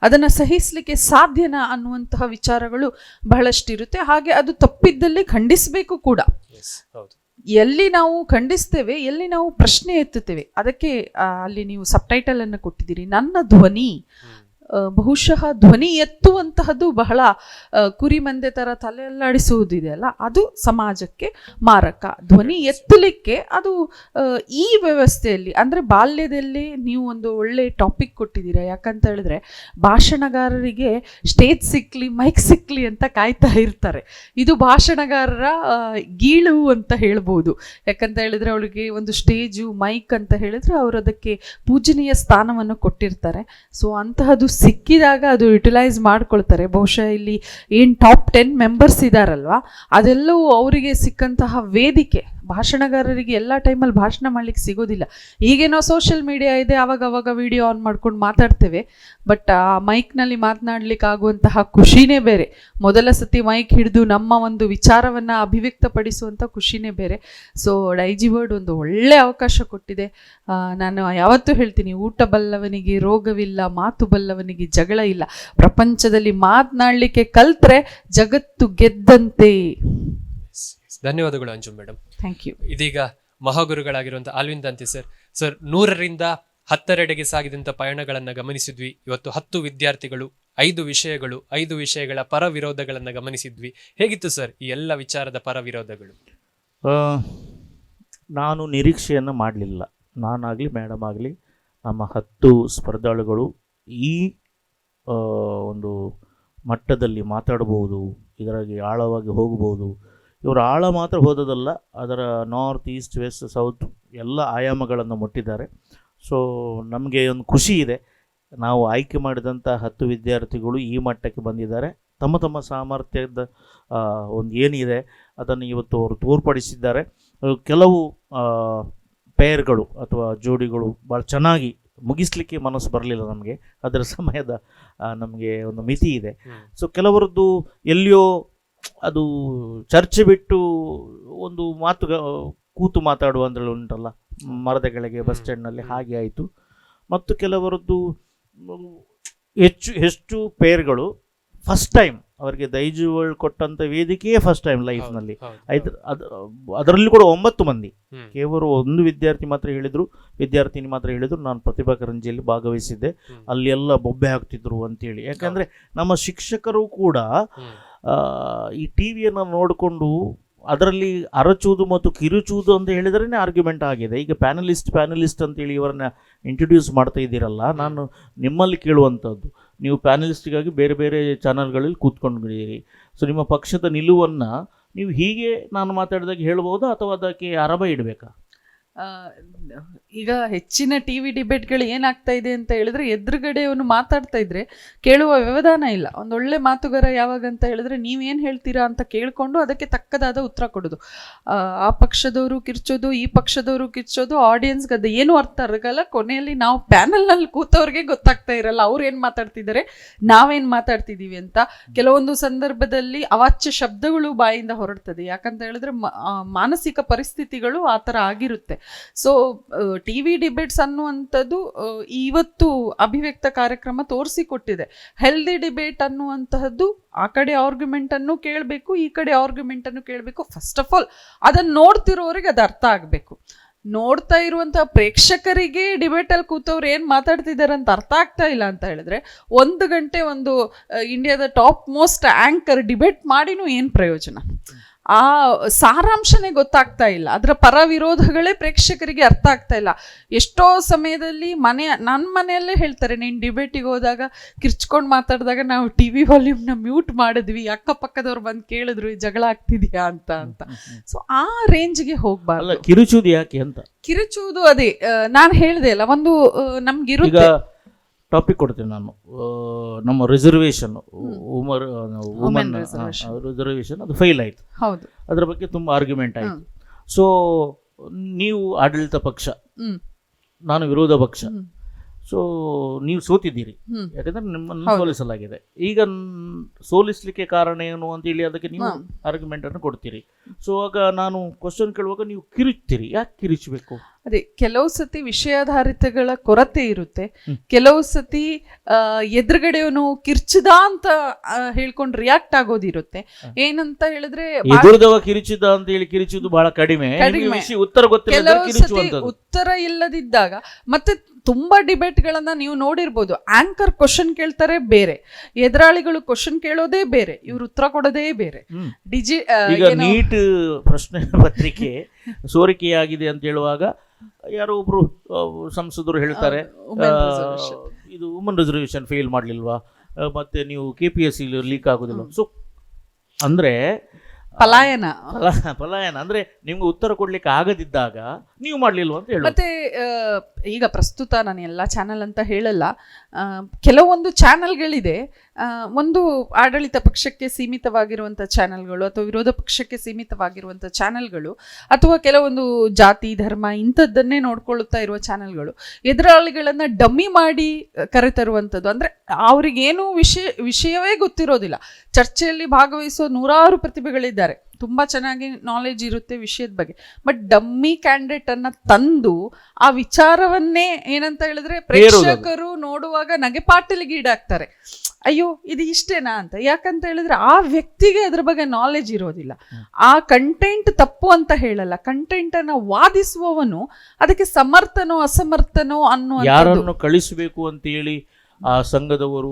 ಅದನ್ನು ಸಹಿಸಲಿಕ್ಕೆ ಸಾಧ್ಯನಾ ಅನ್ನುವಂತಹ ವಿಚಾರಗಳು ಬಹಳಷ್ಟಿರುತ್ತೆ. ಹಾಗೆ ಅದು ತಪ್ಪಿದ್ದಲ್ಲಿ ಖಂಡಿಸಬೇಕು ಕೂಡ. ಎಲ್ಲಿ ನಾವು ಖಂಡಿಸ್ತೇವೆ, ಎಲ್ಲಿ ನಾವು ಪ್ರಶ್ನೆ ಎತ್ತುತ್ತೇವೆ, ಅದಕ್ಕೆ ಅಲ್ಲಿ ನೀವು ಸಬ್ಟೈಟಲ್ ಅನ್ನು ಕೊಟ್ಟಿದ್ದೀರಿ, ನನ್ನ ಧ್ವನಿ. ಬಹುಶಃ ಧ್ವನಿ ಎತ್ತುವಂತಹದ್ದು ಬಹಳ ಕುರಿಮಂದೆ ಥರ ತಲೆಯಲ್ಲಾಡಿಸುವುದಿದೆ ಅಲ್ಲ, ಅದು ಸಮಾಜಕ್ಕೆ ಮಾರಕ. ಧ್ವನಿ ಎತ್ತಲಿಕ್ಕೆ ಅದು ಈ ವ್ಯವಸ್ಥೆಯಲ್ಲಿ ಅಂದರೆ ಬಾಲ್ಯದಲ್ಲಿ ನೀವು ಒಂದು ಒಳ್ಳೆ ಟಾಪಿಕ್ ಕೊಟ್ಟಿದ್ದೀರಾ. ಯಾಕಂತ ಹೇಳಿದ್ರೆ ಭಾಷಣಗಾರರಿಗೆ ಸ್ಟೇಜ್ ಸಿಕ್ಕಲಿ ಮೈಕ್ ಸಿಕ್ಕಲಿ ಅಂತ ಕಾಯ್ತಾ ಇರ್ತಾರೆ. ಇದು ಭಾಷಣಗಾರರ ಗೀಳು ಅಂತ ಹೇಳ್ಬೋದು. ಯಾಕಂತ ಹೇಳಿದ್ರೆ ಅವಳಿಗೆ ಒಂದು ಸ್ಟೇಜು ಮೈಕ್ ಅಂತ ಹೇಳಿದ್ರೆ ಅವರು ಅದಕ್ಕೆ ಪೂಜನೀಯ ಸ್ಥಾನವನ್ನು ಕೊಟ್ಟಿರ್ತಾರೆ. ಸೊ ಅಂತಹದ್ದು ಸಿಕ್ಕಿದಾಗ ಅದು ಯುಟಿಲೈಸ್ ಮಾಡ್ಕೊಳ್ತಾರೆ. ಬಹುಶಃ ಇಲ್ಲಿ ಏನು ಟಾಪ್ 10 ಮೆಂಬರ್ಸ್ ಇದ್ದಾರಲ್ವ, ಅದೆಲ್ಲವೂ ಅವರಿಗೆ ಸಿಕ್ಕಂತಹ ವೇದಿಕೆ. ಭಾಷಣಗಾರರಿಗೆ ಎಲ್ಲ ಟೈಮಲ್ಲಿ ಭಾಷಣ ಮಾಡ್ಲಿಕ್ಕೆ ಸಿಗೋದಿಲ್ಲ. ಈಗೇನೋ ಸೋಷಿಯಲ್ ಮೀಡಿಯಾ ಇದೆ, ಅವಾಗ ವಿಡಿಯೋ ಆನ್ ಮಾಡ್ಕೊಂಡು ಮಾತಾಡ್ತೇವೆ. ಬಟ್ ಆ ಮೈಕ್ನಲ್ಲಿ ಮಾತನಾಡ್ಲಿಕ್ಕೆ ಆಗುವಂತಹ ಖುಷಿನೇ ಬೇರೆ. ಮೊದಲ ಸತಿ ಮೈಕ್ ಹಿಡಿದು ನಮ್ಮ ಒಂದು ವಿಚಾರವನ್ನು ಅಭಿವ್ಯಕ್ತಪಡಿಸುವಂಥ ಖುಷಿನೇ ಬೇರೆ. ಸೊ ಡೈಜಿ ವರ್ಡ್ ಒಂದು ಒಳ್ಳೆ ಅವಕಾಶ ಕೊಟ್ಟಿದೆ. ನಾನು ಯಾವತ್ತೂ ಹೇಳ್ತೀನಿ, ಊಟ ಬಲ್ಲವನಿಗೆ ರೋಗವಿಲ್ಲ, ಮಾತು ಬಲ್ಲವನಿಗೆ ಜಗಳ ಇಲ್ಲ. ಪ್ರಪಂಚದಲ್ಲಿ ಮಾತನಾಡಲಿಕ್ಕೆ ಕಲ್ತ್ರೆ ಜಗತ್ತು ಗೆದ್ದಂತೆ. ಧನ್ಯವಾದಗಳು ಅಂಜುಮ್ ಮೇಡಮ್. Thank you. ಇದೀಗ ಮಹಾಗುರುಗಳಾಗಿರುವಂತಹ ಅಲ್ವಿನ್ ದಂತಿ ಸರ್ 100ರಿಂದ 10 ಸಾಗಿದಂಥ ಪಯಣಗಳನ್ನು ಗಮನಿಸಿದ್ವಿ. ಇವತ್ತು 10 ವಿದ್ಯಾರ್ಥಿಗಳು, 5 ವಿಷಯಗಳು, 5 ವಿಷಯಗಳ ಪರ ವಿರೋಧಗಳನ್ನು ಗಮನಿಸಿದ್ವಿ. ಹೇಗಿತ್ತು ಸರ್ ಈ ಎಲ್ಲ ವಿಚಾರದ ಪರ ವಿರೋಧಗಳು? ನಾನು ನಿರೀಕ್ಷೆಯನ್ನು ಮಾಡಲಿಲ್ಲ. ನಾನಾಗಲಿ ಮೇಡಮ್ ಆಗಲಿ ನಮ್ಮ 10 ಸ್ಪರ್ಧಾಳುಗಳು ಈ ಒಂದು ಮಟ್ಟದಲ್ಲಿ ಮಾತಾಡ್ಬೋದು, ಇದರಾಗಿ ಆಳವಾಗಿ ಹೋಗ್ಬೋದು. ಇವರು ಆಳ ಮಾತ್ರ ಹೋದದಲ್ಲ, ಅದರ ನಾರ್ತ್, ಈಸ್ಟ್, ವೆಸ್ಟ್, ಸೌತ್ ಎಲ್ಲ ಆಯಾಮಗಳನ್ನು ಮುಟ್ಟಿದ್ದಾರೆ. ಸೊ ನಮಗೆ ಒಂದು ಖುಷಿ ಇದೆ, ನಾವು ಆಯ್ಕೆ ಮಾಡಿದಂಥ 10 ವಿದ್ಯಾರ್ಥಿಗಳು ಈ ಮಟ್ಟಕ್ಕೆ ಬಂದಿದ್ದಾರೆ. ತಮ್ಮ ಸಾಮರ್ಥ್ಯದ ಒಂದು ಏನಿದೆ ಅದನ್ನು ಇವತ್ತು ಅವರು ತೋರ್ಪಡಿಸಿದ್ದಾರೆ. ಕೆಲವು ಪೇರ್ಗಳು ಅಥವಾ ಜೋಡಿಗಳು ಭಾಳ ಚೆನ್ನಾಗಿ ಮುಗಿಸ್ಲಿಕ್ಕೆ ಮನಸ್ಸು ಬರಲಿಲ್ಲ ನಮಗೆ, ಅದರ ಸಮಯದ ನಮಗೆ ಒಂದು ಮಿತಿ ಇದೆ. ಸೊ ಕೆಲವರದ್ದು ಎಲ್ಲಿಯೋ ಅದು ಚರ್ಚೆ ಬಿಟ್ಟು ಒಂದು ಕೂತು ಮಾತಾಡುವ ಅಂದರೆ ಉಂಟಲ್ಲ, ಮರದ ಕೆಳಗೆ ಬಸ್ ಸ್ಟ್ಯಾಂಡ್ನಲ್ಲಿ ಹಾಗೆ ಆಯಿತು. ಮತ್ತು ಕೆಲವರದ್ದು ಹೆಚ್ಚು ಪೇರ್ಗಳು ಫಸ್ಟ್ ಟೈಮ್ ಅವರಿಗೆ ದೈಜು ವರ್ಲ್ಡ್ ಕೊಟ್ಟಂಥ ವೇದಿಕೆಯೇ ಫಸ್ಟ್ ಟೈಮ್ ಲೈಫ್ನಲ್ಲಿ. ಅದರಲ್ಲಿ ಕೂಡ 9 ಮಂದಿ, ಕೇವಲ ಒಂದು ವಿದ್ಯಾರ್ಥಿನಿ ಮಾತ್ರ ಹೇಳಿದ್ರು ನಾನು ಪ್ರತಿಭಾ ಕಾರಂಜಿಯಲ್ಲಿ ಭಾಗವಹಿಸಿದ್ದೆ, ಅಲ್ಲಿ ಎಲ್ಲ ಬೊಬ್ಬೆ ಹಾಕ್ತಿದ್ರು ಅಂತೇಳಿ. ಯಾಕಂದರೆ ನಮ್ಮ ಶಿಕ್ಷಕರು ಕೂಡ ಈ ಟಿ ವಿಯನ್ನು ನೋಡಿಕೊಂಡು ಅದರಲ್ಲಿ ಅರಚುವುದು ಮತ್ತು ಕಿರುಚುವುದು ಅಂತ ಹೇಳಿದ್ರೇ ಆರ್ಗ್ಯುಮೆಂಟ್ ಆಗಿದೆ. ಈಗ ಪ್ಯಾನಲಿಸ್ಟ್ ಅಂತೇಳಿ ಇವರನ್ನ ಇಂಟ್ರೊಡ್ಯೂಸ್ ಮಾಡ್ತಾ ಇದ್ದೀರಲ್ಲ, ನಾನು ನಿಮ್ಮಲ್ಲಿ ಕೇಳುವಂಥದ್ದು, ನೀವು ಪ್ಯಾನಲಿಸ್ಟಿಗಾಗಿ ಬೇರೆ ಬೇರೆ ಚಾನಲ್ಗಳಲ್ಲಿ ಕೂತ್ಕೊಂಡಿದ್ದೀರಿ, ಸೊ ನಿಮ್ಮ ಪಕ್ಷದ ನಿಲುವನ್ನು ನೀವು ಹೀಗೆ ನಾನು ಮಾತಾಡಿದಾಗ ಹೇಳ್ಬೋದಾ ಅಥವಾ ಅದಕ್ಕೆ ಆರಂಭ ಇಡಬೇಕಾ? ಈಗ ಹೆಚ್ಚಿನ ಟಿ ವಿ ಡಿಬೇಟ್ಗಳು ಏನಾಗ್ತಾ ಇದೆ ಅಂತ ಹೇಳಿದ್ರೆ, ಎದುರುಗಡೆ ಅವನು ಮಾತಾಡ್ತಾ ಇದ್ರೆ ಕೇಳುವ ವ್ಯವಧಾನ ಇಲ್ಲ. ಒಂದೊಳ್ಳೆ ಮಾತುಗಾರ ಯಾವಾಗ ಅಂತ ಹೇಳಿದ್ರೆ, ನೀವೇನು ಹೇಳ್ತೀರಾ ಅಂತ ಕೇಳಿಕೊಂಡು ಅದಕ್ಕೆ ತಕ್ಕದಾದ ಉತ್ತರ ಕೊಡೋದು. ಆ ಪಕ್ಷದವರು ಕಿರ್ಚೋದು, ಈ ಪಕ್ಷದವರು ಕಿರ್ಚೋದು, ಆಡಿಯನ್ಸ್ಗೆ ಅದು ಏನೂ ಅರ್ಥ ಆಗಲ್ಲ. ಕೊನೆಯಲ್ಲಿ ನಾವು ಪ್ಯಾನಲ್ನಲ್ಲಿ ಕೂತವ್ರಿಗೆ ಗೊತ್ತಾಗ್ತಾ ಇರಲ್ಲ ಅವ್ರು ಏನು ಮಾತಾಡ್ತಿದ್ದಾರೆ, ನಾವೇನು ಮಾತಾಡ್ತಿದ್ದೀವಿ ಅಂತ. ಕೆಲವೊಂದು ಸಂದರ್ಭದಲ್ಲಿ ಅವಾಚ್ಯ ಶಬ್ದಗಳು ಬಾಯಿಂದ ಹೊರಡ್ತದೆ, ಯಾಕಂತ ಹೇಳಿದ್ರೆ ಮಾನಸಿಕ ಪರಿಸ್ಥಿತಿಗಳು ಆ ಥರ ಆಗಿರುತ್ತೆ. ಸೊ ಟಿ ವಿ ಡಿಬೇಟ್ಸ್ ಅನ್ನುವಂಥದ್ದು ಇವತ್ತು ಅಭಿವ್ಯಕ್ತ ಕಾರ್ಯಕ್ರಮ ತೋರಿಸಿಕೊಟ್ಟಿದೆ. ಹೆಲ್ದಿ ಡಿಬೇಟ್ ಅನ್ನುವಂತಹದ್ದು ಆ ಕಡೆ ಆರ್ಗ್ಯುಮೆಂಟನ್ನು ಕೇಳಬೇಕು, ಈ ಕಡೆ ಆರ್ಗ್ಯುಮೆಂಟನ್ನು ಕೇಳಬೇಕು. ಫಸ್ಟ್ ಆಫ್ ಆಲ್ ಅದನ್ನು ನೋಡ್ತಿರೋರಿಗೆ ಅದು ಅರ್ಥ ಆಗಬೇಕು. ನೋಡ್ತಾ ಇರುವಂತಹ ಪ್ರೇಕ್ಷಕರಿಗೆ ಡಿಬೇಟಲ್ಲಿ ಕೂತವ್ರು ಏನು ಮಾತಾಡ್ತಿದ್ದಾರೆ ಅಂತ ಅರ್ಥ ಆಗ್ತಾ ಇಲ್ಲ ಅಂತ ಹೇಳಿದ್ರೆ, 1 ಗಂಟೆ ಒಂದು ಇಂಡಿಯಾದ ಟಾಪ್ ಮೋಸ್ಟ್ ಆ್ಯಂಕರ್ ಡಿಬೇಟ್ ಮಾಡಿನೂ ಏನು ಪ್ರಯೋಜನ? ಆ ಸಾರಾಂಶನೇ ಗೊತ್ತಾಗ್ತಾ ಇಲ್ಲ, ಅದರ ಪರ ವಿರೋಧಗಳೇ ಪ್ರೇಕ್ಷಕರಿಗೆ ಅರ್ಥ ಆಗ್ತಾ ಇಲ್ಲ. ಎಷ್ಟೋ ಸಮಯದಲ್ಲಿ ನನ್ನ ಮನೆಯಲ್ಲೇ ಹೇಳ್ತಾರೆ, ನೀನು ಡಿಬೇಟಿಗೆ ಹೋದಾಗ ಕಿರ್ಚ್ಕೊಂಡು ಮಾತಾಡಿದಾಗ ನಾವು ಟಿ ವಿ ವಾಲ್ಯೂಮ್ನ ಮ್ಯೂಟ್ ಮಾಡಿದ್ವಿ, ಅಕ್ಕಪಕ್ಕದವ್ರು ಬಂದು ಕೇಳಿದ್ರು ಜಗಳ ಆಗ್ತಿದ್ಯಾ ಅಂತ. ಸೊ ಆ ರೇಂಜ್ಗೆ ಹೋಗ್ಬಾರ್ದು. ಕಿರುಚುವುದು ಯಾಕೆ ಅಂತ? ಕಿರುಚುವುದು ಅದೇ ನಾನು ಹೇಳಿದೆ ಅಲ್ಲ, ಒಂದು ನಮ್ಗಿರುತ್ತೆ. ಟಾಪಿಕ್ ಕೊಡ್ತೀನಿ ನಾನು, ನಮ್ಮ ರಿಸರ್ವೇಷನ್ ವುಮನ್ ರಿಸರ್ವೇಷನ್ ಅದು ಫೈಲ್ ಆಯಿತು. ಹೌದು, ಅದರ ಬಗ್ಗೆ ತುಂಬ ಆರ್ಗ್ಯುಮೆಂಟ್ ಆಯಿತು. ಸೊ ನೀವು ಆಡಳಿತ ಪಕ್ಷ, ನಾನು ವಿರೋಧ ಪಕ್ಷ, ಸೊ ನೀವು ಸೋತಿದ್ದೀರಿ, ಯಾಕಂದರೆ ನಿಮ್ಮನ್ನು ಸೋಲಿಸಲಾಗಿದೆ. ಈಗ ಸೋಲಿಸಲಿಕ್ಕೆ ಕಾರಣ ಏನು ಅಂತೇಳಿ ಅದಕ್ಕೆ ನೀವು ಆರ್ಗ್ಯುಮೆಂಟನ್ನು ಕೊಡ್ತೀರಿ. ಸೊ ಆಗ ನಾನು ಕ್ವಶನ್ ಕೇಳುವಾಗ ನೀವು ಕಿರುಚ್ತೀರಿ. ಯಾಕೆ ಕಿರುಚಬೇಕು? ಅದೇ, ಕೆಲವು ಸತಿ ವಿಷಯಾಧಾರಿತಗಳ ಕೊರತೆ ಇರುತ್ತೆ, ಕೆಲವು ಸತಿ ಎದುರುಗಡೆಯವನು ಕಿರ್ಚಿದ ಅಂತ ಹೇಳ್ಕೊಂಡು ರಿಯಾಕ್ಟ್ ಆಗೋದಿರುತ್ತೆ. ಏನಂತ ಹೇಳಿದ್ರೆ, ಎದುರುದವ ಕಿರುಚಿದ ಅಂತ ಹೇಳಿ ಕಿರುಚುವುದು ಬಹಳ ಕಡಿಮೆ. ಉತ್ತರ ಗೊತ್ತಿಲ್ಲ, ಕೆಲವು ಸತಿ ಉತ್ತರ ಇಲ್ಲದಿದ್ದಾಗ. ಮತ್ತೆ ತುಂಬಾ ಡಿಬೇಟ್ಗಳನ್ನ ನೀವು ನೋಡಿರ್ಬೋದು, ಆಂಕರ್ ಕ್ವಶನ್ ಕೇಳ್ತಾರೆ ಬೇರೆ, ಎದುರಾಳಿಗಳು ಕ್ವಶನ್ ಕೇಳೋದೇ ಬೇರೆ, ಇವ್ರು ಉತ್ತರ ಕೊಡೋದೇ ಬೇರೆ. ಈಗ ನೀಟ್ ಪ್ರಶ್ನೆ ಪತ್ರಿಕೆ ಸೋರಿಕೆಯಾಗಿದೆ ಅಂತ ಹೇಳುವಾಗ ಯಾರೋ ಒಬ್ರು ಸಂಸದರು ಹೇಳ್ತಾರೆ, ಇದು ವುಮನ್ ರಿಸರ್ವೇಷನ್ ಫೇಲ್ ಮಾಡಲಿಲ್ವಾ, ಮತ್ತೆ ನೀವು KPSC ಲೀಕ್ ಆಗೋದಿಲ್ಲ. ಸೊ ಅಂದ್ರೆ ಪಲಾಯನ ಅಂದ್ರೆ ನಿಮ್ಗೆ ಉತ್ತರ ಕೊಡ್ಲಿಕ್ಕೆ ಆಗದಿದ್ದಾಗ ನೀವು ಮಾಡ್ಲಿಲ್ವ ಅಂತ ಹೇಳಿ. ಮತ್ತೆ ಈಗ ಪ್ರಸ್ತುತ ನಾನು ಎಲ್ಲ ಚಾನಲ್ ಅಂತ ಹೇಳಲ್ಲ, ಕೆಲವೊಂದು ಚಾನಲ್ಗಳಿದೆ, ಒಂದು ಆಡಳಿತ ಪಕ್ಷಕ್ಕೆ ಸೀಮಿತವಾಗಿರುವಂಥ ಚಾನಲ್ಗಳು ಅಥವಾ ವಿರೋಧ ಪಕ್ಷಕ್ಕೆ ಸೀಮಿತವಾಗಿರುವಂಥ ಚಾನಲ್ಗಳು, ಅಥವಾ ಕೆಲವೊಂದು ಜಾತಿ ಧರ್ಮ ಇಂಥದ್ದನ್ನೇ ನೋಡ್ಕೊಳ್ತಾ ಇರುವ ಚಾನಲ್ಗಳು ಎದುರಾಳಿಗಳನ್ನು ಡಮ್ಮಿ ಮಾಡಿ ಕರೆತರುವಂಥದ್ದು. ಅಂದರೆ ಅವ್ರಿಗೇನು ವಿಷಯವೇ ಗೊತ್ತಿರೋದಿಲ್ಲ. ಚರ್ಚೆಯಲ್ಲಿ ಭಾಗವಹಿಸೋ 100 ಪ್ರತಿಭೆಗಳಿದ್ದಾರೆ, ತುಂಬ ಚೆನ್ನಾಗಿ ನಾಲೆಜ್ ಇರುತ್ತೆ ವಿಷಯದ ಬಗ್ಗೆ, ಬಟ್ ಡಮ್ಮಿ ಕ್ಯಾಂಡಿಡೇಟ್ ಅನ್ನ ತಂದು ಆ ವಿಚಾರವನ್ನೇ ಏನಂತ ಹೇಳಿದ್ರೆ ಪ್ರೇಕ್ಷಕರು ನೋಡುವಾಗ ನಗೆಪಾಟಲಿಗೆ ಈಡಾಗ್ತಾರೆ. ಅಯ್ಯೋ ಇದು ಇಷ್ಟೇನಾ ಅಂತ. ಯಾಕಂತ ಹೇಳಿದ್ರೆ ಆ ವ್ಯಕ್ತಿಗೆ ಅದ್ರ ಬಗ್ಗೆ ನಾಲೆಜ್ ಇರೋದಿಲ್ಲ. ಆ ಕಂಟೆಂಟ್ ತಪ್ಪು ಅಂತ ಹೇಳಲ್ಲ, ಕಂಟೆಂಟ್ ಅನ್ನ ವಾದಿಸುವವನು ಅದಕ್ಕೆ ಸಮರ್ಥನೋ ಅಸಮರ್ಥನೋ ಅನ್ನೋ ಯಾರನ್ನು ಕಳಿಸಬೇಕು ಅಂತ ಹೇಳಿ ಆ ಸಂಘದವರು,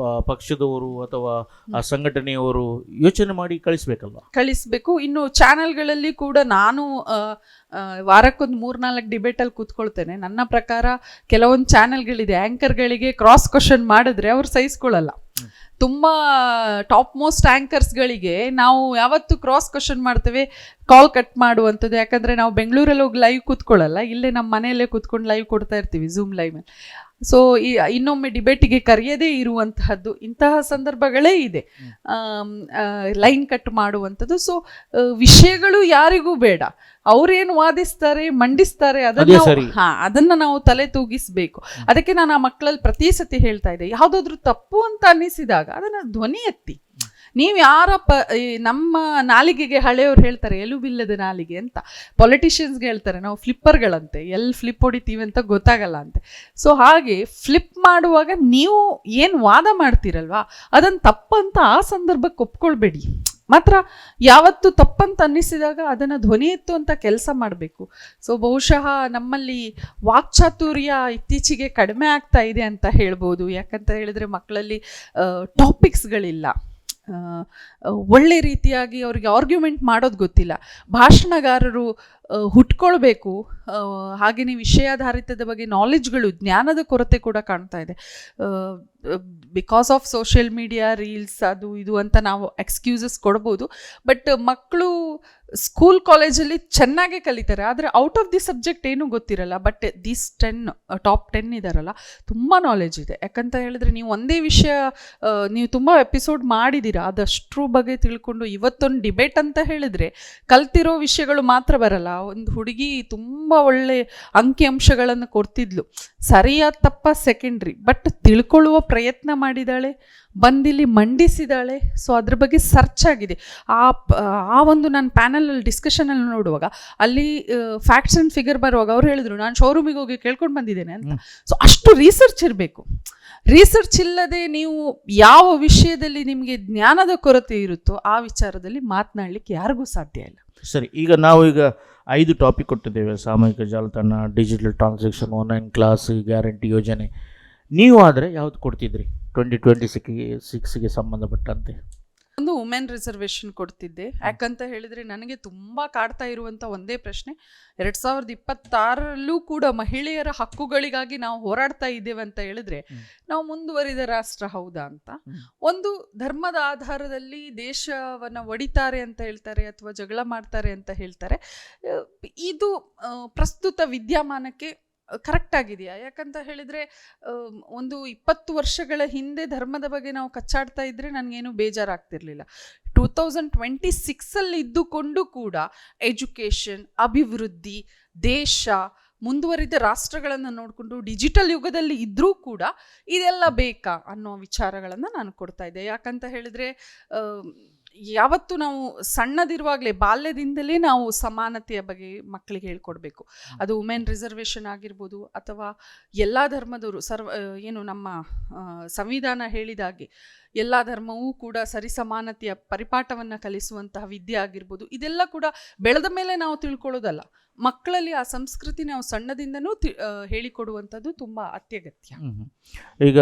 ಆ ಪಕ್ಷದವರು ಅಥವಾ ಆ ಸಂಘಟನೆಯವರು ಯೋಚನೆ ಮಾಡಿ ಕಳಿಸ್ಬೇಕು. ಇನ್ನು ಚಾನೆಲ್ಗಳಲ್ಲಿ ಕೂಡ ನಾನು ವಾರಕ್ಕೊಂದು 3-4 ಡಿಬೇಟಲ್ಲಿ ಕೂತ್ಕೊಳ್ತೇನೆ. ನನ್ನ ಪ್ರಕಾರ ಕೆಲವೊಂದು ಚಾನೆಲ್ಗಳಿದೆ, ಆ್ಯಂಕರ್ಗಳಿಗೆ ಕ್ರಾಸ್ ಕ್ವಶನ್ ಮಾಡಿದ್ರೆ ಅವ್ರು ಸಹಿಸ್ಕೊಳ್ಳಲ್ಲ. ತುಂಬ ಟಾಪ್ ಮೋಸ್ಟ್ ಆ್ಯಂಕರ್ಸ್ಗಳಿಗೆ ನಾವು ಯಾವತ್ತು ಕ್ರಾಸ್ ಕ್ವಶನ್ ಮಾಡ್ತೇವೆ, ಕಾಲ್ ಕಟ್ ಮಾಡುವಂಥದ್ದು. ಯಾಕಂದರೆ ನಾವು ಬೆಂಗಳೂರಲ್ಲಿ ಹೋಗಿ ಲೈವ್ ಕೂತ್ಕೊಳ್ಳಲ್ಲ, ಇಲ್ಲೇ ನಮ್ಮ ಮನೆಯಲ್ಲೇ ಕೂತ್ಕೊಂಡು ಲೈವ್ ಕೊಡ್ತಾ ಇರ್ತೀವಿ ಝೂಮ್ ಲೈವ್ ಮೇಲೆ. ಸೊ ಇನ್ನೊಮ್ಮೆ ಡಿಬೇಟಿಗೆ ಕರೆಯದೇ ಇರುವಂತಹದ್ದು, ಇಂತಹ ಸಂದರ್ಭಗಳೇ ಇದೆ, ಲೈನ್ ಕಟ್ ಮಾಡುವಂಥದ್ದು. ಸೊ ವಿಷಯಗಳು ಯಾರಿಗೂ ಬೇಡ, ಅವ್ರೇನು ವಾದಿಸ್ತಾರೆ ಮಂಡಿಸ್ತಾರೆ ಅದನ್ನ ನಾವು ತಲೆ ತೂಗಿಸ್ಬೇಕು. ಅದಕ್ಕೆ ನಾನು ಆ ಮಕ್ಕಳಲ್ಲಿ ಪ್ರತಿ ಸತಿ ಹೇಳ್ತಾ ಇದ್ದೆ, ಯಾವುದಾದ್ರೂ ತಪ್ಪು ಅಂತ ಅನ್ನಿಸಿದಾಗ ಅದನ್ನ ಧ್ವನಿ ಎತ್ತಿ. ನೀವು ಯಾರ ಈ ನಮ್ಮ ನಾಲಿಗೆಗೆ ಹಳೆಯವ್ರು ಹೇಳ್ತಾರೆ ಎಲುಬಿಲ್ಲದ ನಾಲಿಗೆ ಅಂತ, ಪೊಲಿಟಿಷಿಯನ್ಸ್ಗೆ ಹೇಳ್ತಾರೆ ನಾವು ಫ್ಲಿಪ್ಪರ್ಗಳಂತೆ, ಎಲ್ಲಿ ಫ್ಲಿಪ್ ಹೊಡಿತೀವಿ ಅಂತ ಗೊತ್ತಾಗಲ್ಲ ಅಂತೆ. ಸೊ ಹಾಗೆ ಫ್ಲಿಪ್ ಮಾಡುವಾಗ ನೀವು ಏನು ವಾದ ಮಾಡ್ತೀರಲ್ವಾ ಅದನ್ನು ತಪ್ಪಂತ ಆ ಸಂದರ್ಭಕ್ಕೆ ಒಪ್ಕೊಳ್ಬೇಡಿ. ಮಾತ್ರ ಯಾವತ್ತು ತಪ್ಪಂತ ಅನ್ನಿಸಿದಾಗ ಅದನ್ನು ಧ್ವನಿ ಎತ್ತುವಂಥ ಕೆಲಸ ಮಾಡಬೇಕು. ಸೊ ಬಹುಶಃ ನಮ್ಮಲ್ಲಿ ವಾಕ್ಚಾತುರ್ಯ ಇತ್ತೀಚೆಗೆ ಕಡಿಮೆ ಆಗ್ತಾ ಇದೆ ಅಂತ ಹೇಳ್ಬೋದು. ಯಾಕಂತ ಹೇಳಿದ್ರೆ ಮಕ್ಕಳಲ್ಲಿ ಟಾಪಿಕ್ಸ್ಗಳಿಲ್ಲ, ಒಳ್ಳೆ ರೀತಿಯಾಗಿ ಅವ್ರಿಗೆ ಆರ್ಗ್ಯುಮೆಂಟ್ ಮಾಡೋದು ಗೊತ್ತಿಲ್ಲ. ಭಾಷಣಗಾರರು ಹುಟ್ಕೊಳ್ಬೇಕು. ಹಾಗೆಯೇ ವಿಷಯಾಧಾರಿತದ ಬಗ್ಗೆ ನಾಲೆಡ್ಜ್ಗಳು, ಜ್ಞಾನದ ಕೊರತೆ ಕೂಡ ಕಾಣ್ತಾ ಇದೆ. Because of social media, reels, ಅದು ಇದು ಅಂತ ನಾವು ಎಕ್ಸ್ಕ್ಯೂಸಸ್ ಕೊಡ್ಬೋದು. ಬಟ್ ಮಕ್ಕಳು ಸ್ಕೂಲ್ ಕಾಲೇಜಲ್ಲಿ ಚೆನ್ನಾಗೇ ಕಲಿತಾರೆ, ಆದರೆ ಔಟ್ ಆಫ್ ದಿ ಸಬ್ಜೆಕ್ಟ್ ಏನೂ ಗೊತ್ತಿರಲ್ಲ. ಬಟ್ ದಿಸ್ ಟಾಪ್ 10 ಇದಾರಲ್ಲ ತುಂಬ ನಾಲೆಜ್ ಇದೆ. ಯಾಕಂತ ಹೇಳಿದ್ರೆ ನೀವು ಒಂದೇ ವಿಷಯ ನೀವು ತುಂಬ ಎಪಿಸೋಡ್ ಮಾಡಿದ್ದೀರಾ, ಅದಷ್ಟ್ರ ಬಗ್ಗೆ ತಿಳ್ಕೊಂಡು ಇವತ್ತೊಂದು ಡಿಬೇಟ್ ಅಂತ ಹೇಳಿದರೆ ಕಲ್ತಿರೋ ವಿಷಯಗಳು ಮಾತ್ರ ಬರಲ್ಲ. ಒಂದು ಹುಡುಗಿ ತುಂಬ ಒಳ್ಳೆ ಅಂಕಿಅಂಶಗಳನ್ನು ಕೊಡ್ತಿದ್ಲು, ಸರಿಯಾದ ತಪ್ಪ ಸೆಕೆಂಡ್ರಿ, ಬಟ್ ತಿಳ್ಕೊಳ್ಳುವ ಪ್ರಯತ್ನ ಮಾಡಿದಾಳೆ, ಬಂದಿಲ್ಲಿ ಮಂಡಿಸಿದಾಳೆ. ಸೊ ಅದ್ರ ಬಗ್ಗೆ ಸರ್ಚ್ ಆಗಿದೆ. ಆ ಒಂದು ನಾನು ಪ್ಯಾನಲಲ್ಲಿ ಡಿಸ್ಕಷನಲ್ಲಿ ನೋಡುವಾಗ ಅಲ್ಲಿ ಫ್ಯಾಕ್ಟ್ಸ್ ಆ್ಯಂಡ್ ಫಿಗರ್ ಬರುವಾಗ ಅವ್ರು ಹೇಳಿದ್ರು ನಾನು ಶೋರೂಮಿಗೆ ಹೋಗಿ ಕೇಳ್ಕೊಂಡು ಬಂದಿದ್ದೇನೆ ಅಂತ. ಸೊ ಅಷ್ಟು ರಿಸರ್ಚ್ ಇರಬೇಕು. ರಿಸರ್ಚ್ ಇಲ್ಲದೆ ನೀವು ಯಾವ ವಿಷಯದಲ್ಲಿ ನಿಮಗೆ ಜ್ಞಾನದ ಕೊರತೆ ಇರುತ್ತೋ ಆ ವಿಚಾರದಲ್ಲಿ ಮಾತನಾಡಲಿಕ್ಕೆ ಯಾರಿಗೂ ಸಾಧ್ಯ ಇಲ್ಲ. ಸರಿ, ಈಗ ನಾವು 5 ಟಾಪಿಕ್ ಕೊಟ್ಟಿದ್ದೇವೆ: ಸಾಮೂಹಿಕ ಜಾಲತಾಣ, digital transaction, online class, guarantee ಯೋಜನೆ. ನೀವು ಆದರೆ ಯಾವ್ದು ಕೊಡ್ತಿದ್ರಿ 2026ಗೆ ಸಂಬಂಧಪಟ್ಟಂತೆ? ಒಂದು ವುಮೆನ್ ರಿಸರ್ವೇಷನ್ ಕೊಡ್ತಿದ್ದೆ. ಯಾಕಂತ ಹೇಳಿದರೆ ನನಗೆ ತುಂಬ ಕಾಡ್ತಾ ಇರುವಂಥ ಒಂದೇ ಪ್ರಶ್ನೆ, 2026ರಲ್ಲೂ ಕೂಡ ಮಹಿಳೆಯರ ಹಕ್ಕುಗಳಿಗಾಗಿ ನಾವು ಹೋರಾಡ್ತಾ ಇದ್ದೇವೆ ಅಂತ ಹೇಳಿದ್ರೆ ನಾವು ಮುಂದುವರಿದ ರಾಷ್ಟ್ರ ಹೌದಾ ಅಂತ. ಒಂದು ಧರ್ಮದ ಆಧಾರದಲ್ಲಿ ದೇಶವನ್ನು ಒಡಿತಾರೆ ಅಂತ ಹೇಳ್ತಾರೆ ಅಥವಾ ಜಗಳ ಮಾಡ್ತಾರೆ ಅಂತ ಹೇಳ್ತಾರೆ. ಇದು ಪ್ರಸ್ತುತ ವಿದ್ಯಮಾನಕ್ಕೆ ಕರೆಕ್ಟ್ ಆಗಿದೆಯಾ? ಯಾಕಂತ ಹೇಳಿದರೆ ಒಂದು 20 ವರ್ಷಗಳ ಹಿಂದೆ ಧರ್ಮದ ಬಗ್ಗೆ ನಾವು ಕಚ್ಚಾಡ್ತಾ ಇದ್ದರೆ ನನಗೇನು ಬೇಜಾರಾಗ್ತಿರ್ಲಿಲ್ಲ. 2026ಅಲ್ಲಿ ಇದ್ದುಕೊಂಡು ಕೂಡ ಎಜುಕೇಷನ್, ಅಭಿವೃದ್ಧಿ, ದೇಶ, ಮುಂದುವರಿದ ರಾಷ್ಟ್ರಗಳನ್ನು ನೋಡಿಕೊಂಡು ಡಿಜಿಟಲ್ ಯುಗದಲ್ಲಿ ಇದ್ದರೂ ಕೂಡ ಇದೆಲ್ಲ ಬೇಕಾ ಅನ್ನೋ ವಿಚಾರಗಳನ್ನು ನಾನು ಕೊಡ್ತಾ ಇದ್ದೆ. ಯಾಕಂತ ಹೇಳಿದರೆ ಯಾವತ್ತು ನಾವು ಸಣ್ಣದಿರುವಾಗಲೇ ಬಾಲ್ಯದಿಂದಲೇ ನಾವು ಸಮಾನತೆಯ ಬಗ್ಗೆ ಮಕ್ಕಳಿಗೆ ಹೇಳ್ಕೊಡ್ಬೇಕು. ಅದು ವುಮೆನ್ ರಿಸರ್ವೇಷನ್ ಆಗಿರ್ಬೋದು ಅಥವಾ ಎಲ್ಲ ಧರ್ಮದವರು ಏನು ನಮ್ಮ ಸಂವಿಧಾನ ಹೇಳಿದಾಗೆ ಎಲ್ಲ ಧರ್ಮವೂ ಕೂಡ ಸರಿಸಮಾನತೆಯ ಪರಿಪಾಠವನ್ನು ಕಲಿಸುವಂತಹ ವಿದ್ಯೆ ಆಗಿರ್ಬೋದು. ಇದೆಲ್ಲ ಕೂಡ ಬೆಳೆದ ಮೇಲೆ ನಾವು ತಿಳ್ಕೊಳ್ಳೋದಲ್ಲ, ಮಕ್ಕಳಲ್ಲಿ ಆ ಸಂಸ್ಕೃತಿ ನಾವು ಸಣ್ಣದಿಂದನೂ ಹೇಳಿಕೊಡುವಂಥದ್ದು ತುಂಬ ಅತ್ಯಗತ್ಯ. ಈಗ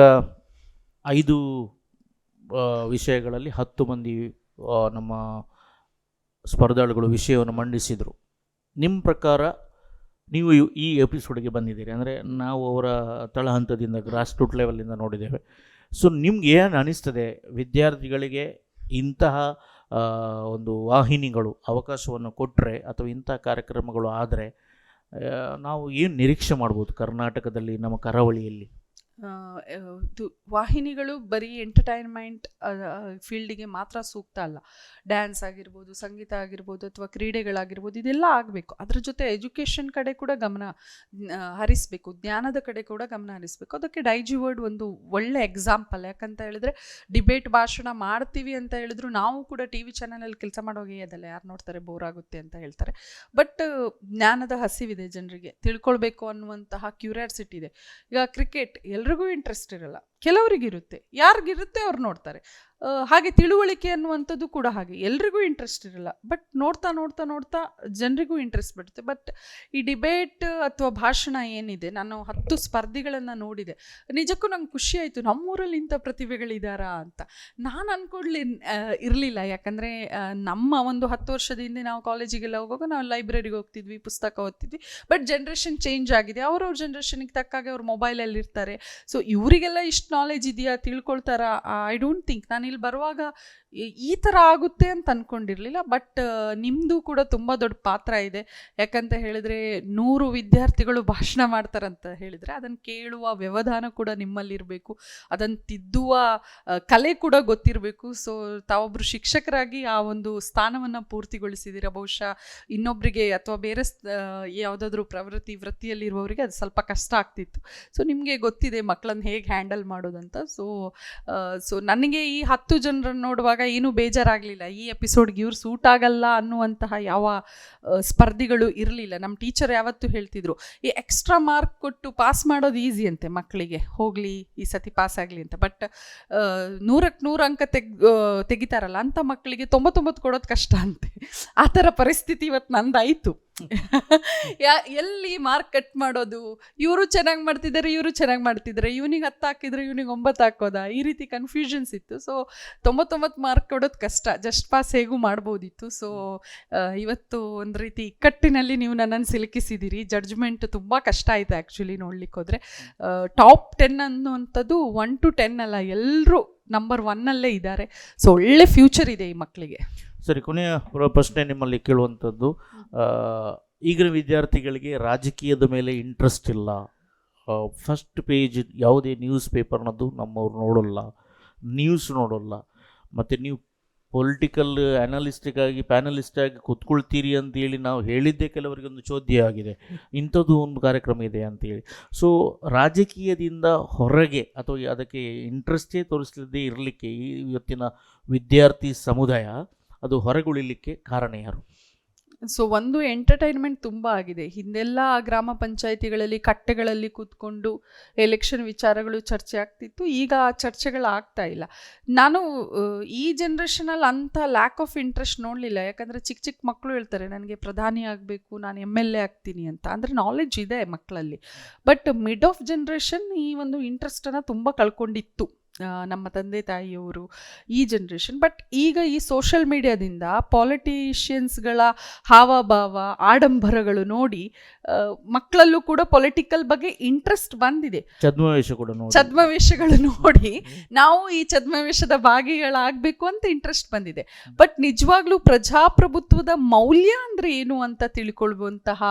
5 ವಿಷಯಗಳಲ್ಲಿ 10 ಮಂದಿ ನಮ್ಮ ಸ್ಪರ್ಧಾಳುಗಳು ವಿಷಯವನ್ನು ಮಂಡಿಸಿದರು. ನಿಮ್ಮ ಪ್ರಕಾರ ನೀವು ಈ ಎಪಿಸೋಡ್ಗೆ ಬಂದಿದ್ದೀರಿ ಅಂದರೆ ನಾವು ಅವರ ತಳಹಂತದಿಂದ ಗ್ರಾಸ್ ರೂಟ್ ಲೆವೆಲಿಂದ ನೋಡಿದ್ದೇವೆ. ಸೊ ನಿಮ್ಗೆ ಏನು ಅನಿಸ್ತದೆ, ವಿದ್ಯಾರ್ಥಿಗಳಿಗೆ ಇಂತಹ ಒಂದು ವಾಹಿನಿಗಳು ಅವಕಾಶವನ್ನು ಕೊಟ್ಟರೆ ಅಥವಾ ಇಂಥ ಕಾರ್ಯಕ್ರಮಗಳು ಆದರೆ ನಾವು ಏನು ನಿರೀಕ್ಷೆ ಮಾಡ್ಬೋದು ಕರ್ನಾಟಕದಲ್ಲಿ, ನಮ್ಮ ಕರಾವಳಿಯಲ್ಲಿ? ವಾಹಿನಿಗಳು ಬರೀ ಎಂಟರ್ಟೈನ್ಮೆಂಟ್ ಫೀಲ್ಡಿಗೆ ಮಾತ್ರ ಸೂಕ್ತ ಅಲ್ಲ. ಡ್ಯಾನ್ಸ್ ಆಗಿರ್ಬೋದು, ಸಂಗೀತ ಆಗಿರ್ಬೋದು ಅಥವಾ ಕ್ರೀಡೆಗಳಾಗಿರ್ಬೋದು, ಇದೆಲ್ಲ ಆಗಬೇಕು. ಅದರ ಜೊತೆ ಎಜುಕೇಷನ್ ಕಡೆ ಕೂಡ ಗಮನ ಹರಿಸಬೇಕು, ಜ್ಞಾನದ ಕಡೆ ಕೂಡ ಗಮನ ಹರಿಸಬೇಕು. ಅದಕ್ಕೆ ಡೈಜಿ ವರ್ಡ್ ಒಂದು ಒಳ್ಳೆ ಎಕ್ಸಾಂಪಲ್. ಯಾಕಂತ ಹೇಳಿದ್ರೆ ಡಿಬೇಟ್ ಭಾಷಣ ಮಾಡ್ತೀವಿ ಅಂತ ಹೇಳಿದ್ರು ನಾವು ಕೂಡ ಟಿ ವಿ ಚಾನಲಲ್ಲಿ ಕೆಲಸ ಮಾಡೋಗೆ ಅದಲ್ಲ, ಯಾರು ನೋಡ್ತಾರೆ, ಬೋರ್ ಆಗುತ್ತೆ ಅಂತ ಹೇಳ್ತಾರೆ. ಬಟ್ ಜ್ಞಾನದ ಹಸಿವಿದೆ, ಜನರಿಗೆ ತಿಳ್ಕೊಳ್ಬೇಕು ಅನ್ನುವಂತಹ ಕ್ಯೂರಿಯಾಸಿಟಿ ಇದೆ. ಈಗ ಕ್ರಿಕೆಟ್ ಎಲ್ರಿಗೂ ಇಂಟ್ರೆಸ್ಟ್ ಇರಲ್ಲ, ಕೆಲವರಿಗಿರುತ್ತೆ, ಯಾರಿಗಿರುತ್ತೆ ಅವ್ರು ನೋಡ್ತಾರೆ. ಹಾಗೆ ತಿಳುವಳಿಕೆ ಅನ್ನುವಂಥದ್ದು ಕೂಡ ಹಾಗೆ, ಎಲ್ರಿಗೂ ಇಂಟ್ರೆಸ್ಟ್ ಇರಲ್ಲ, ಬಟ್ ನೋಡ್ತಾ ನೋಡ್ತಾ ನೋಡ್ತಾ ಜನರಿಗೂ ಇಂಟ್ರೆಸ್ಟ್ ಬಿಡುತ್ತೆ. ಬಟ್ ಈ ಡಿಬೇಟ್ ಅಥವಾ ಭಾಷಣ ಏನಿದೆ, ನಾನು 10 ಸ್ಪರ್ಧಿಗಳನ್ನು ನೋಡಿದೆ. ನಿಜಕ್ಕೂ ನಂಗೆ ಖುಷಿ ಆಯಿತು, ನಮ್ಮೂರಲ್ಲಿ ಇಂಥ ಪ್ರತಿಭೆಗಳಿದ್ದಾರಾ ಅಂತ ನಾನು ಇರಲಿಲ್ಲ. ಯಾಕಂದರೆ ನಮ್ಮ ಒಂದು 10 ವರ್ಷದ ಹಿಂದೆ ನಾವು ಕಾಲೇಜಿಗೆಲ್ಲ ಹೋಗುವಾಗ ನಾವು ಲೈಬ್ರರಿಗೆ ಹೋಗ್ತಿದ್ವಿ, ಪುಸ್ತಕ ಓದ್ತಿದ್ವಿ. ಬಟ್ ಜನ್ರೇಷನ್ ಚೇಂಜ್ ಆಗಿದೆ, ಅವ್ರವ್ರ ಜನ್ರೇಷನ್ಗೆ ತಕ್ಕಾಗೆ ಅವ್ರು ಮೊಬೈಲಲ್ಲಿ ಇರ್ತಾರೆ. ಸೊ ಇವರಿಗೆಲ್ಲ ಇಷ್ಟು ನಾಲೆಜ್ ಇದೆಯಾ, ತಿಳ್ಕೊಳ್ತಾರಾ? I don't think. ನಾನು ಇಲ್ಲಿ ಬರುವಾಗ ಈ ಥರ ಆಗುತ್ತೆ ಅಂತ ಅಂದ್ಕೊಂಡಿರಲಿಲ್ಲ. ಬಟ್ ನಿಮ್ಮದು ಕೂಡ ತುಂಬ ದೊಡ್ಡ ಪಾತ್ರ ಇದೆ. ಯಾಕಂತ ಹೇಳಿದ್ರೆ 100 ವಿದ್ಯಾರ್ಥಿಗಳು ಭಾಷಣ ಮಾಡ್ತಾರಂತ ಹೇಳಿದರೆ ಅದನ್ನು ಕೇಳುವ ವ್ಯವಧಾನ ಕೂಡ ನಿಮ್ಮಲ್ಲಿರಬೇಕು, ಅದನ್ನು ತಿದ್ದುವ ಕಲೆ ಕೂಡ ಗೊತ್ತಿರಬೇಕು. ಸೊ ತಾವೊಬ್ಬರು ಶಿಕ್ಷಕರಾಗಿ ಆ ಒಂದು ಸ್ಥಾನವನ್ನು ಪೂರ್ತಿಗೊಳಿಸಿದ್ದೀರ. ಬಹುಶಃ ಇನ್ನೊಬ್ಬರಿಗೆ ಅಥವಾ ಬೇರೆ ಯಾವುದಾದ್ರೂ ವೃತ್ತಿಯಲ್ಲಿರುವವರಿಗೆ ಅದು ಸ್ವಲ್ಪ ಕಷ್ಟ ಆಗ್ತಿತ್ತು. ಸೊ ನಿಮಗೆ ಗೊತ್ತಿದೆ ಮಕ್ಕಳನ್ನು ಹೇಗೆ ಹ್ಯಾಂಡಲ್ ಮಾಡೋದು ಮಾಡೋದಂತ. ಸೊ ನನಗೆ ಈ 10 ಜನರನ್ನು ನೋಡುವಾಗ ಏನೂ ಬೇಜಾರಾಗಲಿಲ್ಲ. ಈ ಎಪಿಸೋಡ್ಗೆ ಇವ್ರು ಸೂಟ್ ಆಗಲ್ಲ ಅನ್ನುವಂತಹ ಯಾವ ಸ್ಪರ್ಧಿಗಳು ಇರಲಿಲ್ಲ. ನಮ್ಮ ಟೀಚರ್ ಯಾವತ್ತೂ ಹೇಳ್ತಿದ್ರು, ಈ ಎಕ್ಸ್ಟ್ರಾ ಮಾರ್ಕ್ ಕೊಟ್ಟು ಪಾಸ್ ಮಾಡೋದು ಈಸಿ ಅಂತೆ ಮಕ್ಕಳಿಗೆ, ಹೋಗಲಿ ಈ ಸತಿ ಪಾಸ್ ಆಗಲಿ ಅಂತ. ಬಟ್ 100ಕ್ಕೆ 100 ಅಂಕ ತೆಗಿತಾರಲ್ಲ ಅಂಥ ಮಕ್ಕಳಿಗೆ 99 ಕೊಡೋದು ಕಷ್ಟ ಅಂತೆ. ಆ ಥರ ಪರಿಸ್ಥಿತಿ ಇವತ್ತು ನಂದಾಯಿತು. ಎಲ್ಲಿ ಮಾರ್ಕ್ ಕಟ್ ಮಾಡೋದು, ಇವರು ಚೆನ್ನಾಗಿ ಮಾಡ್ತಿದ್ದಾರೆ, ಇವನಿಗೆ 10 ಹಾಕಿದ್ರೆ ಇವನಿಗೆ 9 ಹಾಕೋದಾ, ಈ ರೀತಿ ಕನ್ಫ್ಯೂಷನ್ಸ್ ಇತ್ತು. ಸೊ 99 ಮಾರ್ಕ್ ಕೊಡೋದು ಕಷ್ಟ, ಜಸ್ಟ್ ಪಾಸ್ ಹೇಗೂ ಮಾಡ್ಬೋದಿತ್ತು. ಸೊ ಇವತ್ತು ಒಂದು ರೀತಿ ಇಕ್ಕಟ್ಟಿನಲ್ಲಿ ನೀವು ನನ್ನನ್ನು ಸಿಲುಕಿಸಿದ್ದೀರಿ. ಜಡ್ಜ್ಮೆಂಟ್ ತುಂಬ ಕಷ್ಟ ಆಯಿತು ಆ್ಯಕ್ಚುಲಿ ನೋಡ್ಲಿಕ್ಕೆ ಹೋದರೆ. ಟಾಪ್ 10 ಅನ್ನುವಂಥದ್ದು 1 to 10 ಅಲ್ಲ, ಎಲ್ಲರೂ ನಂಬರ್ 1 ಇದ್ದಾರೆ. ಸೊ ಒಳ್ಳೆ ಫ್ಯೂಚರ್ ಇದೆ ಈ ಮಕ್ಕಳಿಗೆ. ಸರಿ, ಕೊನೆಯ ಪ್ರಶ್ನೆ ನಿಮ್ಮಲ್ಲಿ ಕೇಳುವಂಥದ್ದು, ಈಗಿನ ವಿದ್ಯಾರ್ಥಿಗಳಿಗೆ ರಾಜಕೀಯದ ಮೇಲೆ ಇಂಟ್ರೆಸ್ಟ್ ಇಲ್ಲ. ಫಸ್ಟ್ ಪೇಜ್ ಯಾವುದೇ ನ್ಯೂಸ್ ಪೇಪರ್ನದ್ದು ನಮ್ಮವ್ರು ನೋಡೋಲ್ಲ, ನ್ಯೂಸ್ ನೋಡೋಲ್ಲ. ಮತ್ತು ನೀವು ಪೊಲಿಟಿಕಲ್ ಪ್ಯಾನಲಿಸ್ಟಾಗಿ ಕೂತ್ಕೊಳ್ತೀರಿ ಅಂತೇಳಿ ನಾವು ಹೇಳಿದ್ದೇ ಕೆಲವರಿಗೆ ಒಂದು ಚೋದ್ಯ ಆಗಿದೆ, ಇಂಥದ್ದು ಒಂದು ಕಾರ್ಯಕ್ರಮ ಇದೆ ಅಂತೇಳಿ. ಸೊ ರಾಜಕೀಯದಿಂದ ಹೊರಗೆ ಅಥವಾ ಅದಕ್ಕೆ ಇಂಟ್ರೆಸ್ಟೇ ತೋರಿಸಲಿದ್ದೇ ಇರಲಿಕ್ಕೆ ಇವತ್ತಿನ ವಿದ್ಯಾರ್ಥಿ ಸಮುದಾಯ ಅದು ಹೊರಗುಳಿಲಿಕ್ಕೆ ಕಾರಣ ಯಾರು? ಸೊ ಒಂದು ಎಂಟರ್ಟೈನ್ಮೆಂಟ್ ತುಂಬ ಆಗಿದೆ. ಹಿಂದೆಲ್ಲ ಗ್ರಾಮ ಪಂಚಾಯಿತಿಗಳಲ್ಲಿ ಕಟ್ಟೆಗಳಲ್ಲಿ ಕೂತ್ಕೊಂಡು ಎಲೆಕ್ಷನ್ ವಿಚಾರಗಳು ಚರ್ಚೆ ಆಗ್ತಿತ್ತು. ಈಗ ಆ ಚರ್ಚೆಗಳು ಆಗ್ತಾ ಇಲ್ಲ. ನಾನು ಈ ಜನ್ರೇಷನಲ್ಲಿ ಅಂಥ ಲ್ಯಾಕ್ ಆಫ್ ಇಂಟ್ರೆಸ್ಟ್ ನೋಡಲಿಲ್ಲ. ಯಾಕಂದರೆ ಚಿಕ್ಕ ಚಿಕ್ಕ ಮಕ್ಕಳು ಹೇಳ್ತಾರೆ ನನಗೆ ಪ್ರಧಾನಿ ಆಗಬೇಕು, ನಾನು MLA ಆಗ್ತೀನಿ ಅಂತ. ಅಂದರೆ ನಾಲೆಡ್ಜ್ ಇದೆ ಮಕ್ಕಳಲ್ಲಿ. ಬಟ್ ಮಿಡ್ ಆಫ್ ಜನ್ರೇಷನ್ ಈ ಒಂದು ಇಂಟ್ರೆಸ್ಟನ್ನು ತುಂಬ ಕಳ್ಕೊಂಡಿತ್ತು ನಮ್ಮ ತಂದೆ ತಾಯಿಯವರು, ಈ ಜನ್ರೇಷನ್. ಬಟ್ ಈಗ ಈ ಸೋಷಿಯಲ್ ಮೀಡಿಯಾದಿಂದ ಪಾಲಿಟಿಷಿಯನ್ಸ್ಗಳ ಹಾವಭಾವ ಆಡಂಬರಗಳು ನೋಡಿ ಮಕ್ಕಳಲ್ಲೂ ಕೂಡ ಪೊಲಿಟಿಕಲ್ ಬಗ್ಗೆ ಇಂಟ್ರೆಸ್ಟ್ ಬಂದಿದೆ. ಛದ್ಮವೇಷಗಳು ನೋಡಿ ನಾವು ಈ ಛದ್ಮವೇಷದ ಭಾಗಿಗಳಾಗಬೇಕು ಅಂತ ಇಂಟ್ರೆಸ್ಟ್ ಬಂದಿದೆ. ಬಟ್ ನಿಜವಾಗ್ಲೂ ಪ್ರಜಾಪ್ರಭುತ್ವದ ಮೌಲ್ಯ ಅಂದರೆ ಏನು ಅಂತ ತಿಳ್ಕೊಳ್ಳುವಂತಹ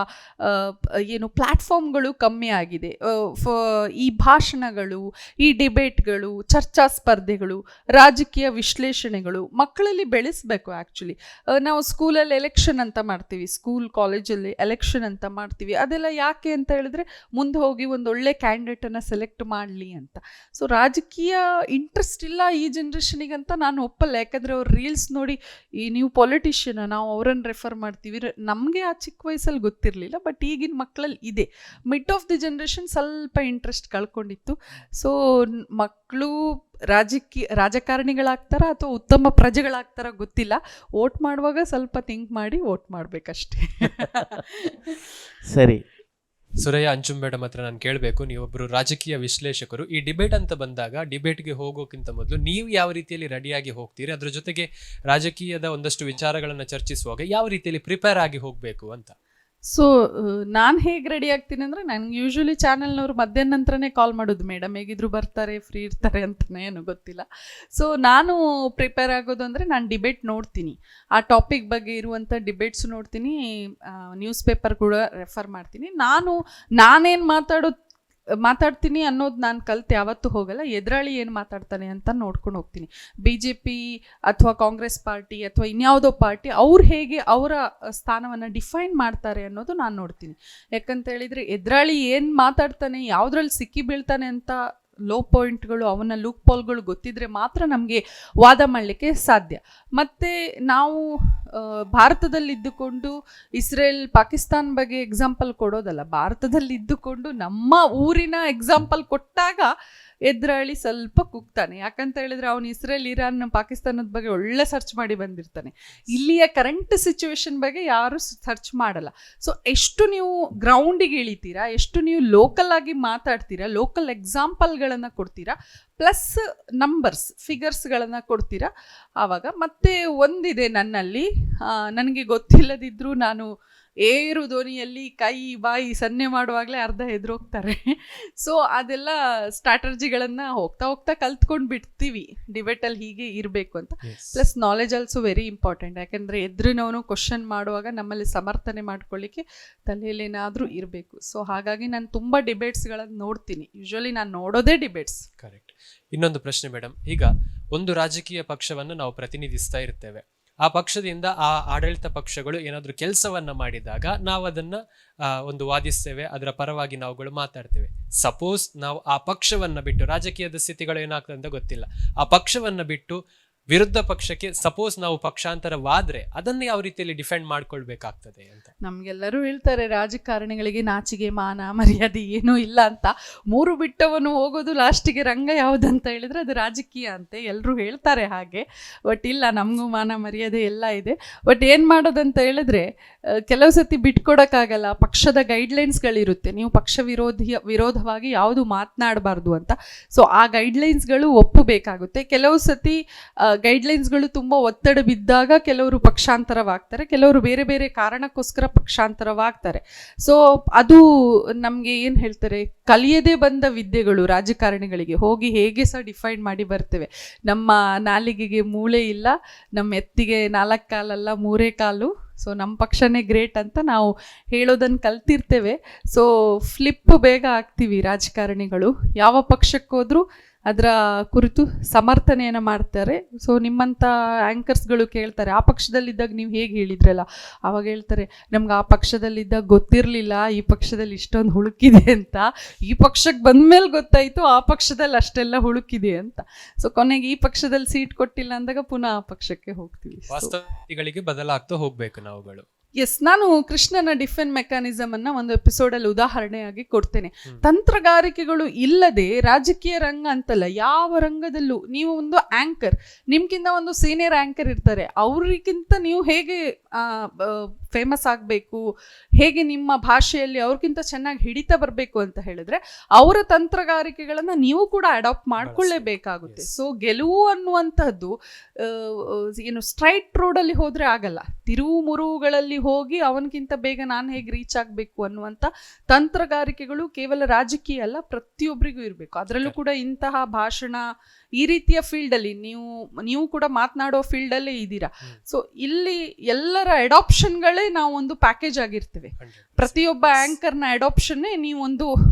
ಏನು ಪ್ಲ್ಯಾಟ್ಫಾರ್ಮ್ಗಳು ಕಮ್ಮಿ ಆಗಿದೆ. ಈ ಭಾಷಣಗಳು, ಈ ಡಿಬೇಟ್ಗಳು, ಚರ್ಚಾ ಸ್ಪರ್ಧೆಗಳು, ರಾಜಕೀಯ ವಿಶ್ಲೇಷಣೆಗಳು ಮಕ್ಕಳಲ್ಲಿ ಬೆಳೆಸಬೇಕು. ಆ್ಯಕ್ಚುಲಿ ನಾವು ಸ್ಕೂಲಲ್ಲಿ ಎಲೆಕ್ಷನ್ ಅಂತ ಮಾಡ್ತೀವಿ, ಸ್ಕೂಲ್ ಕಾಲೇಜಲ್ಲಿ ಎಲೆಕ್ಷನ್ ಅಂತ ಮಾಡ್ತೀವಿ. ಅದೆಲ್ಲ ಯಾಕೆ ಅಂತ ಹೇಳಿದ್ರೆ ಮುಂದೆ ಹೋಗಿ ಒಂದು ಒಳ್ಳೆ ಕ್ಯಾಂಡಿಡೇಟನ್ನು ಸೆಲೆಕ್ಟ್ ಮಾಡಲಿ ಅಂತ. ಸೊ ರಾಜಕೀಯ ಇಂಟ್ರೆಸ್ಟ್ ಇಲ್ಲ ಈ ಜನ್ರೇಷನಿಗಂತ ನಾನು ಒಪ್ಪಲ್ಲ. ಯಾಕಂದರೆ ಅವ್ರು ರೀಲ್ಸ್ ನೋಡಿ ಈ ನೀವು ಪೊಲಿಟಿಷಿಯನ್ ನಾವು ಅವರನ್ನು ರೆಫರ್ ಮಾಡ್ತೀವಿ, ನಮಗೆ ಆ ಚಿಕ್ಕ ವಯಸ್ಸಲ್ಲಿ ಗೊತ್ತಿರಲಿಲ್ಲ. ಬಟ್ ಈಗಿನ ಮಕ್ಕಳಲ್ಲಿ ಇದೆ. ಮಿಡ್ ಆಫ್ ದಿ ಜನ್ರೇಷನ್ ಸ್ವಲ್ಪ ಇಂಟ್ರೆಸ್ಟ್ ಕಳ್ಕೊಂಡಿತ್ತು. ಸೊ ಮಕ್ಕಳು ರಾಜಕಾರಣಿಗಳಾಗ್ತಾರ ಅಥವಾ ಉತ್ತಮ ಪ್ರಜೆಗಳಾಗ್ತಾರ ಗೊತ್ತಿಲ್ಲ. ವೋಟ್ ಮಾಡುವಾಗ ಸ್ವಲ್ಪ ಥಿಂಕ್ ಮಾಡಿ ವೋಟ್ ಮಾಡಬೇಕಷ್ಟೇ. ಸರಿ, ಸುರಯ್ಯ ಅಂಚುಂ ಮೇಡಮ್ ಹತ್ರ ನಾನು ಕೇಳಬೇಕು, ನೀವೊಬ್ಬರು ರಾಜಕೀಯ ವಿಶ್ಲೇಷಕರು. ಈ ಡಿಬೇಟ್ ಅಂತ ಬಂದಾಗ ಡಿಬೇಟ್ಗೆ ಹೋಗೋಕ್ಕಿಂತ ಮೊದಲು ನೀವು ಯಾವ ರೀತಿಯಲ್ಲಿ ರೆಡಿಯಾಗಿ ಹೋಗ್ತೀರಿ, ಅದ್ರ ಜೊತೆಗೆ ರಾಜಕೀಯದ ಒಂದಷ್ಟು ವಿಚಾರಗಳನ್ನು ಚರ್ಚಿಸುವಾಗ ಯಾವ ರೀತಿಯಲ್ಲಿ ಪ್ರಿಪೇರ್ ಆಗಿ ಹೋಗಬೇಕು ಅಂತ? ಸೊ ನಾನು ಹೇಗೆ ರೆಡಿ ಆಗ್ತೀನಿ ಅಂದರೆ, ನನಗೆ ಯೂಶ್ವಲಿ ಚಾನಲ್ನವರು ಮಧ್ಯಾಹ್ನ ನಂತರನೇ ಕಾಲ್ ಮಾಡೋದು, ಮೇಡಮ್ ಹೇಗಿದ್ರು ಬರ್ತಾರೆ, ಫ್ರೀ ಇರ್ತಾರೆ ಅಂತಲೇ ಏನೋ ಗೊತ್ತಿಲ್ಲ. ಸೊ ನಾನು ಪ್ರಿಪೇರ್ ಆಗೋದು ಅಂದರೆ ನಾನು ಡಿಬೇಟ್ ನೋಡ್ತೀನಿ, ಆ ಟಾಪಿಕ್ ಬಗ್ಗೆ ಇರುವಂಥ ಡಿಬೇಟ್ಸ್ ನೋಡ್ತೀನಿ, ನ್ಯೂಸ್ ಪೇಪರ್ ಕೂಡ ರೆಫರ್ ಮಾಡ್ತೀನಿ. ನಾನೇನು ಮಾತಾಡ್ತೀನಿ ಅನ್ನೋದು ನಾನು ಕಲಿತು ಯಾವತ್ತೂ ಹೋಗಲ್ಲ. ಎದುರಾಳಿ ಏನು ಮಾತಾಡ್ತಾನೆ ಅಂತ ನೋಡ್ಕೊಂಡು ಹೋಗ್ತೀನಿ. BJP ಅಥವಾ ಕಾಂಗ್ರೆಸ್ ಪಾರ್ಟಿ ಅಥವಾ ಇನ್ಯಾವುದೋ ಪಾರ್ಟಿ ಅವ್ರು ಹೇಗೆ ಅವರ ಸ್ಥಾನವನ್ನು ಡಿಫೈನ್ ಮಾಡ್ತಾರೆ ಅನ್ನೋದು ನಾನು ನೋಡ್ತೀನಿ. ಯಾಕಂತ ಹೇಳಿದರೆ ಎದುರಾಳಿ ಏನು ಮಾತಾಡ್ತಾನೆ, ಯಾವುದ್ರಲ್ಲಿ ಸಿಕ್ಕಿ ಬೀಳ್ತಾನೆ ಅಂತ ಲೋ ಪಾಯಿಂಟ್ಗಳು, ಅವನ ಲೂಕ್ ಪಾಲ್ಗಳು ಗೊತ್ತಿದ್ರೆ ಮಾತ್ರ ನಮಗೆ ವಾದ ಮಾಡಲಿಕ್ಕೆ ಸಾಧ್ಯ. ಮತ್ತು ನಾವು ಭಾರತದಲ್ಲಿದ್ದುಕೊಂಡು ಇಸ್ರೇಲ್ ಪಾಕಿಸ್ತಾನ್ ಬಗ್ಗೆ ಎಕ್ಸಾಂಪಲ್ ಕೊಡೋದಲ್ಲ, ಭಾರತದಲ್ಲಿದ್ದುಕೊಂಡು ನಮ್ಮ ಊರಿನ ಎಕ್ಸಾಂಪಲ್ ಕೊಟ್ಟಾಗ ಎದುರಾಳಿ ಸ್ವಲ್ಪ ಕುಗ್ತಾನೆ. ಯಾಕಂತ ಹೇಳಿದ್ರೆ ಅವನು ಇಸ್ರೇಲ್, ಇರಾನ್, ಪಾಕಿಸ್ತಾನದ ಬಗ್ಗೆ ಒಳ್ಳೆ ಸರ್ಚ್ ಮಾಡಿ ಬಂದಿರ್ತಾನೆ. ಇಲ್ಲಿಯ ಕರೆಂಟ್ ಸಿಚುವೇಶನ್ ಬಗ್ಗೆ ಯಾರು ಸರ್ಚ್ ಮಾಡಲ್ಲ. ಸೊ ಎಷ್ಟು ನೀವು ಗ್ರೌಂಡಿಗೆ ಇಳಿತೀರಾ, ಎಷ್ಟು ನೀವು ಲೋಕಲ್ ಆಗಿ ಮಾತಾಡ್ತೀರಾ, ಲೋಕಲ್ ಎಕ್ಸಾಂಪಲ್ಗಳನ್ನು ಕೊಡ್ತೀರಾ, ಪ್ಲಸ್ ನಂಬರ್ಸ್ ಫಿಗರ್ಸ್ಗಳನ್ನು ಕೊಡ್ತೀರಾ, ಆವಾಗ ಮತ್ತೆ ಒಂದಿದೆ ನನ್ನಲ್ಲಿ, ನನಗೆ ಗೊತ್ತಿಲ್ಲದಿದ್ದರೂ ನಾನು ಏರು ಧ್ವನಿಯಲ್ಲಿ ಕೈ ಬಾಯಿ ಸನ್ನೆ ಮಾಡುವಾಗಲೇ ಅರ್ಧ ಎದುರೋಗ್ತಾರೆ. ಸೊ ಅದೆಲ್ಲ ಸ್ಟ್ರಾಟರ್ಜಿಗಳನ್ನು ಹೋಗ್ತಾ ಹೋಗ್ತಾ ಕಲ್ತ್ಕೊಂಡು ಬಿಡ್ತೀವಿ ಡಿಬೇಟಲ್ಲಿ ಹೀಗೆ ಇರಬೇಕು ಅಂತ. Plus knowledge also very important. ಯಾಕೆಂದರೆ ಎದುರಿನವನು ಕ್ವಶನ್ ಮಾಡುವಾಗ ನಮ್ಮಲ್ಲಿ ಸಮರ್ಥನೆ ಮಾಡ್ಕೊಳ್ಳಿಕ್ಕೆ ತಲೆಯಲ್ಲಿ ಏನಾದರೂ ಇರಬೇಕು. ಸೊ ಹಾಗಾಗಿ ನಾನು ತುಂಬ ಡಿಬೇಟ್ಸ್ಗಳನ್ನು ನೋಡ್ತೀನಿ. ಯೂಶ್ವಲಿ ನಾನು ನೋಡೋದೇ ಡಿಬೇಟ್ಸ್. ಕರೆಕ್ಟ್. ಇನ್ನೊಂದು ಪ್ರಶ್ನೆ ಮೇಡಮ್, ಈಗ ಒಂದು ರಾಜಕೀಯ ಪಕ್ಷವನ್ನು ನಾವು ಪ್ರತಿನಿಧಿಸ್ತಾ ಇರ್ತೇವೆ. ಆ ಪಕ್ಷದಿಂದ ಆ ಆಡಳಿತ ಪಕ್ಷಗಳು ಏನಾದರೂ ಕೆಲಸವನ್ನ ಮಾಡಿದಾಗ ನಾವು ಅದನ್ನ ಒಂದು ವಾದಿಸ್ತೇವೆ, ಅದರ ಪರವಾಗಿ ನಾವುಗಳು ಮಾತಾಡ್ತೇವೆ. ಸಪೋಸ್ ನಾವು ಆ ಪಕ್ಷವನ್ನ ಬಿಟ್ಟು, ರಾಜಕೀಯದ ಸ್ಥಿತಿಗಳು ಏನಾಗ್ತದೆ ಅಂತ ಗೊತ್ತಿಲ್ಲ, ಆ ಪಕ್ಷವನ್ನ ಬಿಟ್ಟು ವಿರುದ್ಧ ಪಕ್ಷಕ್ಕೆ ಸಪೋಸ್ ನಾವು ಪಕ್ಷಾಂತರವಾದ್ರೆ ಅದನ್ನ ಯಾವ ರೀತಿಯಲ್ಲಿ ಡಿಫೆಂಡ್ ಮಾಡ್ಕೊಳ್ಬೇಕಾಗ್ತದೆ ಅಂತ. ನಮ್ಗೆಲ್ಲರೂ ಹೇಳ್ತಾರೆ ರಾಜಕಾರಣಿಗಳಿಗೆ ನಾಚಿಗೆ ಮಾನ ಮರ್ಯಾದೆ ಏನೂ ಇಲ್ಲ ಅಂತ. ಮೂರು ಬಿಟ್ಟವನು ಹೋಗೋದು ಲಾಸ್ಟಿಗೆ ರಂಗ ಯಾವುದಂತ ಹೇಳಿದ್ರೆ ಅದು ರಾಜಕೀಯ ಅಂತೆ ಎಲ್ಲರೂ ಹೇಳ್ತಾರೆ ಹಾಗೆ. ಬಟ್ ಇಲ್ಲ, ನಮಗೂ ಮಾನ ಮರ್ಯಾದೆ ಎಲ್ಲ ಇದೆ. ಬಟ್ ಏನು ಮಾಡೋದಂತ ಹೇಳಿದ್ರೆ ಕೆಲವು ಸತಿ ಬಿಟ್ಕೊಡೋಕ್ಕಾಗಲ್ಲ. ಪಕ್ಷದ ಗೈಡ್ಲೈನ್ಸ್ಗಳಿರುತ್ತೆ, ನೀವು ಪಕ್ಷ ವಿರೋಧವಾಗಿ ಯಾವುದು ಮಾತನಾಡಬಾರ್ದು ಅಂತ. ಸೊ ಆ ಗೈಡ್ಲೈನ್ಸ್ಗಳು ಒಪ್ಪಬೇಕಾಗುತ್ತೆ. ಕೆಲವು ಸತಿ ಗೈಡ್ಲೈನ್ಸ್ಗಳು ತುಂಬ ಒತ್ತಡ ಬಿದ್ದಾಗ ಕೆಲವರು ಪಕ್ಷಾಂತರವಾಗ್ತಾರೆ, ಕೆಲವರು ಬೇರೆ ಬೇರೆ ಕಾರಣಕ್ಕೋಸ್ಕರ ಪಕ್ಷಾಂತರವಾಗ್ತಾರೆ. ಸೊ ಅದು ನಮಗೆ ಏನು ಹೇಳ್ತಾರೆ, ಕಲಿಯದೇ ಬಂದ ವಿದ್ಯೆಗಳು ರಾಜಕಾರಣಿಗಳಿಗೆ. ಹೋಗಿ ಹೇಗೆ ಸಹ ಡಿಫೈನ್ ಮಾಡಿ ಬರ್ತೇವೆ. ನಮ್ಮ ನಾಲಿಗೆಗೆ ಮೂಳೆ ಇಲ್ಲ, ನಮ್ಮ ಎತ್ತಿಗೆ 4 ಕಾಲಲ್ಲ 3 ಕಾಲು. ಸೊ ನಮ್ಮ ಪಕ್ಷನೇ ಗ್ರೇಟ್ ಅಂತ ನಾವು ಹೇಳೋದನ್ನು ಕಲ್ತಿರ್ತೇವೆ. ಸೊ ಫ್ಲಿಪ್ ಬೇಗ ಆಗ್ತೀವಿ ರಾಜಕಾರಣಿಗಳು. ಯಾವ ಪಕ್ಷಕ್ಕೆ ಹೋದರೂ ಅದರ ಕುರಿತು ಸಮರ್ಥನೆಯನ್ನು ಮಾಡ್ತಾರೆ. ಸೊ ನಿಮ್ಮಂಥ ಆ್ಯಂಕರ್ಸ್ಗಳು ಕೇಳ್ತಾರೆ, ಆ ಪಕ್ಷದಲ್ಲಿದ್ದಾಗ ನೀವು ಹೇಗೆ ಹೇಳಿದ್ರಲ್ಲ, ಆವಾಗ ಹೇಳ್ತಾರೆ ನಮ್ಗೆ ಆ ಪಕ್ಷದಲ್ಲಿದ್ದಾಗ ಗೊತ್ತಿರಲಿಲ್ಲ ಈ ಪಕ್ಷದಲ್ಲಿ ಇಷ್ಟೊಂದು ಹುಳುಕಿದೆ ಅಂತ. ಈ ಪಕ್ಷಕ್ಕೆ ಬಂದಮೇಲೆ ಗೊತ್ತಾಯಿತು ಆ ಪಕ್ಷದಲ್ಲಿ ಅಷ್ಟೆಲ್ಲ ಹುಳುಕಿದೆ ಅಂತ. ಸೊ ಕೊನೆಗೆ ಈ ಪಕ್ಷದಲ್ಲಿ ಸೀಟ್ ಕೊಟ್ಟಿಲ್ಲ ಅಂದಾಗ ಪುನಃ ಆ ಪಕ್ಷಕ್ಕೆ ಹೋಗ್ತೀವಿ. ವಾಸ್ತವಿಗಳಿಗೆ ಬದಲಾಗ್ತಾ ಹೋಗ್ಬೇಕು ನಾವುಗಳು. ಎಸ್, ನಾನು ಕೃಷ್ಣನ ಡಿಫೆನ್ ಮೆಕ್ಯಾನಿಸಮ್ ಅನ್ನ ಒಂದು ಎಪಿಸೋಡಲ್ಲಿ ಉದಾಹರಣೆಯಾಗಿ ಕೊಡ್ತೇನೆ. ತಂತ್ರಗಾರಿಕೆಗಳು ಇಲ್ಲದೆ ರಾಜಕೀಯ ರಂಗ ಅಂತಲ್ಲ, ಯಾವ ರಂಗದಲ್ಲೂ ನೀವು ಒಂದು ಆಂಕರ್, ನಿಮ್ಗಿಂತ ಒಂದು ಸೀನಿಯರ್ ಆಂಕರ್ ಇರ್ತಾರೆ, ಅವ್ರಿಗಿಂತ ನೀವು ಹೇಗೆ ಫೇಮಸ್ ಆಗಬೇಕು, ಹೇಗೆ ನಿಮ್ಮ ಭಾಷೆಯಲ್ಲಿ ಅವ್ರಿಗಿಂತ ಚೆನ್ನಾಗಿ ಹಿಡಿತಾ ಬರಬೇಕು ಅಂತ ಹೇಳಿದ್ರೆ ಅವರ ತಂತ್ರಗಾರಿಕೆಗಳನ್ನು ನೀವು ಕೂಡ ಅಡಾಪ್ಟ್ ಮಾಡ್ಕೊಳ್ಳೇಬೇಕಾಗುತ್ತೆ. ಸೊ ಗೆಲುವು ಅನ್ನುವಂಥದ್ದು ಏನು ಸ್ಟ್ರೈಟ್ ರೋಡಲ್ಲಿ ಹೋದರೆ ಆಗಲ್ಲ. ತಿರುವು ಮುರುವುಗಳಲ್ಲಿ ಹೋಗಿ ಅವನಿಗಿಂತ ಬೇಗ ನಾನು ಹೇಗೆ ರೀಚ್ ಆಗಬೇಕು ಅನ್ನುವಂಥ ತಂತ್ರಗಾರಿಕೆಗಳು ಕೇವಲ ರಾಜಕೀಯ ಅಲ್ಲ, ಪ್ರತಿಯೊಬ್ಬರಿಗೂ ಇರಬೇಕು. ಅದರಲ್ಲೂ ಕೂಡ ಇಂತಹ ಭಾಷಣ ಈ ರೀತಿಯ ಫೀಲ್ಡಲ್ಲಿ ನೀವು ಕೂಡ ಮಾತನಾಡೋ ಫೀಲ್ಡಲ್ಲೇ ಇದ್ದೀರಾ. ಸೊ ಇಲ್ಲಿ ಎಲ್ಲರ ಅಡಾಪ್ಷನ್ಗಳೇ ನಾವು ಒಂದು ಪ್ಯಾಕೇಜ್ ಆಗಿರ್ತೇವೆ. ಪ್ರತಿಯೊಬ್ಬ ಆಂಕರ್ನ ಅಡಾಪ್ಷನ್ನೇ ನೀವು ಒಂದು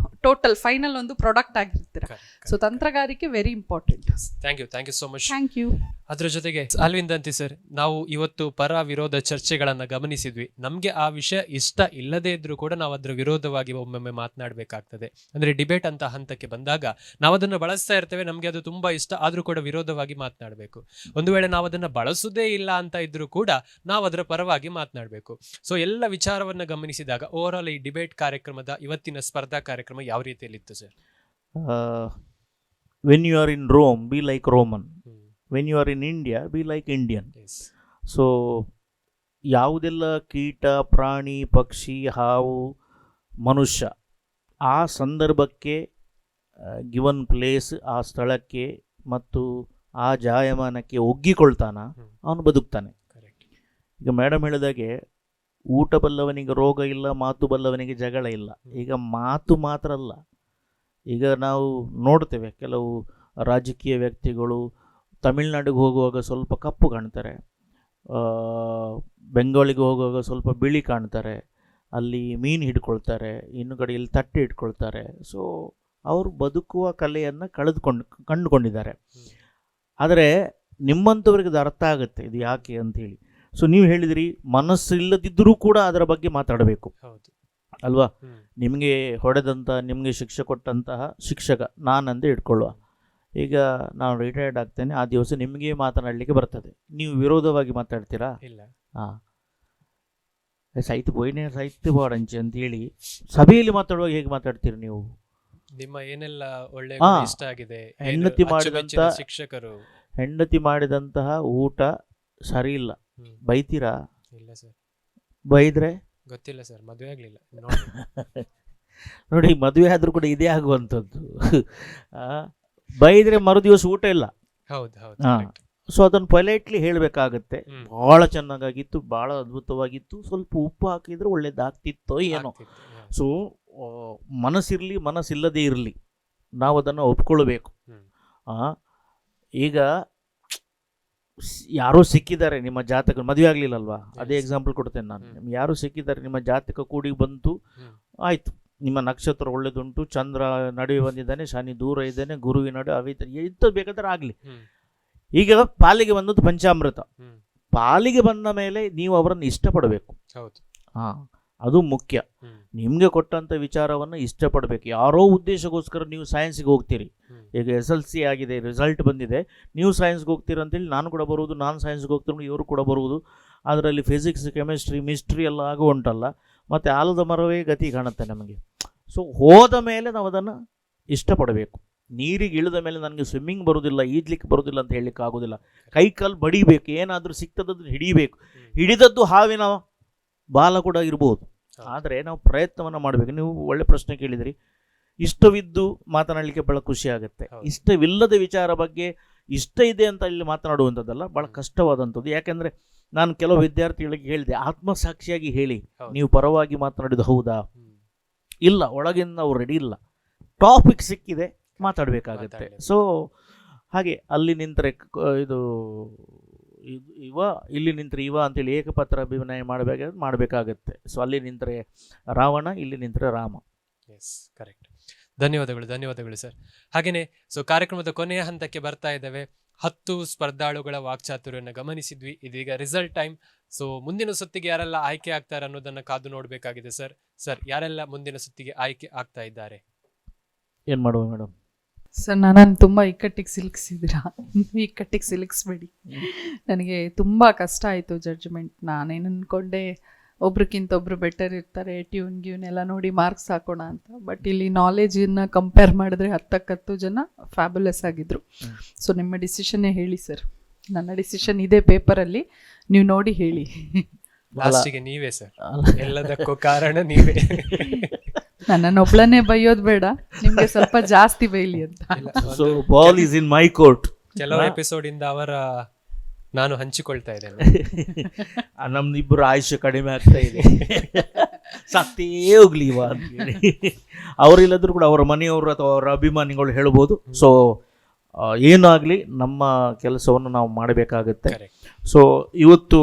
ಟೋಟಲ್ ಫೈನಲ್ ಒಂದು ಪ್ರಾಡಕ್ಟ್ ಆಗಿರ್ತೀರ. ಸೊ ತಂತ್ರಗಾರಿಕೆ very important. Thank you so much. Thank you. ಅದ್ರ ಜೊತೆಗೆ ಅಲ್ವಿಂದಂತಿ ಸರ್, ನಾವು ಇವತ್ತು ಪರ ವಿರೋಧ ಚರ್ಚೆಗಳನ್ನ ಗಮನಿಸಿದ್ವಿ. ನಮ್ಗೆ ಆ ವಿಷಯ ಇಷ್ಟ ಇಲ್ಲದೇ ಇದ್ರೂ ಕೂಡ ನಾವು ಅದ್ರ ವಿರೋಧವಾಗಿ ಒಮ್ಮೊಮ್ಮೆ ಮಾತನಾಡಬೇಕಾಗ್ತದೆ. ಅಂದ್ರೆ ಡಿಬೇಟ್ ಅಂತ ಹಂತಕ್ಕೆ ಬಂದಾಗ ನಾವು ಅದನ್ನ ಬಳಸ್ತಾ ಇರ್ತೇವೆ, ನಮ್ಗೆ ಅದು ತುಂಬಾ ಇಷ್ಟ ಆದ್ರೂ ಕೂಡ ವಿರೋಧವಾಗಿ ಮಾತನಾಡಬೇಕು. ಒಂದು ವೇಳೆ ನಾವು ಅದನ್ನ ಬಳಸುವುದೇ ಇಲ್ಲ ಅಂತ ಇದ್ರೂ ಕೂಡ ನಾವು ಅದರ ಪರವಾಗಿ ಮಾತನಾಡಬೇಕು. ಸೊ ಎಲ್ಲ ವಿಚಾರವನ್ನ ಗಮನಿಸಿದಾಗ ಓವರ್ ಆಲ್ ಈ ಡಿಬೇಟ್ ಕಾರ್ಯಕ್ರಮದ ಇವತ್ತಿನ ಸ್ಪರ್ಧಾ ಕಾರ್ಯಕ್ರಮ ಯಾವ ರೀತಿಯಲ್ಲಿತ್ತು ಸರ್? When you are in Rome, be like Roman. When you are in India, be like Indian. So ಯಾವುದೆಲ್ಲ ಕೀಟ, ಪ್ರಾಣಿ, ಪಕ್ಷಿ, ಹಾವು, ಮನುಷ್ಯ ಆ ಸಂದರ್ಭಕ್ಕೆ ಗಿವನ್ ಪ್ಲೇಸ್, ಆ ಸ್ಥಳಕ್ಕೆ ಮತ್ತು ಆ ಜಾಯಮಾನಕ್ಕೆ ಒಗ್ಗಿಕೊಳ್ತಾನ, ಅವನು ಬದುಕ್ತಾನೆ. ಈಗ ಮೇಡಮ್ ಹೇಳಿದಾಗೆ ಊಟ ಬಲ್ಲವನಿಗೆ ರೋಗ ಇಲ್ಲ, ಮಾತು ಬಲ್ಲವನಿಗೆ ಜಗಳ ಇಲ್ಲ. ಈಗ ಮಾತು ಮಾತ್ರ ಅಲ್ಲ, ಈಗ ನಾವು ನೋಡ್ತೇವೆ ಕೆಲವು ರಾಜಕೀಯ ವ್ಯಕ್ತಿಗಳು ತಮಿಳ್ನಾಡಿಗೆ ಹೋಗುವಾಗ ಸ್ವಲ್ಪ ಕಪ್ಪು ಕಾಣ್ತಾರೆ, ಬೆಂಗಾಳಿಗೆ ಹೋಗುವಾಗ ಸ್ವಲ್ಪ ಬಿಳಿ ಕಾಣ್ತಾರೆ, ಅಲ್ಲಿ ಮೀನು ಹಿಡ್ಕೊಳ್ತಾರೆ, ಇನ್ನು ಕಡೆಯಲ್ಲಿ ತಟ್ಟೆ ಇಟ್ಕೊಳ್ತಾರೆ. ಸೊ ಅವರು ಬದುಕುವ ಕಲೆಯನ್ನು ಕಂಡುಕೊಂಡಿದ್ದಾರೆ. ಆದರೆ ನಿಮ್ಮಂಥವ್ರಿಗೆ ಅದು ಅರ್ಥ ಆಗುತ್ತೆ ಇದು ಯಾಕೆ ಅಂಥೇಳಿ. ಸೊ ನೀವು ಹೇಳಿದ್ರಿ ಮನಸ್ಸಿಲ್ಲದಿದ್ದರೂ ಕೂಡ ಅದರ ಬಗ್ಗೆ ಮಾತಾಡಬೇಕು ಅಲ್ವಾ? ನಿಮಗೆ ಹೊಡೆದಂಥ, ನಿಮಗೆ ಶಿಕ್ಷೆ ಕೊಟ್ಟಂತಹ ಶಿಕ್ಷಕ ನಾನಂದು ಇಟ್ಕೊಳ್ಳುವ. ಈಗ ನಾನು ರಿಟೈರ್ಡ್ ಆಗ್ತೇನೆ, ಆ ದಿವಸ ನಿಮಗೆ ಮಾತನಾಡಲಿಕ್ಕೆ ಬರ್ತದೆ, ನೀವು ವಿರೋಧವಾಗಿ ಮಾತಾಡ್ತೀರಾ? ಇಲ್ಲ. ಹಾಂ, ಸಾಹಿತ್ಯ ಬೋಯ್ನೇ ಸಾಹಿತ್ಯ ಬಾಡಂಚಿ ಅಂತೇಳಿ ಸಭೆಯಲ್ಲಿ ಮಾತಾಡುವಾಗ ಹೇಗೆ ಮಾತಾಡ್ತೀರಿ ನೀವು? ನಿಮ್ಮ ಏನೆಲ್ಲ ಒಳ್ಳೆ ಇಷ್ಟ ಆಗಿದೆ, ಹೆಂಡತಿ ಮಾಡಿದಂಥ ಶಿಕ್ಷಕರು, ಹೆಂಡತಿ ಮಾಡಿದಂತಹ ಊಟ ಸರಿ ಇಲ್ಲ, ಬೈತೀರಾ? ಇಲ್ಲ ಸರ್. ಬೈದ್ರೆ ಗೊತ್ತಿಲ್ಲ ಸರ್, ಮದುವೆ ಆಗಲಿಲ್ಲ. ನೋಡಿ, ಮದುವೆ ಆದರೂ ಕೂಡ ಇದೇ ಆಗುವಂಥದ್ದು. ಬೈದ್ರೆ ಮರು ದಿವಸ ಊಟ ಇಲ್ಲ. ಹೌದು. ಹಾಂ, ಸೊ ಅದನ್ನು ಪೊಲೈಟ್ಲಿ ಹೇಳಬೇಕಾಗತ್ತೆ. ಭಾಳ ಚೆನ್ನಾಗಿತ್ತು, ಭಾಳ ಅದ್ಭುತವಾಗಿತ್ತು, ಸ್ವಲ್ಪ ಉಪ್ಪು ಹಾಕಿದ್ರೆ ಒಳ್ಳೇದಾಗ್ತಿತ್ತೋ ಏನೋ. ಸೊ ಮನಸ್ಸಿರಲಿ, ಮನಸ್ಸಿಲ್ಲದೇ ಇರಲಿ, ನಾವು ಅದನ್ನು ಒಪ್ಕೊಳ್ಬೇಕು. ಈಗ ಯಾರೋ ಸಿಕ್ಕಿದ್ದಾರೆ ನಿಮ್ಮ ಜಾತಕ, ಮದುವೆ ಆಗಲಿಲ್ಲಲ್ವಾ, ಅದೇ ಎಕ್ಸಾಂಪಲ್ ಕೊಡ್ತೇನೆ ನಾನು. ಯಾರೋ ಸಿಕ್ಕಿದ್ದಾರೆ, ನಿಮ್ಮ ಜಾತಕ ಕೂಡಿ ಬಂತು, ಆಯಿತು, ನಿಮ್ಮ ನಕ್ಷತ್ರ ಒಳ್ಳೆದುಂಟು, ಚಂದ್ರ ನಡುವೆ ಬಂದಿದ್ದಾನೆ, ಶನಿ ದೂರ ಇದ್ದಾನೆ, ಗುರುವಿನ ನಡುವೆ ಅವಿತ, ಎಂಥದ್ದು ಬೇಕಾದ್ರೆ ಆಗಲಿ. ಈಗ ಪಾಲಿಗೆ ಬಂದದ್ದು ಪಂಚಾಮೃತ, ಪಾಲಿಗೆ ಬಂದ ಮೇಲೆ ನೀವು ಅವರನ್ನು ಇಷ್ಟಪಡಬೇಕು. ಹೌದು. ಹಾಂ, ಅದು ಮುಖ್ಯ. ಹ್ಮ್. ನಿಮಗೆ ಕೊಟ್ಟಂಥ ವಿಚಾರವನ್ನು ಇಷ್ಟಪಡಬೇಕು. ಯಾರೋ ಉದ್ದೇಶಕ್ಕೋಸ್ಕರ ನೀವು ಸೈನ್ಸಿಗೆ ಹೋಗ್ತೀರಿ. ಹ್ಮ್. ಈಗ SLC ಆಗಿದೆ, ರಿಸಲ್ಟ್ ಬಂದಿದೆ, ನೀವು ಸೈನ್ಸ್ಗೆ ಹೋಗ್ತೀರ ಅಂತೇಳಿ ನಾನು ಕೂಡ ಬರುವುದು, ನಾನು ಸೈನ್ಸ್ಗೆ ಹೋಗ್ತೀನಿ, ಇವರು ಕೂಡ ಬರುವುದು. ಅದರಲ್ಲಿ ಫಿಸಿಕ್ಸ್, ಕೆಮಿಸ್ಟ್ರಿ, ಮಿಸ್ಟ್ರಿ ಎಲ್ಲ ಆಗೋ ಉಂಟಲ್ಲ, ಮತ್ತು ಆಲದ ಮರವೇ ಗತಿ ಕಾಣುತ್ತೆ ನಮಗೆ. ಸೊ ಹೋದ ಮೇಲೆ ನಾವು ಅದನ್ನು ಇಷ್ಟಪಡಬೇಕು. ನೀರಿಗೆ ಇಳಿದ ಮೇಲೆ ನನಗೆ ಸ್ವಿಮ್ಮಿಂಗ್ ಬರೋದಿಲ್ಲ, ಈಜ್ಲಿಕ್ಕೆ ಬರೋದಿಲ್ಲ ಅಂತ ಹೇಳಲಿಕ್ಕೆ ಆಗೋದಿಲ್ಲ. ಕೈ ಕಾಲು ಬಡಿಬೇಕು, ಏನಾದರೂ ಸಿಗ್ತದನ್ನು ಹಿಡಿಬೇಕು. ಹಿಡಿದದ್ದು ಹಾವಿನ ಬಾಲ ಕೂಡ ಇರ್ಬೋದು, ಆದರೆ ನಾವು ಪ್ರಯತ್ನವನ್ನು ಮಾಡಬೇಕು. ನೀವು ಒಳ್ಳೆ ಪ್ರಶ್ನೆ ಕೇಳಿದಿರಿ. ಇಷ್ಟವಿದ್ದು ಮಾತನಾಡಲಿಕ್ಕೆ ಭಾಳ ಖುಷಿ ಆಗುತ್ತೆ. ಇಷ್ಟವಿಲ್ಲದ ವಿಚಾರ ಬಗ್ಗೆ ಇಷ್ಟ ಇದೆ ಅಂತ ಇಲ್ಲಿ ಮಾತನಾಡುವಂಥದ್ದಲ್ಲ, ಭಾಳ ಕಷ್ಟವಾದಂಥದ್ದು. ಯಾಕೆಂದರೆ ನಾನು ಕೆಲವು ವಿದ್ಯಾರ್ಥಿಗಳಿಗೆ ಹೇಳಿದೆ, ಆತ್ಮಸಾಕ್ಷಿಯಾಗಿ ಹೇಳಿ ನೀವು ಪರವಾಗಿ ಮಾತನಾಡಿದ್ದು ಹೌದಾ? ಇಲ್ಲ, ಒಳಗಿಂದ ಅವ್ರು ರೆಡಿ ಇಲ್ಲ. ಟಾಪಿಕ್ ಸಿಕ್ಕಿದೆ, ಮಾತಾಡಬೇಕಾಗತ್ತೆ. ಸೊ ಹಾಗೆ ಅಲ್ಲಿ ನಿಂತರೆ ಇದು ಇಲ್ಲಿ ನಿಂತರೆ ಇವ ಅಂತೇಳಿ ಏಕಪಾತ್ರ ಅಭಿನಯ ಮಾಡಬೇಕಾಗತ್ತೆ. ಸೊ ಅಲ್ಲಿ ನಿಂತರೆ ರಾವಣ, ಇಲ್ಲಿ ನಿಂತರೆ ರಾಮ. Yes, correct. ಧನ್ಯವಾದಗಳು ಸರ್. ಹಾಗೆಯೇ ಸೊ ಕಾರ್ಯಕ್ರಮದ ಕೊನೆಯ ಹಂತಕ್ಕೆ ಬರ್ತಾ ಇದ್ದೇವೆ. 10 ಸ್ಪರ್ಧಾಳುಗಳ ವಾಕ್ಚಾತುರ್ಯವನ್ನು ಗಮನಿಸಿದ್ವಿ. ಇದೀಗ ರಿಸಲ್ಟ್ ಟೈಮ್. ಸೊ ಮುಂದಿನ ಸುತ್ತಿಗೆ ಯಾರೆಲ್ಲ ಆಯ್ಕೆ ಆಗ್ತಾರೆ ಅನ್ನೋದನ್ನು ಕಾದು ನೋಡಬೇಕಾಗಿದೆ ಸರ್. ಯಾರೆಲ್ಲ ಮುಂದಿನ ಸುತ್ತಿಗೆ ಆಯ್ಕೆ ಆಗ್ತಾ ಇದ್ದಾರೆ? ಏನು ಮಾಡುವ ಮೇಡಮ್? ಸರ್, ನನ್ನನ್ನು ತುಂಬ ಇಕ್ಕಟ್ಟಿಗೆ ಸಿಲುಕಿಸಿದ್ದೀರಾ. ಇಕ್ಕಟ್ಟಿಗೆ ಸಿಲುಕಿಸ್ಬೇಡಿ. ನನಗೆ ತುಂಬ ಕಷ್ಟ ಆಯಿತು ಜಡ್ಜ್ಮೆಂಟ್. ನಾನೇನು ಅಂದ್ಕೊಂಡೆ ಒಬ್ರಿಗಿಂತ ಒಬ್ರು ಬೆಟರ್ ಇರ್ತಾರೆ, ಟ್ಯೂನ್ ಎಲ್ಲ ನೋಡಿ ಮಾರ್ಕ್ಸ್ ಹಾಕೋಣ ಅಂತ. ಬಟ್ ಇಲ್ಲಿ ನಾಲೆಜನ್ನು ಕಂಪೇರ್ ಮಾಡಿದ್ರೆ 10 ಜನ ಫ್ಯಾಬುಲಸ್ ಆಗಿದ್ರು. ಸೊ ನಿಮ್ಮ ಡಿಸಿಷನ್ನೇ ಹೇಳಿ ಸರ್. ನನ್ನ ಡಿಸಿಷನ್ ಇದೆ ಪೇಪರಲ್ಲಿ, ನೀವು ನೋಡಿ ಹೇಳಿ. ಲಾಸ್ಟಿಗೆ ನೀವೇ ಸರ್, ಎಲ್ಲದಕ್ಕೂ ಕಾರಣ ನೀವೇ. ನನ್ನನ್ನು ಒಬ್ಳನ್ನೇ ಬೈಯೋದು ಬೇಡ, ನಿಮ್ಗೆ ಸ್ವಲ್ಪ ಜಾಸ್ತಿ ಬೈಲಿ ಅಂತ. So ball is in my court. ಕೆಲವು ಎಪಿಸೋಡ್ ಇಂದ ನಾನು ಹಂಚಿಕೊಳ್ತಾ ಇದ್ದೇನೆ. ನಮ್ದಿಬ್ಬರು ಆಯುಷ್ಯ ಕಡಿಮೆ ಆಗ್ತಾ ಇದೆ. ಸತ್ತೇ ಹೋಗ್ಲಿ ಇವ ಅಂತೇಳಿ ಅವರಿಲ್ಲದ್ರೂ ಕೂಡ ಅವರ ಮನೆಯವರು ಅಥವಾ ಅವರ ಅಭಿಮಾನಿಗಳು ಹೇಳ್ಬೋದು. ಸೊ ಏನಾಗಲಿ ನಮ್ಮ ಕೆಲಸವನ್ನು ನಾವು ಮಾಡಬೇಕಾಗತ್ತೆ. ಸೊ ಇವತ್ತು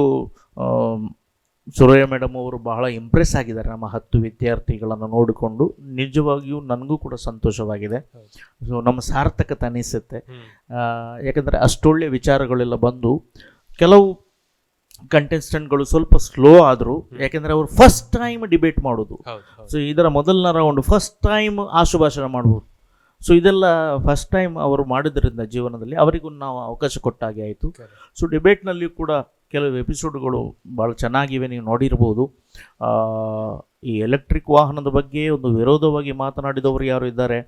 ಸುರಯ್ಯ ಮೇಡಮ್ ಅವರು ಬಹಳ ಇಂಪ್ರೆಸ್ ಆಗಿದ್ದಾರೆ ನಮ್ಮ 10 ವಿದ್ಯಾರ್ಥಿಗಳನ್ನು ನೋಡಿಕೊಂಡು. ನಿಜವಾಗಿಯೂ ನನಗೂ ಕೂಡ ಸಂತೋಷವಾಗಿದೆ. ಸೊ ನಮ್ಮ ಸಾರ್ಥಕತೆ ಅನಿಸುತ್ತೆ. ಯಾಕಂದರೆ ಅಷ್ಟೊಳ್ಳೆ ವಿಚಾರಗಳೆಲ್ಲ ಬಂದು, ಕೆಲವು ಕಂಟೆಸ್ಟೆಂಟ್ಗಳು ಸ್ವಲ್ಪ ಸ್ಲೋ ಆದರು, ಯಾಕೆಂದರೆ ಅವರು ಫಸ್ಟ್ ಟೈಮ್ ಡಿಬೇಟ್ ಮಾಡೋದು. ಸೊ ಇದರ ಮೊದಲನೇ ರೌಂಡ್ ಫಸ್ಟ್ ಟೈಮ್ ಆಶುಭಾಷಣ ಮಾಡ್ಬೋದು. ಸೊ ಇದೆಲ್ಲ ಫಸ್ಟ್ ಟೈಮ್ ಅವರು ಮಾಡಿದ್ರಿಂದ ಜೀವನದಲ್ಲಿ ಅವರಿಗೂ ನಾವು ಅವಕಾಶ ಕೊಟ್ಟಾಗೆ ಆಯಿತು. ಸೊ ಡಿಬೇಟ್ನಲ್ಲಿ ಕೂಡ ಕೆಲವು ಎಪಿಸೋಡ್ಗಳು ಭಾಳ ಚೆನ್ನಾಗಿವೆ, ನೀವು ನೋಡಿರ್ಬೋದು. ಈ ಎಲೆಕ್ಟ್ರಿಕ್ ವಾಹನದ ಬಗ್ಗೆ ಒಂದು ವಿರೋಧವಾಗಿ ಮಾತನಾಡಿದವರು ಯಾರು ಇದ್ದಾರೆ,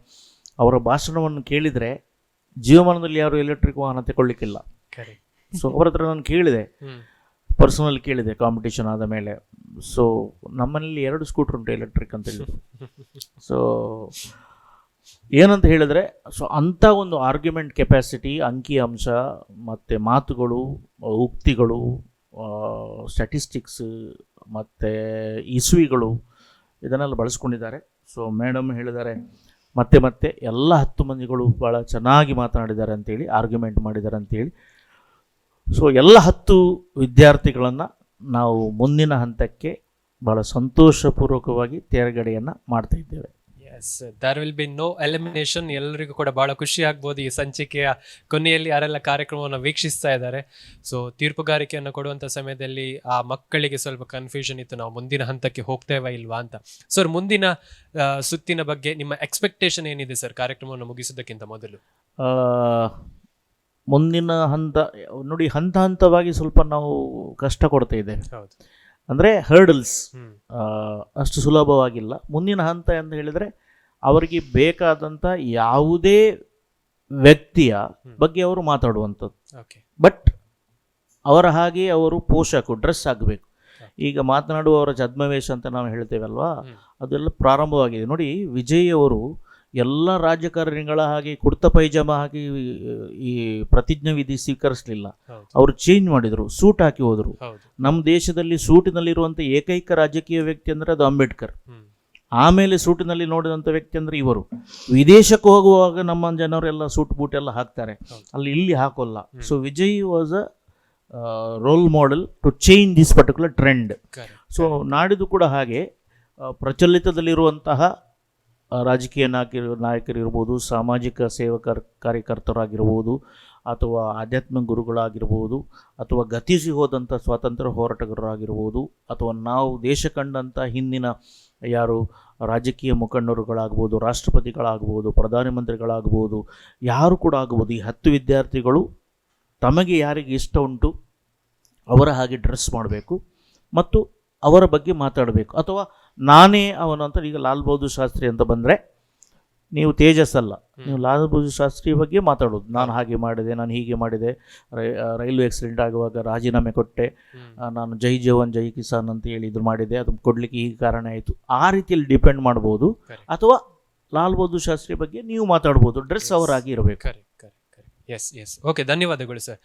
ಅವರ ಭಾಷಣವನ್ನು ಕೇಳಿದರೆ ಜೀವಮಾನದಲ್ಲಿ ಯಾರು ಎಲೆಕ್ಟ್ರಿಕ್ ವಾಹನ ತಗೊಳ್ಳಿಕ್ಕಿಲ್ಲ. ಸೊ ಅವರ ಹತ್ರ ನಾನು ಕೇಳಿದೆ, ಪರ್ಸನಲ್ ಕೇಳಿದೆ ಕಾಂಪಿಟೇಷನ್ ಆದ ಮೇಲೆ. ಸೊ ನಮ್ಮಲ್ಲಿ 2 ಸ್ಕೂಟ್ರ್ ಉಂಟು ಎಲೆಕ್ಟ್ರಿಕ್ ಅಂತೇಳಿ. ಸೊ ಏನಂತ ಹೇಳಿದ್ರೆ, ಸೊ ಅಂಥ ಒಂದು ಆರ್ಗ್ಯುಮೆಂಟ್ ಕೆಪಾಸಿಟಿ, ಅಂಕಿ ಅಂಶ ಮತ್ತು ಮಾತುಗಳು, ಉಕ್ತಿಗಳು, ಸ್ಟ್ಯಾಟಿಸ್ಟಿಕ್ಸ್ ಮತ್ತು ಇಸ್ವಿಗಳು ಇದನ್ನೆಲ್ಲ ಬಳಸ್ಕೊಂಡಿದ್ದಾರೆ. ಸೊ ಮೇಡಮ್ ಹೇಳಿದ್ದಾರೆ ಮತ್ತೆ ಎಲ್ಲ 10 ಮಂದಿಗಳು ಭಾಳ ಚೆನ್ನಾಗಿ ಮಾತನಾಡಿದ್ದಾರೆ ಅಂತೇಳಿ, ಆರ್ಗ್ಯುಮೆಂಟ್ ಮಾಡಿದ್ದಾರೆ ಅಂತೇಳಿ. ಸೊ ಎಲ್ಲ 10 ವಿದ್ಯಾರ್ಥಿಗಳನ್ನು ನಾವು ಮುಂದಿನ ಹಂತಕ್ಕೆ ಭಾಳ ಸಂತೋಷಪೂರ್ವಕವಾಗಿ ತೇರ್ಗಡೆಯನ್ನು ಮಾಡ್ತಾ ಇದ್ದೇವೆ. Yes, there will be no elimination. ಎಲ್ಲರಿಗೂ ಕೂಡ ಬಹಳ ಖುಷಿ ಆಗ್ಬೋದು ಈ ಸಂಚಿಕೆಯ ಕೊನೆಯಲ್ಲಿ ಯಾರೆಲ್ಲ ಕಾರ್ಯಕ್ರಮವನ್ನು ವೀಕ್ಷಿಸ್ತಾ ಇದ್ದಾರೆ. ಸೊ ತೀರ್ಪುಗಾರಿಕೆಯನ್ನು ಕೊಡುವಂಥ ಸಮಯದಲ್ಲಿ ಆ ಮಕ್ಕಳಿಗೆ ಸ್ವಲ್ಪ ಕನ್ಫ್ಯೂಷನ್ ಇತ್ತು, ನಾವು ಮುಂದಿನ ಹಂತಕ್ಕೆ ಹೋಗ್ತೇವಾ ಇಲ್ವಾ ಅಂತ. ಸರ್, ಮುಂದಿನ ಸುತ್ತಿನ ಬಗ್ಗೆ ನಿಮ್ಮ ಎಕ್ಸ್ಪೆಕ್ಟೇಷನ್ ಏನಿದೆ ಸರ್, ಕಾರ್ಯಕ್ರಮವನ್ನು ಮುಗಿಸೋದಕ್ಕಿಂತ ಮೊದಲು? ಮುಂದಿನ ಹಂತ ನೋಡಿ, ಹಂತವಾಗಿ ಸ್ವಲ್ಪ ನಾವು ಕಷ್ಟ ಕೊಡ್ತಾ ಇದ್ದೇವೆ. ಅಂದರೆ ಹರ್ಡಲ್ಸ್ ಅಷ್ಟು ಸುಲಭವಾಗಿಲ್ಲ. ಮುಂದಿನ ಹಂತ ಅಂತ ಹೇಳಿದರೆ, ಅವರಿಗೆ ಬೇಕಾದಂಥ ಯಾವುದೇ ವ್ಯಕ್ತಿಯ ಬಗ್ಗೆ ಅವರು ಮಾತಾಡುವಂಥದ್ದು. ಬಟ್ ಅವರ ಹಾಗೆ ಅವರು ಪೋಷಾಕು, ಡ್ರೆಸ್ ಆಗಬೇಕು. ಈಗ ಮಾತನಾಡುವವರ ಛದ್ಮವೇಷ ಅಂತ ನಾವು ಹೇಳ್ತೇವಲ್ವಾ, ಅದೆಲ್ಲ ಪ್ರಾರಂಭವಾಗಿದೆ. ನೋಡಿ, ವಿಜಯ್ ಅವರು ಎಲ್ಲ ರಾಜಕಾರಣಿಗಳ ಹಾಗೆ ಕುರ್ತಾ ಪೈಜಾಮ ಹಾಕಿ ಈ ಪ್ರತಿಜ್ಞಾ ವಿಧಿ ಸ್ವೀಕರಿಸಲಿಲ್ಲ. ಅವರು ಚೇಂಜ್ ಮಾಡಿದರು, ಸೂಟ್ ಹಾಕಿ ಹೋದರು. ನಮ್ಮ ದೇಶದಲ್ಲಿ ಸೂಟಿನಲ್ಲಿರುವಂಥ ಏಕೈಕ ರಾಜಕೀಯ ವ್ಯಕ್ತಿ ಅಂದರೆ ಅದು ಅಂಬೇಡ್ಕರ್. ಆಮೇಲೆ ಸೂಟಿನಲ್ಲಿ ನೋಡಿದಂಥ ವ್ಯಕ್ತಿ ಅಂದರೆ ಇವರು. ವಿದೇಶಕ್ಕೆ ಹೋಗುವಾಗ ನಮ್ಮ ಜನರೆಲ್ಲ ಸೂಟ್ ಬೂಟ್ ಎಲ್ಲ ಹಾಕ್ತಾರೆ, ಇಲ್ಲಿ ಹಾಕೋಲ್ಲ. So Vijay was a role model to change this particular trend. So ನಾಡಿದ್ದು ಕೂಡ ಹಾಗೆ ಪ್ರಚಲಿತದಲ್ಲಿರುವಂತಹ ರಾಜಕೀಯ ನಾಯಕರಿರ್ಬೋದು, ಸಾಮಾಜಿಕ ಕಾರ್ಯಕರ್ತರಾಗಿರ್ಬೋದು, ಅಥವಾ ಆಧ್ಯಾತ್ಮಿಕ ಗುರುಗಳಾಗಿರ್ಬೋದು, ಅಥವಾ ಗತಿಸಿ ಹೋದಂಥ ಸ್ವಾತಂತ್ರ್ಯ ಹೋರಾಟಗಾರರಾಗಿರ್ಬೋದು, ಅಥವಾ ನಾವು ದೇಶ ಕಂಡಂಥ ಹಿಂದಿನ ಯಾರು ರಾಜಕೀಯ ಮುಖಂಡರುಗಳಾಗ್ಬೋದು, ರಾಷ್ಟ್ರಪತಿಗಳಾಗ್ಬೋದು, ಪ್ರಧಾನಮಂತ್ರಿಗಳಾಗ್ಬೋದು, ಯಾರು ಕೂಡ ಆಗ್ಬೋದು. ಈ 10 ವಿದ್ಯಾರ್ಥಿಗಳು ತಮಗೆ ಯಾರಿಗೆ ಇಷ್ಟ ಉಂಟು ಅವರ ಹಾಗೆ ಡ್ರೆಸ್ ಮಾಡಬೇಕು ಮತ್ತು ಅವರ ಬಗ್ಗೆ ಮಾತಾಡಬೇಕು. ಅಥವಾ ನಾನೇ ಅವನು ಅಂತ, ಈಗ ಲಾಲ್ ಬಹದ್ದೂರ್ ಶಾಸ್ತ್ರಿ ಅಂತ ಬಂದರೆ ನೀವು ತೇಜಸ್ ಅಲ್ಲ, ನೀವು ಲಾಲ್ ಬಹದ್ದೂರ್ ಶಾಸ್ತ್ರಿ ಬಗ್ಗೆ ಮಾತಾಡೋದು. ನಾನು ಹಾಗೆ ಮಾಡಿದೆ, ನಾನು ಹೀಗೆ ಮಾಡಿದೆ, ರೈಲ್ವೆ ಆಕ್ಸಿಡೆಂಟ್ ಆಗುವಾಗ ರಾಜೀನಾಮೆ ಕೊಟ್ಟೆ, ನಾನು ಜೈ ಜವಾನ್ ಜೈ ಕಿಸಾನ್ ಅಂತ ಹೇಳಿ ಇದು ಮಾಡಿದೆ, ಅದು ಕೊಡಲಿಕ್ಕೆ ಹೀಗೆ ಕಾರಣ ಆಯಿತು. ಆ ರೀತಿಯಲ್ಲಿ ಡಿಪೆಂಡ್ ಮಾಡ್ಬೋದು. ಅಥವಾ ಲಾಲ್ ಬಹದ್ದೂರ್ ಶಾಸ್ತ್ರಿ ಬಗ್ಗೆ ನೀವು ಮಾತಾಡ್ಬೋದು, ಡ್ರೆಸ್ ಅವರಾಗಿ ಇರಬೇಕು. ಎಸ್ ಓಕೆ, ಧನ್ಯವಾದಗಳು ಸರ್.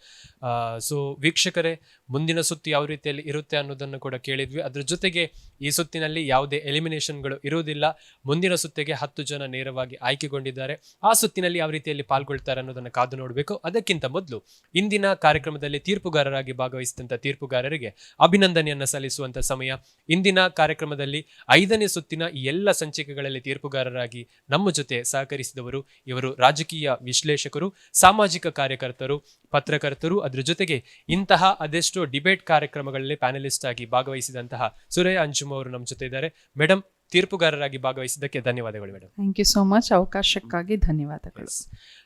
ಸೊ ವೀಕ್ಷಕರೇ, ಮುಂದಿನ ಸುತ್ತು ಯಾವ ರೀತಿಯಲ್ಲಿ ಇರುತ್ತೆ ಅನ್ನೋದನ್ನು ಕೂಡ ಕೇಳಿದ್ವಿ. ಅದ್ರ ಜೊತೆಗೆ ಈ ಸುತ್ತಿನಲ್ಲಿ ಯಾವುದೇ ಎಲಿಮಿನೇಷನ್ಗಳು ಇರುವುದಿಲ್ಲ. ಮುಂದಿನ ಸುತ್ತಿಗೆ 10 ಜನ ನೇರವಾಗಿ ಆಯ್ಕೆಗೊಂಡಿದ್ದಾರೆ. ಆ ಸುತ್ತಿನಲ್ಲಿ ಯಾವ ರೀತಿಯಲ್ಲಿ ಪಾಲ್ಗೊಳ್ತಾರೆ ಅನ್ನೋದನ್ನು ಕಾದು ನೋಡಬೇಕು. ಅದಕ್ಕಿಂತ ಮೊದಲು ಇಂದಿನ ಕಾರ್ಯಕ್ರಮದಲ್ಲಿ ತೀರ್ಪುಗಾರರಾಗಿ ಭಾಗವಹಿಸಿದಂಥ ತೀರ್ಪುಗಾರರಿಗೆ ಅಭಿನಂದನೆಯನ್ನು ಸಲ್ಲಿಸುವಂಥ ಸಮಯ. ಇಂದಿನ ಕಾರ್ಯಕ್ರಮದಲ್ಲಿ 5ನೇ ಸುತ್ತಿನ ಈ ಎಲ್ಲ ಸಂಚಿಕೆಗಳಲ್ಲಿ ತೀರ್ಪುಗಾರರಾಗಿ ನಮ್ಮ ಜೊತೆ ಸಹಕರಿಸಿದವರು ಇವರು ರಾಜಕೀಯ ವಿಶ್ಲೇಷಕರು, ಸಾಮಾಜಿಕ ಕಾರ್ಯಕರ್ತರು, ಪತ್ರಕರ್ತರು, ಅದರ ಜೊತೆಗೆ ಇಂತಹ ಅದೆಷ್ಟೋ ಡಿಬೇಟ್ ಕಾರ್ಯಕ್ರಮಗಳಲ್ಲಿ ಪ್ಯಾನಲಿಸ್ಟ್ ಆಗಿ ಭಾಗವಹಿಸಿದಂತಹ ಸುರೇಯ ಅಂಜುಮ್ ಅವರು ನಮ್ಮ ಜೊತೆ ಇದ್ದಾರೆ. ಮೇಡಮ್, ತೀರ್ಪುಗಾರರಾಗಿ ಭಾಗವಹಿಸಿದ್ದಕ್ಕೆ ಧನ್ಯವಾದಗಳು madam. Thank you so much, ಅವಕಾಶಕ್ಕಾಗಿ ಧನ್ಯವಾದಗಳು.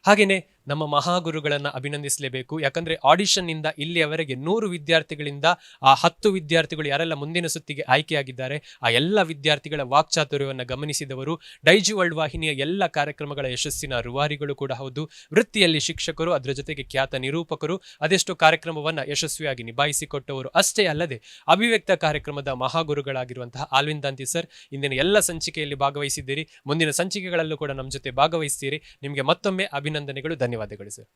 ಹಾಗೇನೆ ನಮ್ಮ ಮಹಾಗುರುಗಳನ್ನ ಅಭಿನಂದಿಸಲೇಬೇಕು. ಯಾಕಂದ್ರೆ ಆಡಿಷನ್ ಇಂದ ಇಲ್ಲಿಯವರೆಗೆ 100 ವಿದ್ಯಾರ್ಥಿಗಳಿಂದ ಆ 10 ವಿದ್ಯಾರ್ಥಿಗಳು ಯಾರೆಲ್ಲ ಮುಂದಿನ ಸುತ್ತಿಗೆ ಆಯ್ಕೆಯಾಗಿದ್ದಾರೆ, ಆ ಎಲ್ಲ ವಿದ್ಯಾರ್ಥಿಗಳ ವಾಕ್ಚಾತುರ್ಯವನ್ನು ಗಮನಿಸಿದವರು, ಡೈಜಿ ವರ್ಲ್ಡ್ ವಾಹಿನಿಯ ಎಲ್ಲ ಕಾರ್ಯಕ್ರಮಗಳ ಯಶಸ್ಸಿನ ರೂವಾರಿಗಳು ಕೂಡ ಹೌದು. ವೃತ್ತಿಯಲ್ಲಿ ಶಿಕ್ಷಕರು, ಅದರ ಜೊತೆಗೆ ಖ್ಯಾತ ನಿರೂಪಕರು, ಅದೆಷ್ಟೋ ಕಾರ್ಯಕ್ರಮವನ್ನ ಯಶಸ್ವಿಯಾಗಿ ನಿಭಾಯಿಸಿಕೊಟ್ಟವರು. ಅಷ್ಟೇ ಅಲ್ಲದೆ ಅಭಿವ್ಯಕ್ತ ಕಾರ್ಯಕ್ರಮದ ಮಹಾಗುರುಗಳಾಗಿರುವಂತಹ ಆಲ್ವಿನ್ ದಾಂತಿ ಸರ್, ಇಂದಿನ ಎಲ್ಲ ಸಂಚಿಕೆಯಲ್ಲಿ ಭಾಗವಹಿಸಿದ್ದೀರಿ. ಮುಂದಿನ ಸಂಚಿಕೆಗಳಲ್ಲೂ ಕೂಡ ನಮ್ಮ ಜೊತೆ ಭಾಗವಹಿಸ್ತೀರಿ. ನಿಮಗೆ ಮತ್ತೊಮ್ಮೆ ಅಭಿನಂದನೆಗಳು, ಧನ್ಯವಾದಗಳು ಸರ್.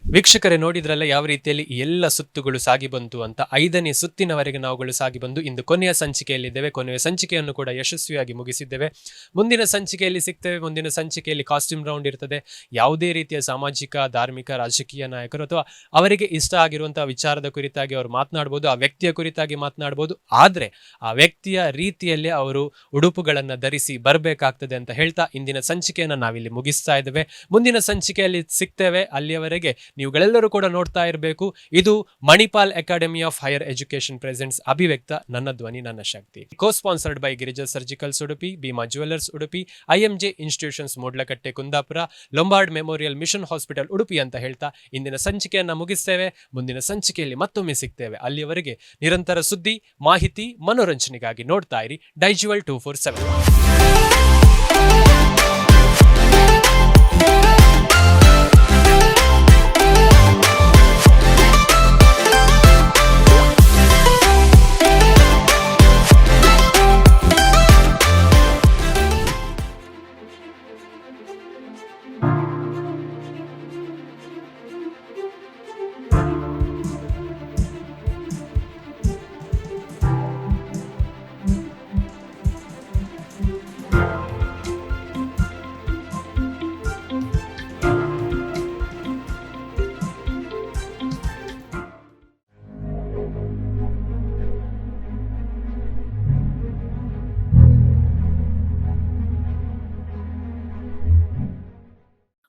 ವೀಕ್ಷಕರೇ, ನೋಡಿದ್ರಲ್ಲ ಯಾವ ರೀತಿಯಲ್ಲಿ ಎಲ್ಲ ಸುತ್ತುಗಳು ಸಾಗಿ ಬಂತು ಅಂತ. 5ನೇ ಸುತ್ತಿನವರೆಗೆ ನಾವುಗಳು ಸಾಗಿ ಬಂದು ಇಂದು ಕೊನೆಯ ಸಂಚಿಕೆಯಲ್ಲಿದ್ದೇವೆ. ಕೊನೆಯ ಸಂಚಿಕೆಯನ್ನು ಕೂಡ ಯಶಸ್ವಿಯಾಗಿ ಮುಗಿಸಿದ್ದೇವೆ. ಮುಂದಿನ ಸಂಚಿಕೆಯಲ್ಲಿ ಸಿಗ್ತೇವೆ. ಮುಂದಿನ ಸಂಚಿಕೆಯಲ್ಲಿ ಕಾಸ್ಟ್ಯೂಮ್ ರೌಂಡ್ ಇರ್ತದೆ. ಯಾವುದೇ ರೀತಿಯ ಸಾಮಾಜಿಕ, ಧಾರ್ಮಿಕ, ರಾಜಕೀಯ ನಾಯಕರು ಅಥವಾ ಅವರಿಗೆ ಇಷ್ಟ ಆಗಿರುವಂತಹ ವಿಚಾರದ ಕುರಿತಾಗಿ ಅವರು ಮಾತನಾಡ್ಬೋದು, ಆ ವ್ಯಕ್ತಿಯ ಕುರಿತಾಗಿ ಮಾತನಾಡ್ಬೋದು. ಆದರೆ ಆ ವ್ಯಕ್ತಿಯ ರೀತಿಯಲ್ಲಿ ಅವರು ಉಡುಪುಗಳನ್ನು ಧರಿಸಿ ಬರಬೇಕಾಗ್ತದೆ ಅಂತ ಹೇಳ್ತಾ ಇಂದಿನ ಸಂಚಿಕೆಯನ್ನು ನಾವಿಲ್ಲಿ ಮುಗಿಸ್ತಾ ಇದ್ದೇವೆ. ಮುಂದಿನ ಸಂಚಿಕೆಯಲ್ಲಿ ಸಿಗ್ತೇವೆ. ಅಲ್ಲಿಯವರೆಗೆ ನೀವುಗಳೆಲ್ಲರೂ ಕೂಡ ನೋಡ್ತಾ ಇರಬೇಕು. ಇದು Manipal academy of higher education presents Abhivyakta, ನನ್ನ ಧ್ವನಿ ನನ್ನ ಶಕ್ತಿ. Co sponsored by Girija surgicals Udupi, Bhima jewellers Udupi, IMJ institutions Moodlakatte Kundapura, Lombard memorial mission hospital Udupi ಅಂತ ಹೇಳ್ತಾ ಇಂದಿನ ಸಂಚಿಕೆಯನ್ನ ಮುಗಿಸ್ತೇವೆ. ಮುಂದಿನ ಸಂಚಿಕೆಯಲ್ಲಿ ಮತ್ತೊಮ್ಮೆ ಸಿಗ್ತೇವೆ. ಅಲ್ಲಿಯವರೆಗೆ ನಿರಂತರ ಸುದ್ದಿ, ಮಾಹಿತಿ, ಮನೋರಂಜನೆಗಾಗಿ ನೋಡ್ತಾ ಇರಿ Daijiworld 247.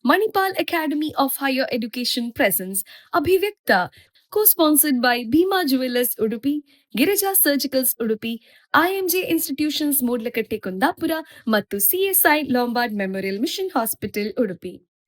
Manipal Academy of Higher Education presents Abhivyakta, co-sponsored by Bhima Jewellers Udupi, Girija Surgicals Udupi, IMJ Institutions Modlakatte Kundapura ಮತ್ತು CSI Lombard Memorial Mission Hospital Udupi.